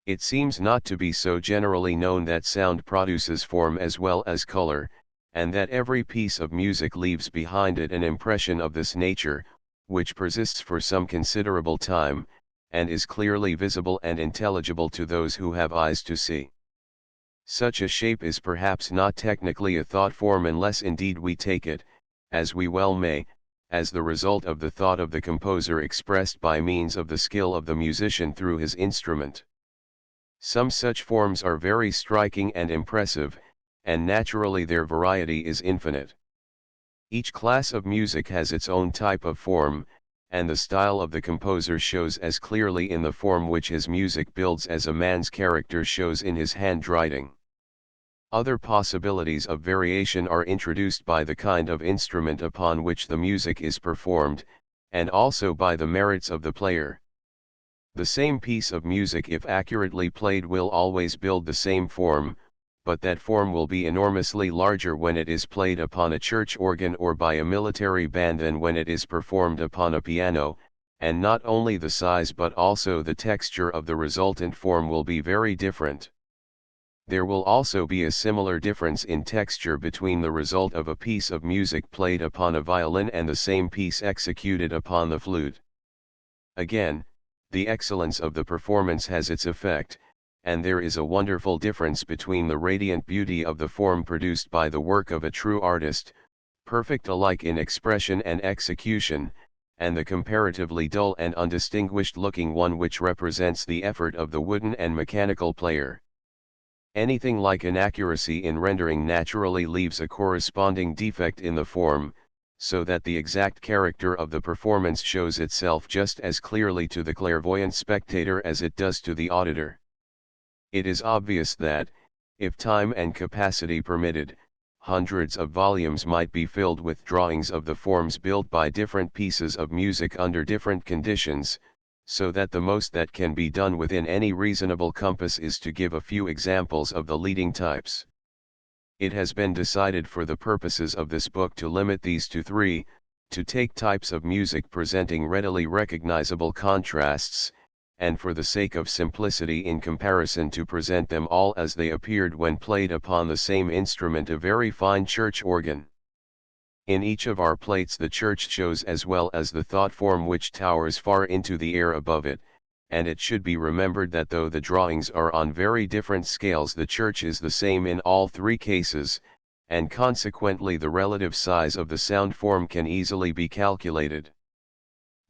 It seems not to be so generally known that sound produces form as well as color, and that every piece of music leaves behind it an impression of this nature, which persists for some considerable time, and is clearly visible and intelligible to those who have eyes to see. Such a shape is perhaps not technically a thought form unless indeed we take it, as we well may, as the result of the thought of the composer expressed by means of the skill of the musician through his instrument. Some such forms are very striking and impressive, and naturally their variety is infinite. Each class of music has its own type of form, and the style of the composer shows as clearly in the form which his music builds as a man's character shows in his handwriting. Other possibilities of variation are introduced by the kind of instrument upon which the music is performed, and also by the merits of the player. The same piece of music, if accurately played, will always build the same form, but that form will be enormously larger when it is played upon a church organ or by a military band than when it is performed upon a piano, and not only the size but also the texture of the resultant form will be very different. There will also be a similar difference in texture between the result of a piece of music played upon a violin and the same piece executed upon the flute. Again, the excellence of the performance has its effect, and there is a wonderful difference between the radiant beauty of the form produced by the work of a true artist, perfect alike in expression and execution, and the comparatively dull and undistinguished looking one which represents the effort of the wooden and mechanical player. Anything like inaccuracy in rendering naturally leaves a corresponding defect in the form, so that the exact character of the performance shows itself just as clearly to the clairvoyant spectator as it does to the auditor. It is obvious that, if time and capacity permitted, hundreds of volumes might be filled with drawings of the forms built by different pieces of music under different conditions, so that the most that can be done within any reasonable compass is to give a few examples of the leading types. It has been decided for the purposes of this book to limit these to three, to take types of music presenting readily recognizable contrasts, and for the sake of simplicity in comparison to present them all as they appeared when played upon the same instrument, a very fine church organ. In each of our plates the church shows as well as the thought form which towers far into the air above it, and it should be remembered that though the drawings are on very different scales, the church is the same in all three cases, and consequently the relative size of the sound form can easily be calculated.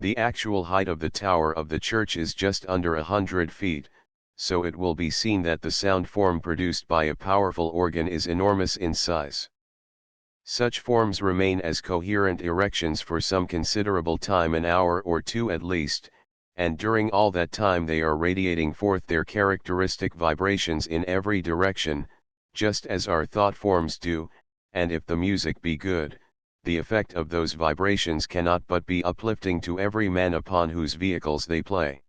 The actual height of the tower of the church is just under 100 feet, so it will be seen that the sound form produced by a powerful organ is enormous in size. Such forms remain as coherent erections for some considerable time, an hour or two at least, and during all that time they are radiating forth their characteristic vibrations in every direction, just as our thought forms do, and if the music be good, the effect of those vibrations cannot but be uplifting to every man upon whose vehicles they play.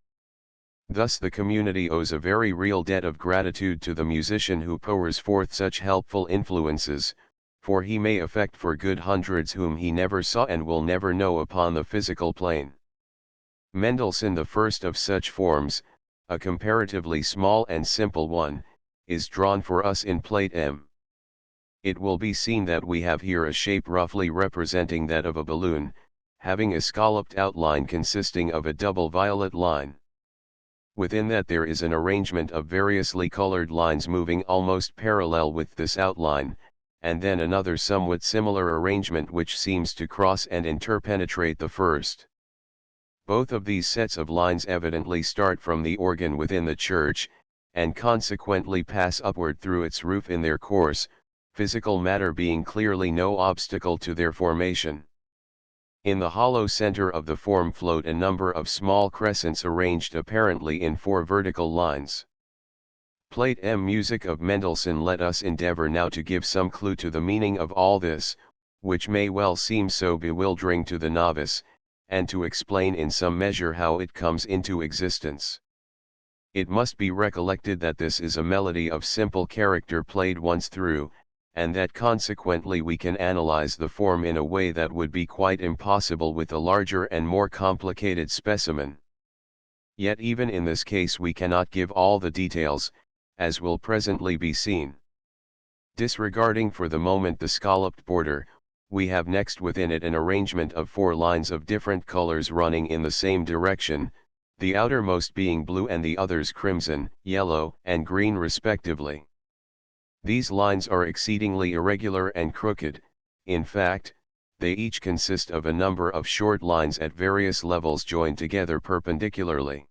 Thus the community owes a very real debt of gratitude to the musician who pours forth such helpful influences, for he may affect for good hundreds whom he never saw and will never know upon the physical plane. Mendelssohn, the first of such forms, a comparatively small and simple one, is drawn for us in Plate M. It will be seen that we have here a shape roughly representing that of a balloon, having a scalloped outline consisting of a double violet line. Within that there is an arrangement of variously colored lines moving almost parallel with this outline, and then another somewhat similar arrangement which seems to cross and interpenetrate the first. Both of these sets of lines evidently start from the organ within the church, and consequently pass upward through its roof in their course, physical matter being clearly no obstacle to their formation. In the hollow center of the form float a number of small crescents arranged apparently in four vertical lines. Plate M, music of Mendelssohn. Let us endeavor now to give some clue to the meaning of all this, which may well seem so bewildering to the novice, and to explain in some measure how it comes into existence. It must be recollected that this is a melody of simple character played once through, and that consequently we can analyze the form in a way that would be quite impossible with a larger and more complicated specimen. Yet even in this case we cannot give all the details, as will presently be seen. Disregarding for the moment the scalloped border, we have next within it an arrangement of four lines of different colors running in the same direction, the outermost being blue and the others crimson, yellow, and green respectively. These lines are exceedingly irregular and crooked, in fact, they each consist of a number of short lines at various levels joined together perpendicularly.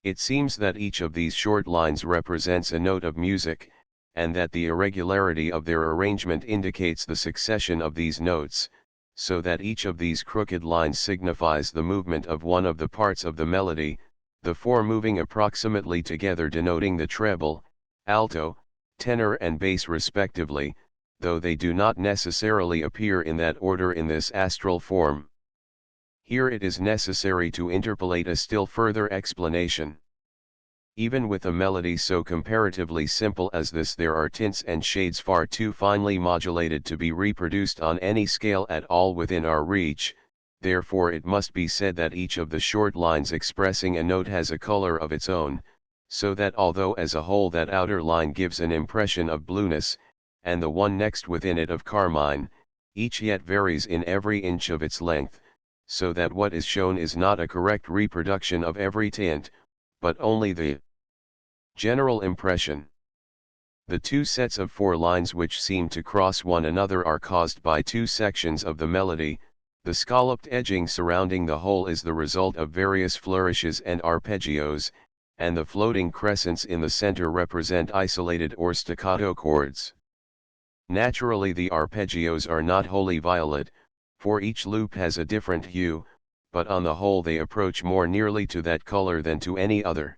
It seems that each of these short lines represents a note of music, and that the irregularity of their arrangement indicates the succession of these notes, so that each of these crooked lines signifies the movement of one of the parts of the melody, the four moving approximately together denoting the treble, alto, tenor and bass respectively, though they do not necessarily appear in that order in this astral form. Here it is necessary to interpolate a still further explanation. Even with a melody so comparatively simple as this, there are tints and shades far too finely modulated to be reproduced on any scale at all within our reach, therefore it must be said that each of the short lines expressing a note has a color of its own, so that although as a whole that outer line gives an impression of blueness, and the one next within it of carmine, each yet varies in every inch of its length, so that what is shown is not a correct reproduction of every tint, but only the general impression. The two sets of four lines which seem to cross one another are caused by two sections of the melody. The scalloped edging surrounding the whole is the result of various flourishes and arpeggios, and the floating crescents in the center represent isolated or staccato chords. Naturally the arpeggios are not wholly violet, for each loop has a different hue, but on the whole they approach more nearly to that color than to any other.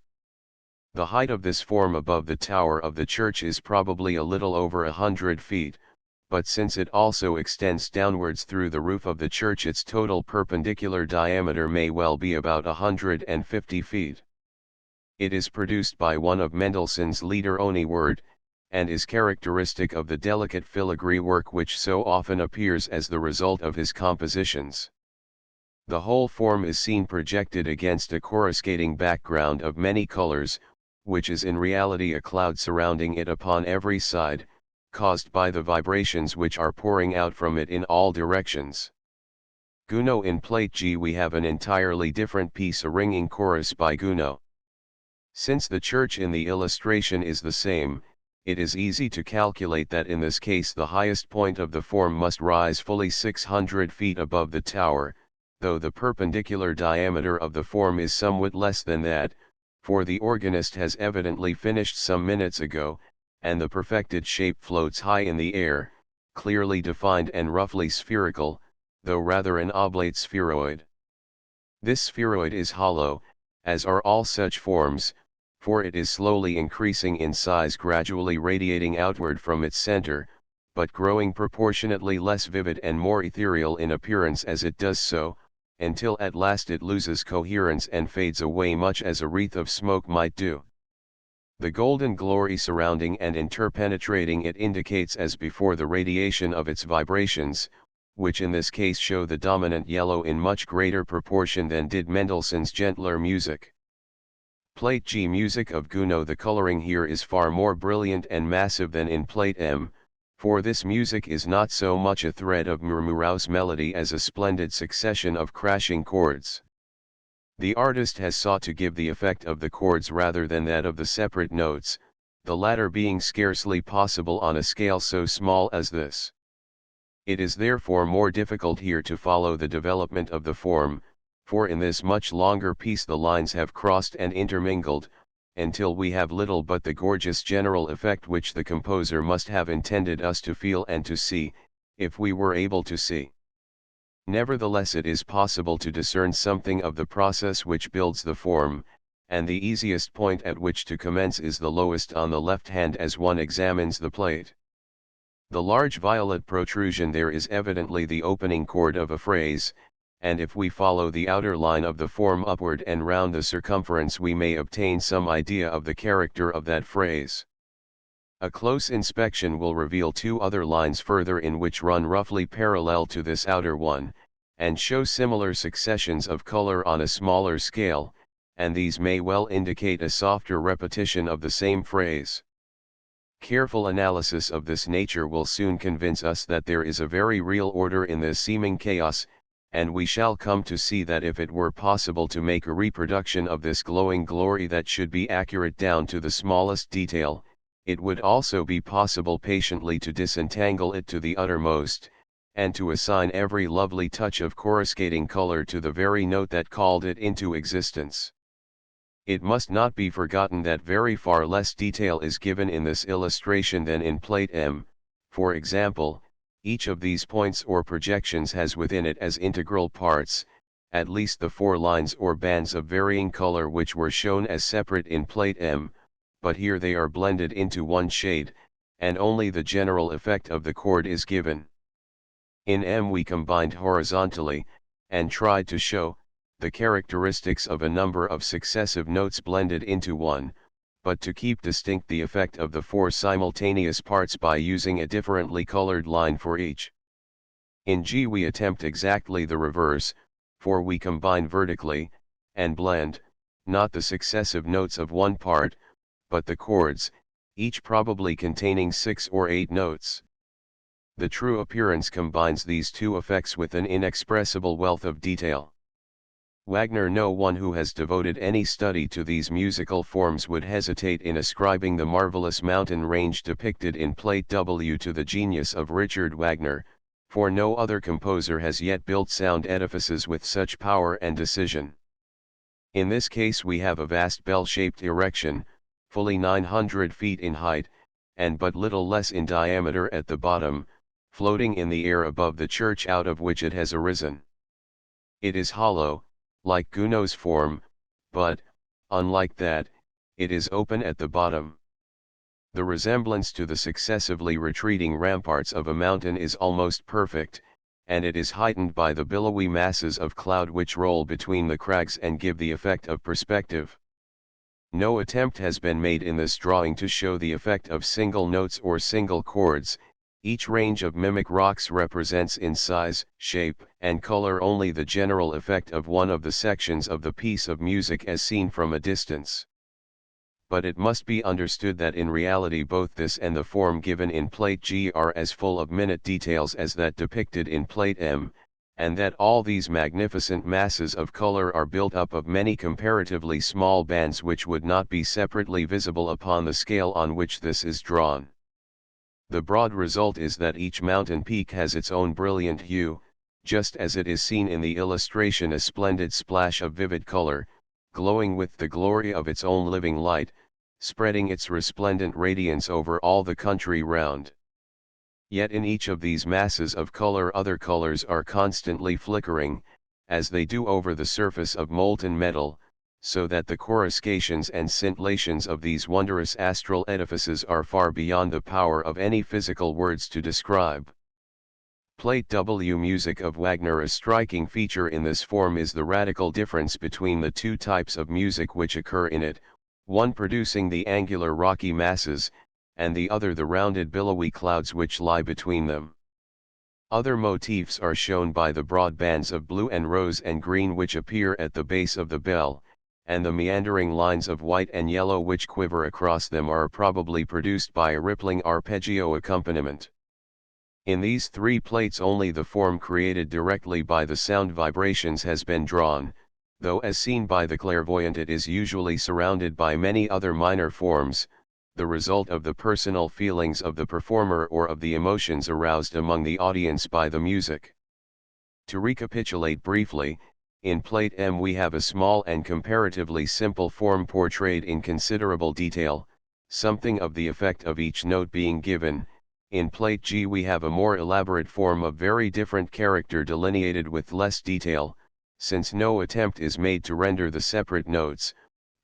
The height of this form above the tower of the church is probably a little over 100 feet, but since it also extends downwards through the roof of the church, its total perpendicular diameter may well be about 150 feet. It is produced by one of Mendelssohn's Lieder-ohne Wort, and is characteristic of the delicate filigree work which so often appears as the result of his compositions. The whole form is seen projected against a coruscating background of many colors, which is in reality a cloud surrounding it upon every side, caused by the vibrations which are pouring out from it in all directions. Gounod. In Plate G we have an entirely different piece, a ringing chorus by Gounod. Since the church in the illustration is the same, it is easy to calculate that in this case the highest point of the form must rise fully 600 feet above the tower, though the perpendicular diameter of the form is somewhat less than that, for the organist has evidently finished some minutes ago, and the perfected shape floats high in the air, clearly defined and roughly spherical, though rather an oblate spheroid. This spheroid is hollow, as are all such forms, for it is slowly increasing in size, gradually radiating outward from its center, but growing proportionately less vivid and more ethereal in appearance as it does so, until at last it loses coherence and fades away much as a wreath of smoke might do. The golden glory surrounding and interpenetrating it indicates as before the radiation of its vibrations, which in this case show the dominant yellow in much greater proportion than did Mendelssohn's gentler music. Plate G music of Gounod. The coloring here is far more brilliant and massive than in Plate M, for this music is not so much a thread of murmurous melody as a splendid succession of crashing chords. The artist has sought to give the effect of the chords rather than that of the separate notes, the latter being scarcely possible on a scale so small as this. It is therefore more difficult here to follow the development of the form, for in this much longer piece the lines have crossed and intermingled, until we have little but the gorgeous general effect which the composer must have intended us to feel and to see, if we were able to see. Nevertheless, it is possible to discern something of the process which builds the form, and the easiest point at which to commence is the lowest on the left hand as one examines the plate. The large violet protrusion there is evidently the opening chord of a phrase, and if we follow the outer line of the form upward and round the circumference we may obtain some idea of the character of that phrase. A close inspection will reveal two other lines further in which run roughly parallel to this outer one, and show similar successions of color on a smaller scale, and these may well indicate a softer repetition of the same phrase. Careful analysis of this nature will soon convince us that there is a very real order in this seeming chaos, and we shall come to see that if it were possible to make a reproduction of this glowing glory that should be accurate down to the smallest detail, it would also be possible patiently to disentangle it to the uttermost, and to assign every lovely touch of coruscating color to the very note that called it into existence. It must not be forgotten that very far less detail is given in this illustration than in Plate M. For example, each of these points or projections has within it as integral parts, at least the 4 lines or bands of varying color which were shown as separate in Plate M, but here they are blended into one shade, and only the general effect of the chord is given. In M we combined horizontally, and tried to show, the characteristics of a number of successive notes blended into one, but to keep distinct the effect of the 4 simultaneous parts by using a differently colored line for each. In G we attempt exactly the reverse, for we combine vertically, and blend, not the successive notes of one part, but the chords, each probably containing 6 or 8 notes. The true appearance combines these two effects with an inexpressible wealth of detail. Wagner. No one who has devoted any study to these musical forms would hesitate in ascribing the marvelous mountain range depicted in Plate W to the genius of Richard Wagner, for no other composer has yet built sound edifices with such power and decision. In this case we have a vast bell-shaped erection, fully 900 feet in height, and but little less in diameter at the bottom, floating in the air above the church out of which it has arisen. It is hollow, like Gounod's form, but, unlike that, it is open at the bottom. The resemblance to the successively retreating ramparts of a mountain is almost perfect, and it is heightened by the billowy masses of cloud which roll between the crags and give the effect of perspective. No attempt has been made in this drawing to show the effect of single notes or single chords. Each range of mimic rocks represents in size, shape, and color only the general effect of one of the sections of the piece of music as seen from a distance. But it must be understood that in reality both this and the form given in Plate G are as full of minute details as that depicted in Plate M, and that all these magnificent masses of color are built up of many comparatively small bands which would not be separately visible upon the scale on which this is drawn. The broad result is that each mountain peak has its own brilliant hue, just as it is seen in the illustration, a splendid splash of vivid color, glowing with the glory of its own living light, spreading its resplendent radiance over all the country round. Yet in each of these masses of color other colors are constantly flickering, as they do over the surface of molten metal, so that the coruscations and scintillations of these wondrous astral edifices are far beyond the power of any physical words to describe. Plate W music of Wagner. A striking feature in this form is the radical difference between the two types of music which occur in it, one producing the angular rocky masses, and the other the rounded billowy clouds which lie between them. Other motifs are shown by the broad bands of blue and rose and green which appear at the base of the bell, and the meandering lines of white and yellow which quiver across them are probably produced by a rippling arpeggio accompaniment. In these three plates only the form created directly by the sound vibrations has been drawn, though as seen by the clairvoyant it is usually surrounded by many other minor forms, the result of the personal feelings of the performer or of the emotions aroused among the audience by the music. To recapitulate briefly, in Plate M we have a small and comparatively simple form portrayed in considerable detail, something of the effect of each note being given. In Plate G we have a more elaborate form of very different character delineated with less detail, since no attempt is made to render the separate notes,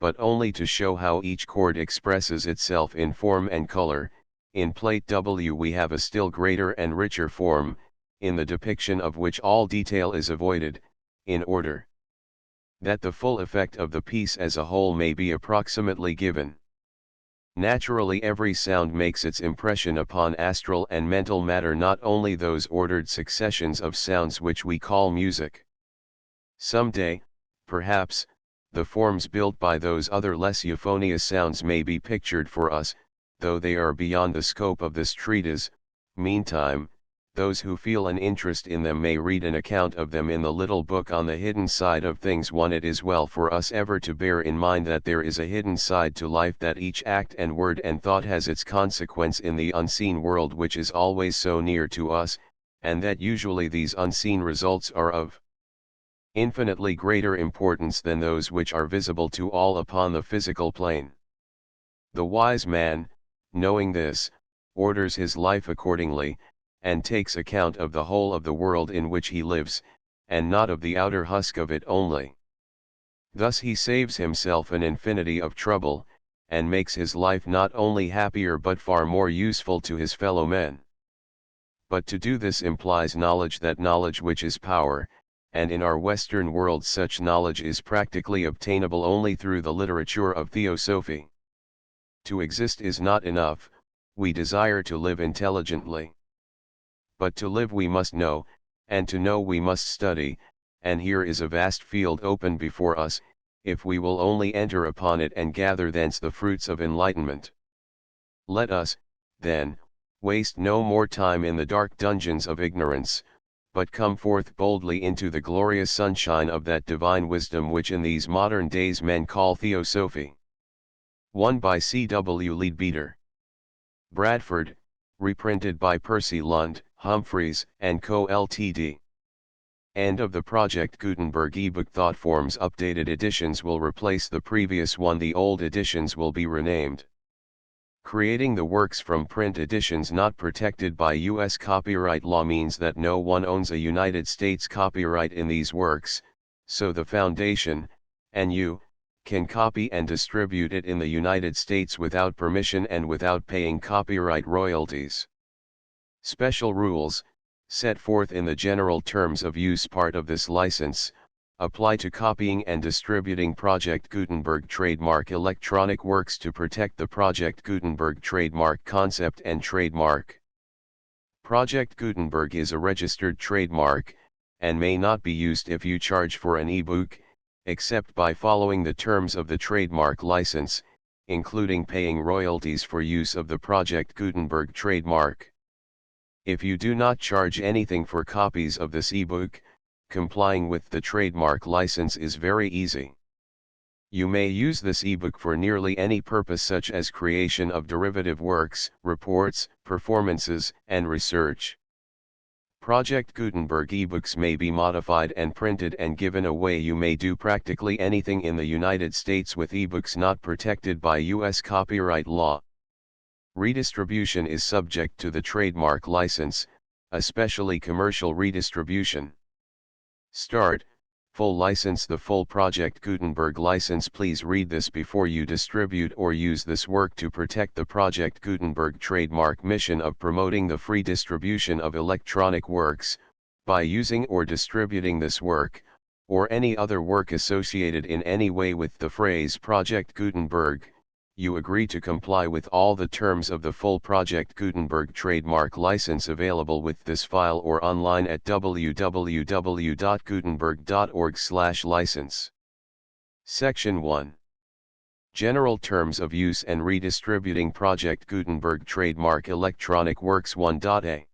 but only to show how each chord expresses itself in form and color. In Plate W we have a still greater and richer form, in the depiction of which all detail is avoided, in order that the full effect of the piece as a whole may be approximately given. Naturally every sound makes its impression upon astral and mental matter, not only those ordered successions of sounds which we call music. Some day, perhaps, the forms built by those other less euphonious sounds may be pictured for us, though they are beyond the scope of this treatise. Meantime, those who feel an interest in them may read an account of them in the little book on the hidden side of things. It is well for us ever to bear in mind that there is a hidden side to life, that each act and word and thought has its consequence in the unseen world which is always so near to us, and that usually these unseen results are of infinitely greater importance than those which are visible to all upon the physical plane. The wise man, knowing this, orders his life accordingly, and takes account of the whole of the world in which he lives, and not of the outer husk of it only. Thus he saves himself an infinity of trouble, and makes his life not only happier but far more useful to his fellow men. But to do this implies knowledge, that knowledge which is power, and in our Western world such knowledge is practically obtainable only through the literature of theosophy. To exist is not enough, we desire to live intelligently. But to live we must know, and to know we must study, and here is a vast field open before us, if we will only enter upon it and gather thence the fruits of enlightenment. Let us, then, waste no more time in the dark dungeons of ignorance, but come forth boldly into the glorious sunshine of that divine wisdom which in these modern days men call theosophy. 1 by C. W. Leadbeater. Bradford, reprinted by Percy Lund, Humphreys and Co. Ltd. End of the project. Gutenberg ebook thought forms. Updated editions will replace the previous one. The old editions will be renamed. Creating the works from print editions not protected by U.S. copyright law means that no one owns a United States copyright in these works, so the Foundation, and you, can copy and distribute it in the United States without permission and without paying copyright royalties. Special rules, set forth in the general terms of use part of this license, apply to copying and distributing Project Gutenberg trademark electronic works to protect the Project Gutenberg trademark concept and trademark. Project Gutenberg is a registered trademark, and may not be used if you charge for an ebook, except by following the terms of the trademark license, including paying royalties for use of the Project Gutenberg trademark. If you do not charge anything for copies of this ebook, complying with the trademark license is very easy. You may use this ebook for nearly any purpose such as creation of derivative works, reports, performances, and research. Project Gutenberg ebooks may be modified and printed and given away. You may do practically anything in the United States with ebooks not protected by U.S. copyright law. Redistribution is subject to the trademark license, especially commercial redistribution. Start, full license. The full Project Gutenberg license. Please read this before you distribute or use this work to protect the Project Gutenberg trademark mission of promoting the free distribution of electronic works, by using or distributing this work, or any other work associated in any way with the phrase Project Gutenberg. You agree to comply with all the terms of the full Project Gutenberg trademark license available with this file or online at www.gutenberg.org/license. Section 1. General Terms of Use and Redistributing Project Gutenberg Trademark Electronic Works 1.a.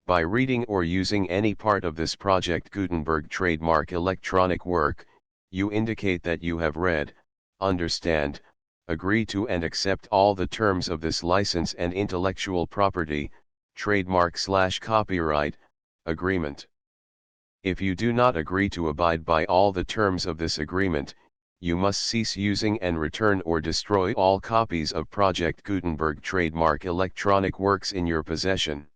By reading or using any part of this Project Gutenberg trademark electronic work, you indicate that you have read, understand, agree to and accept all the terms of this license and intellectual property, trademark/copyright, agreement. If you do not agree to abide by all the terms of this agreement, you must cease using and return or destroy all copies of Project Gutenberg trademark electronic works in your possession.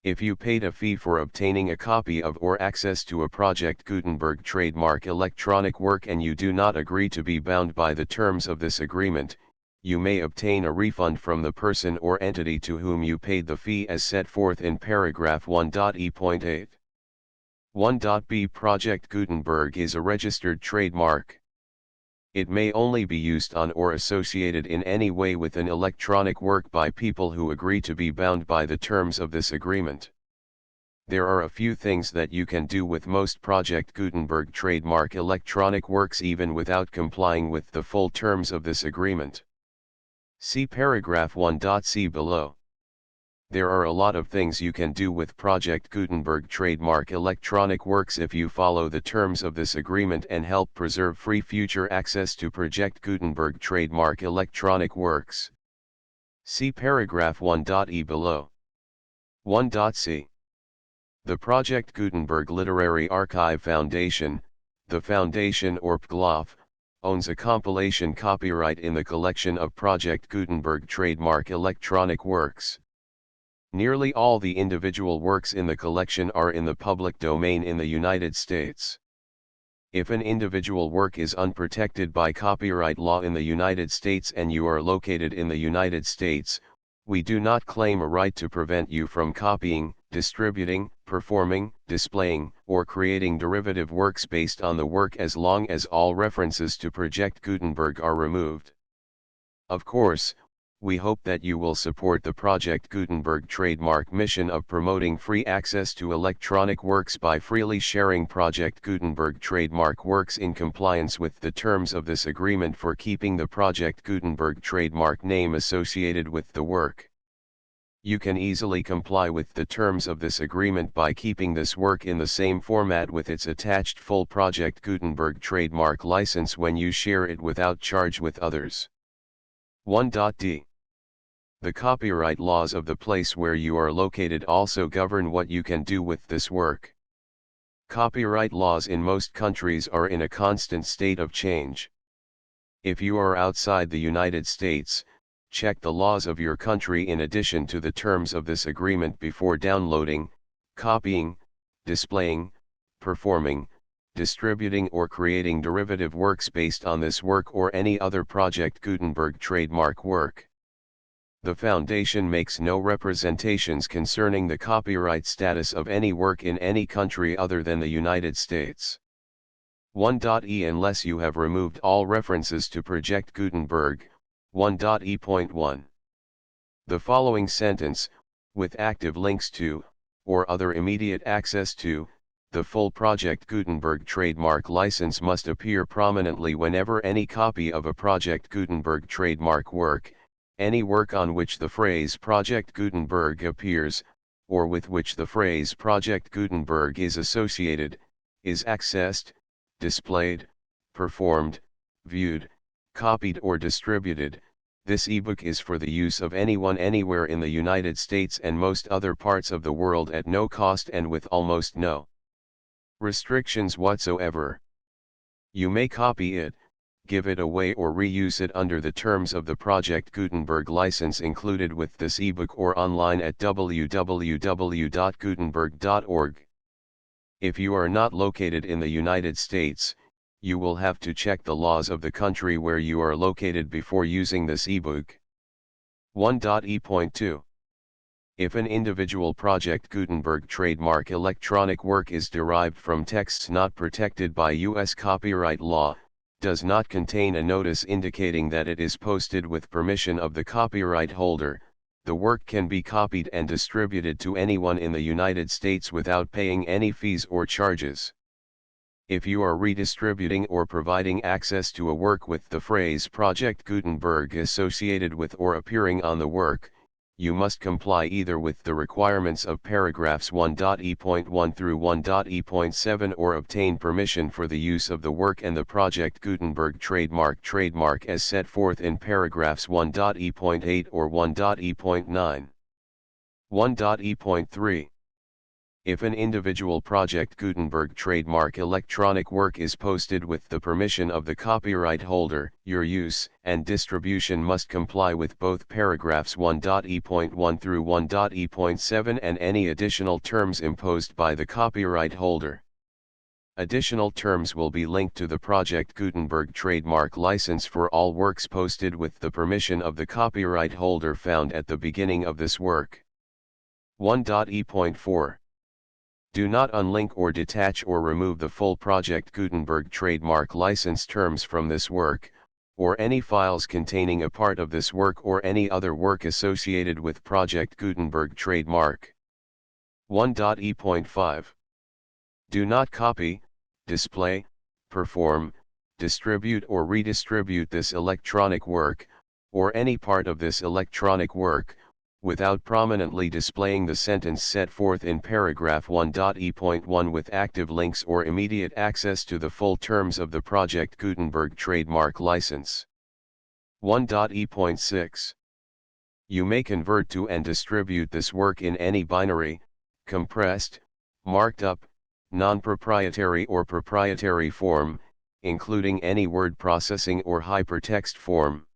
If you paid a fee for obtaining a copy of or access to a Project Gutenberg trademark electronic work and you do not agree to be bound by the terms of this agreement, you may obtain a refund from the person or entity to whom you paid the fee as set forth in paragraph 1.e.8. 1.b. Project Gutenberg is a registered trademark. It may only be used on or associated in any way with an electronic work by people who agree to be bound by the terms of this agreement. There are a few things that you can do with most Project Gutenberg trademark electronic works even without complying with the full terms of this agreement. See paragraph 1.c below. There are a lot of things you can do with Project Gutenberg trademark electronic works if you follow the terms of this agreement and help preserve free future access to Project Gutenberg trademark electronic works. See paragraph 1.e below. 1.c. The Project Gutenberg Literary Archive Foundation, the Foundation or PGLOF, owns a compilation copyright in the collection of Project Gutenberg trademark electronic works. Nearly all the individual works in the collection are in the public domain in the United States. If an individual work is unprotected by copyright law in the United States and you are located in the United States, we do not claim a right to prevent you from copying, distributing, performing, displaying, or creating derivative works based on the work as long as all references to Project Gutenberg are removed. Of course, we hope that you will support the Project Gutenberg trademark mission of promoting free access to electronic works by freely sharing Project Gutenberg trademark works in compliance with the terms of this agreement for keeping the Project Gutenberg trademark name associated with the work. You can easily comply with the terms of this agreement by keeping this work in the same format with its attached full Project Gutenberg trademark license when you share it without charge with others. 1.d. The copyright laws of the place where you are located also govern what you can do with this work. Copyright laws in most countries are in a constant state of change. If you are outside the United States, check the laws of your country in addition to the terms of this agreement before downloading, copying, displaying, performing, distributing or creating derivative works based on this work or any other Project Gutenberg trademark work. The Foundation makes no representations concerning the copyright status of any work in any country other than the United States. 1.e Unless you have removed all references to Project Gutenberg, 1.e.1. The following sentence, with active links to, or other immediate access to, the full Project Gutenberg trademark license must appear prominently whenever any copy of a Project Gutenberg trademark work, any work on which the phrase Project Gutenberg appears, or with which the phrase Project Gutenberg is associated, is accessed, displayed, performed, viewed, copied or distributed. This ebook is for the use of anyone anywhere in the United States and most other parts of the world at no cost and with almost no restrictions whatsoever. You may copy it, give it away or reuse it under the terms of the Project Gutenberg license included with this ebook or online at www.gutenberg.org. If you are not located in the United States, you will have to check the laws of the country where you are located before using this ebook. 1.e.2. If an individual Project Gutenberg trademark electronic work is derived from texts not protected by U.S. copyright law, does not contain a notice indicating that it is posted with permission of the copyright holder, the work can be copied and distributed to anyone in the United States without paying any fees or charges. If you are redistributing or providing access to a work with the phrase Project Gutenberg associated with or appearing on the work, you must comply either with the requirements of paragraphs 1.e.1 through 1.e.7 or obtain permission for the use of the work and the Project Gutenberg trademark as set forth in paragraphs 1.e.8 or 1.e.9. 1.e.3. If an individual Project Gutenberg trademark electronic work is posted with the permission of the copyright holder, your use and distribution must comply with both paragraphs 1.e.1 through 1.e.7 and any additional terms imposed by the copyright holder. Additional terms will be linked to the Project Gutenberg trademark license for all works posted with the permission of the copyright holder found at the beginning of this work. 1.e.4. Do not unlink or detach or remove the full Project Gutenberg trademark license terms from this work, or any files containing a part of this work or any other work associated with Project Gutenberg trademark. 1.e.5. Do not copy, display, perform, distribute or redistribute this electronic work, or any part of this electronic work, without prominently displaying the sentence set forth in paragraph 1.e.1 with active links or immediate access to the full terms of the Project Gutenberg trademark license. 1.e.6. You may convert to and distribute this work in any binary, compressed, marked up, non-proprietary or proprietary form, including any word processing or hypertext form.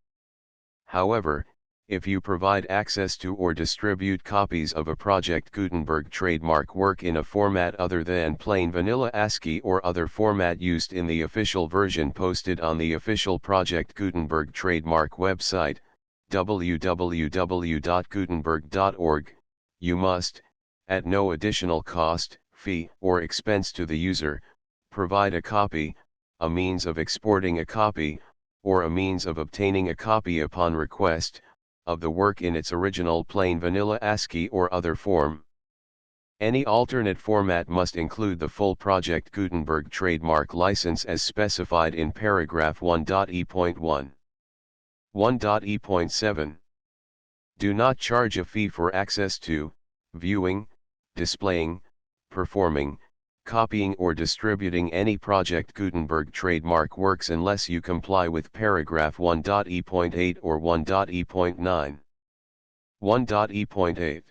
However, if you provide access to or distribute copies of a Project Gutenberg trademark work in a format other than plain vanilla ASCII or other format used in the official version posted on the official Project Gutenberg trademark website, www.gutenberg.org, you must, at no additional cost, fee, or expense to the user, provide a copy, a means of exporting a copy, or a means of obtaining a copy upon request, of the work in its original plain vanilla ASCII or other form. Any alternate format must include the full Project Gutenberg trademark license as specified in paragraph 1.e.1. 1.e.7. Do not charge a fee for access to, viewing, displaying, performing, copying or distributing any Project Gutenberg trademark works unless you comply with paragraph 1.e.8 or 1.e.9. 1.e.8.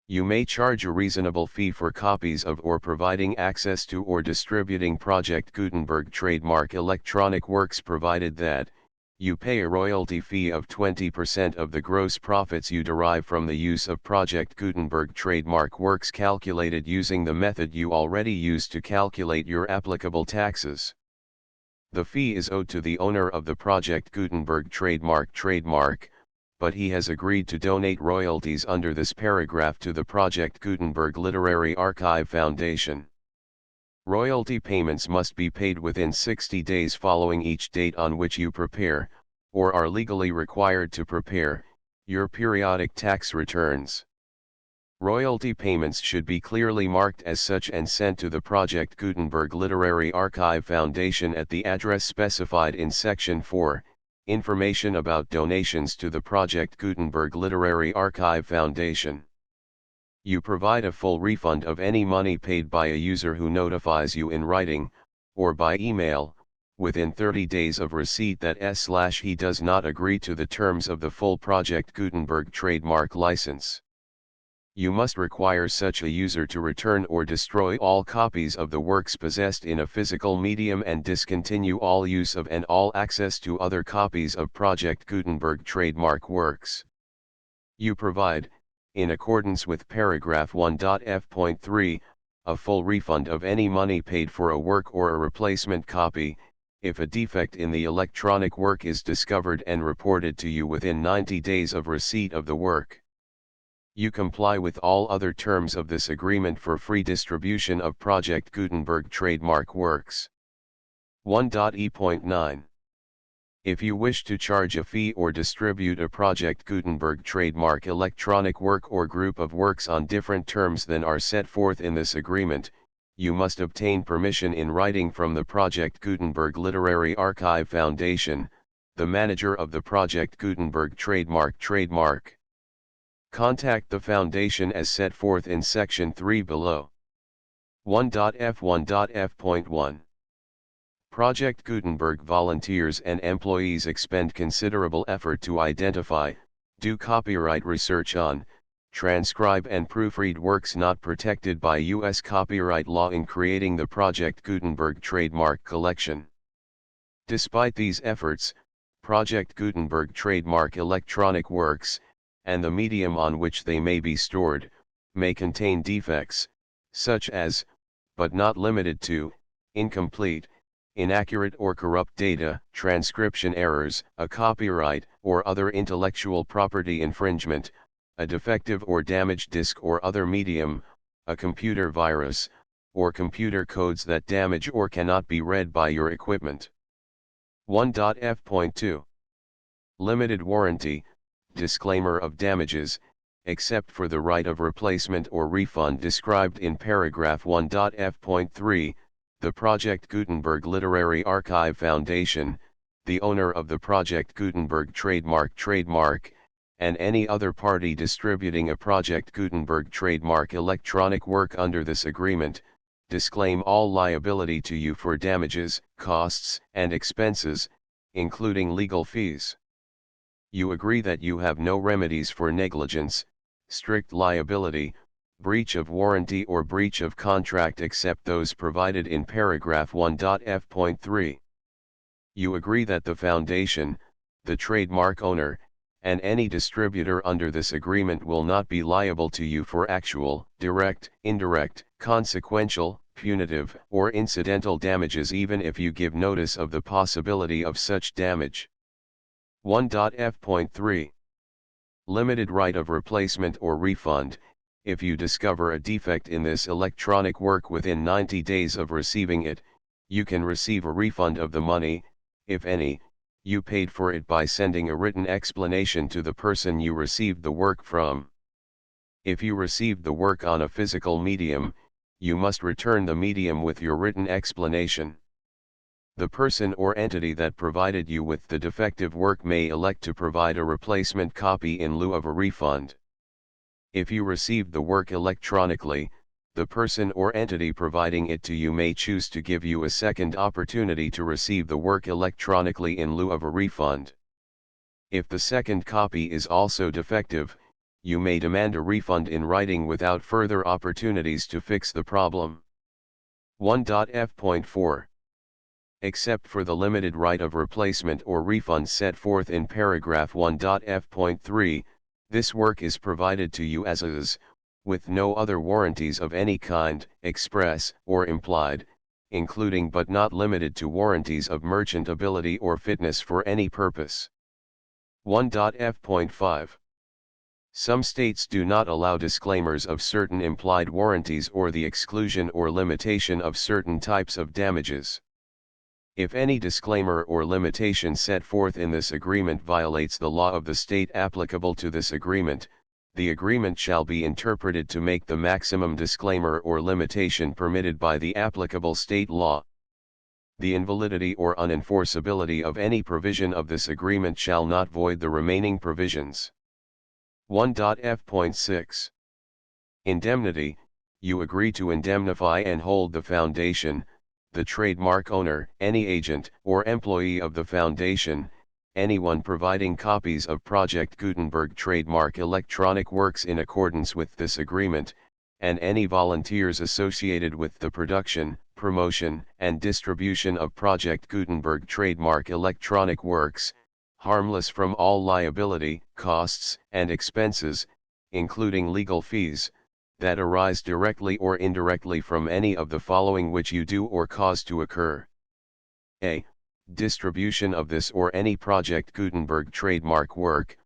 You may charge a reasonable fee for copies of or providing access to or distributing Project Gutenberg trademark electronic works provided that, You pay a royalty fee of 20% of the gross profits you derive from the use of Project Gutenberg trademark works calculated using the method you already use to calculate your applicable taxes. The fee is owed to the owner of the Project Gutenberg trademark, but he has agreed to donate royalties under this paragraph to the Project Gutenberg Literary Archive Foundation. Royalty payments must be paid within 60 days following each date on which you prepare, or are legally required to prepare, your periodic tax returns. Royalty payments should be clearly marked as such and sent to the Project Gutenberg Literary Archive Foundation at the address specified in Section 4, Information about donations to the Project Gutenberg Literary Archive Foundation. You provide a full refund of any money paid by a user who notifies you in writing, or by email, within 30 days of receipt that he does not agree to the terms of the full Project Gutenberg trademark license. You must require such a user to return or destroy all copies of the works possessed in a physical medium and discontinue all use of and all access to other copies of Project Gutenberg trademark works. You provide, in accordance with paragraph 1.f.3, a full refund of any money paid for a work or a replacement copy, if a defect in the electronic work is discovered and reported to you within 90 days of receipt of the work. You comply with all other terms of this agreement for free distribution of Project Gutenberg trademark works. 1.e.9. If you wish to charge a fee or distribute a Project Gutenberg trademark electronic work or group of works on different terms than are set forth in this agreement, you must obtain permission in writing from the Project Gutenberg Literary Archive Foundation, the manager of the Project Gutenberg trademark. Contact the Foundation as set forth in Section 3 below. 1.f1.f.1 Project Gutenberg volunteers and employees expend considerable effort to identify, do copyright research on, transcribe and proofread works not protected by U.S. copyright law in creating the Project Gutenberg trademark collection. Despite these efforts, Project Gutenberg trademark electronic works, and the medium on which they may be stored, may contain defects, such as, but not limited to, incomplete, inaccurate or corrupt data, transcription errors, a copyright or other intellectual property infringement, a defective or damaged disk or other medium, a computer virus, or computer codes that damage or cannot be read by your equipment. 1.f.2 Limited warranty, disclaimer of damages, except for the right of replacement or refund described in paragraph 1.f.3, the Project Gutenberg Literary Archive Foundation, the owner of the Project Gutenberg trademark, and any other party distributing a Project Gutenberg trademark electronic work under this agreement, disclaim all liability to you for damages, costs, and expenses, including legal fees. You agree that you have no remedies for negligence, strict liability, breach of warranty or breach of contract except those provided in paragraph 1.f.3. You agree that the Foundation, the trademark owner, and any distributor under this agreement will not be liable to you for actual, direct, indirect, consequential, punitive, or incidental damages even if you give notice of the possibility of such damage. 1.f.3 Limited right of replacement or refund. If you discover a defect in this electronic work within 90 days of receiving it, you can receive a refund of the money, if any, you paid for it by sending a written explanation to the person you received the work from. If you received the work on a physical medium, you must return the medium with your written explanation. The person or entity that provided you with the defective work may elect to provide a replacement copy in lieu of a refund. If you received the work electronically, the person or entity providing it to you may choose to give you a second opportunity to receive the work electronically in lieu of a refund. If the second copy is also defective, you may demand a refund in writing without further opportunities to fix the problem. 1.f.4 except for the limited right of replacement or refund set forth in paragraph 1.f.3, this work is provided to you as is, with no other warranties of any kind, express or implied, including but not limited to warranties of merchantability or fitness for any purpose. 1.f.5. Some states do not allow disclaimers of certain implied warranties or the exclusion or limitation of certain types of damages. If any disclaimer or limitation set forth in this agreement violates the law of the state applicable to this agreement, the agreement shall be interpreted to make the maximum disclaimer or limitation permitted by the applicable state law. The invalidity or unenforceability of any provision of this agreement shall not void the remaining provisions. 1.f.6. Indemnity. You agree to indemnify and hold the foundation, the trademark owner, any agent or employee of the foundation, anyone providing copies of Project Gutenberg trademark electronic works in accordance with this agreement, and any volunteers associated with the production, promotion, and distribution of Project Gutenberg trademark electronic works, harmless from all liability, costs, and expenses, including legal fees, that arise directly or indirectly from any of the following which you do or cause to occur. A. Distribution of this or any Project Gutenberg trademark work.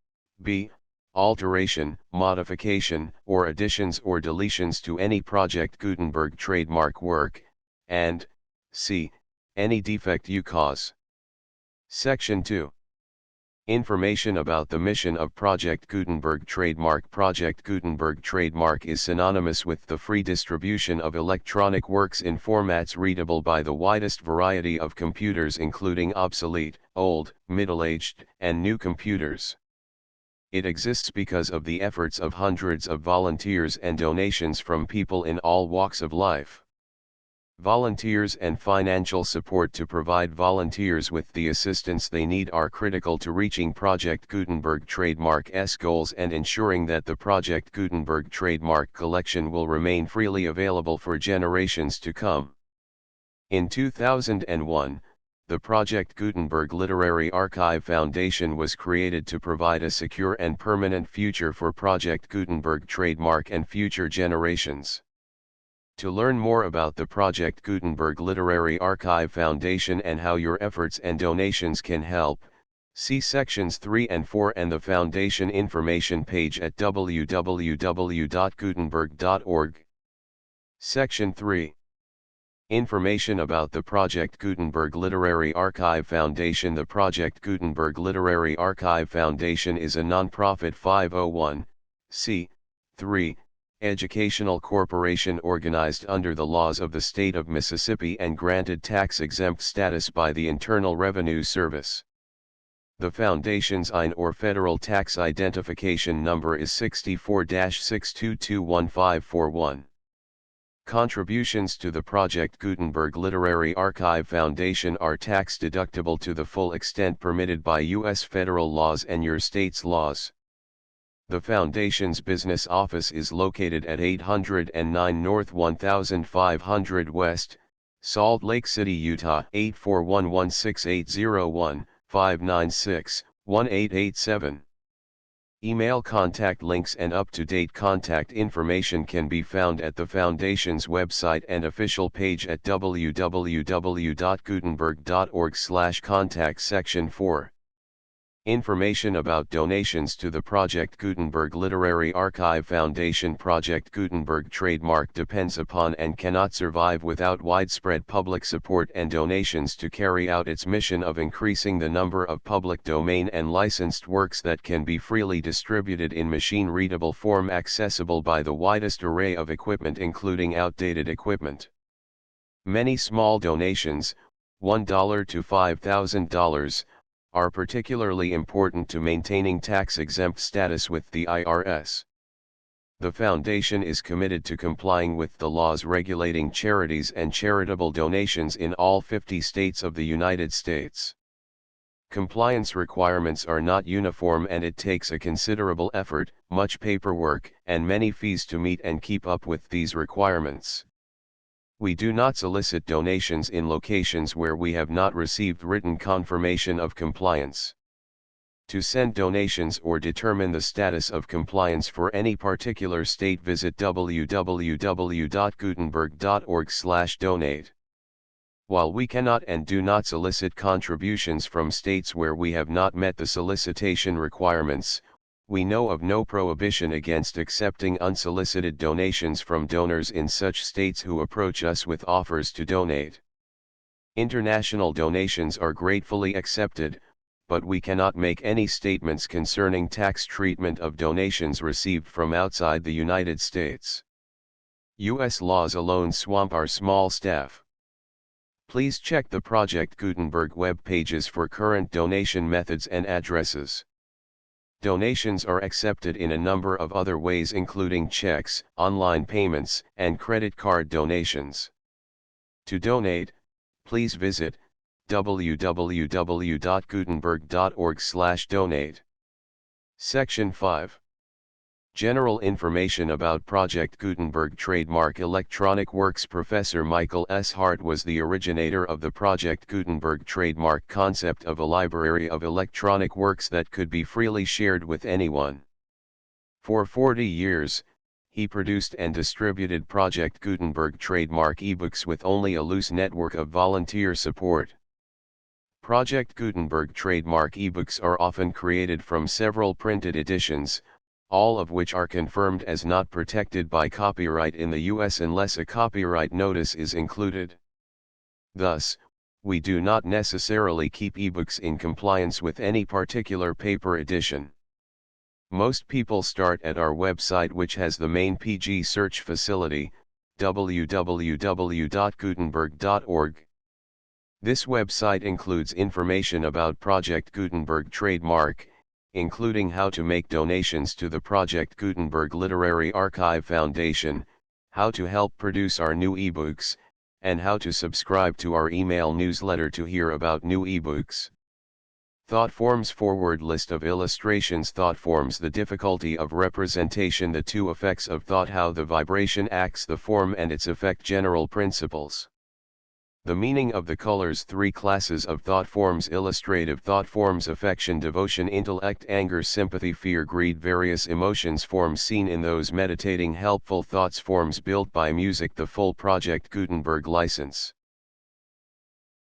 B. Alteration, modification, or additions or deletions to any Project Gutenberg trademark work, and C. Any defect you cause. Section 2. Information about the mission of Project Gutenberg trademark. Project Gutenberg trademark is synonymous with the free distribution of electronic works in formats readable by the widest variety of computers, including obsolete, old, middle-aged, and new computers. It exists because of the efforts of hundreds of volunteers and donations from people in all walks of life. Volunteers and financial support to provide volunteers with the assistance they need are critical to reaching Project Gutenberg trademark's goals and ensuring that the Project Gutenberg trademark collection will remain freely available for generations to come. In 2001, the Project Gutenberg Literary Archive Foundation was created to provide a secure and permanent future for Project Gutenberg trademark and future generations. To learn more about the Project Gutenberg Literary Archive Foundation and how your efforts and donations can help, see sections 3 and 4 and the Foundation information page at www.gutenberg.org. Section 3. Information about the Project Gutenberg Literary Archive Foundation. The Project Gutenberg Literary Archive Foundation is a non-profit 501(c)(3) educational corporation organized under the laws of the state of Mississippi and granted tax-exempt status by the Internal Revenue Service. The Foundation's IN or Federal Tax Identification Number is 64-6221541. Contributions to the Project Gutenberg Literary Archive Foundation are tax-deductible to the full extent permitted by U.S. federal laws and your state's laws. The Foundation's business office is located at 809 North 1500 West, Salt Lake City, Utah 841-16808-596-1887. Email contact links and up-to-date contact information can be found at the Foundation's website and official page at www.gutenberg.org/contact. Section 4. Information about donations to the Project Gutenberg Literary Archive Foundation. Project Gutenberg trademark depends upon and cannot survive without widespread public support and donations to carry out its mission of increasing the number of public domain and licensed works that can be freely distributed in machine-readable form accessible by the widest array of equipment, including outdated equipment. Many small donations, $1 to $5,000, are particularly important to maintaining tax-exempt status with the IRS. The Foundation is committed to complying with the laws regulating charities and charitable donations in all 50 states of the United States. Compliance requirements are not uniform and it takes a considerable effort, much paperwork, and many fees to meet and keep up with these requirements. We do not solicit donations in locations where we have not received written confirmation of compliance. To send donations or determine the status of compliance for any particular state, visit www.gutenberg.org/donate. While we cannot and do not solicit contributions from states where we have not met the solicitation requirements, we know of no prohibition against accepting unsolicited donations from donors in such states who approach us with offers to donate. International donations are gratefully accepted, but we cannot make any statements concerning tax treatment of donations received from outside the United States. U.S. laws alone swamp our small staff. Please check the Project Gutenberg web pages for current donation methods and addresses. Donations are accepted in a number of other ways, including checks, online payments, and credit card donations. To donate, please visit www.gutenberg.org/donate. Section 5. General information about Project Gutenberg trademark electronic works. Professor Michael S. Hart was the originator of the Project Gutenberg trademark concept of a library of electronic works that could be freely shared with anyone. For 40 years, he produced and distributed Project Gutenberg trademark ebooks with only a loose network of volunteer support. Project Gutenberg trademark ebooks are often created from several printed editions, all of which are confirmed as not protected by copyright in the U.S. unless a copyright notice is included. Thus, we do not necessarily keep ebooks in compliance with any particular paper edition. Most people start at our website, which has the main PG search facility, www.gutenberg.org. This website includes information about Project Gutenberg trademark, including how to make donations to the Project Gutenberg Literary Archive Foundation, how to help produce our new ebooks, and how to subscribe to our email newsletter to hear about new ebooks. Thoughtforms forward list of illustrations. Thoughtforms: the difficulty of representation, the two effects of thought, how the vibration acts the form and its effect, general principles. The meaning of the colors. Three classes of thought forms: illustrative thought forms, affection, devotion, intellect, anger, sympathy, fear, greed. Various emotions forms seen in those meditating, helpful thoughts forms built by music. The full Project Gutenberg license.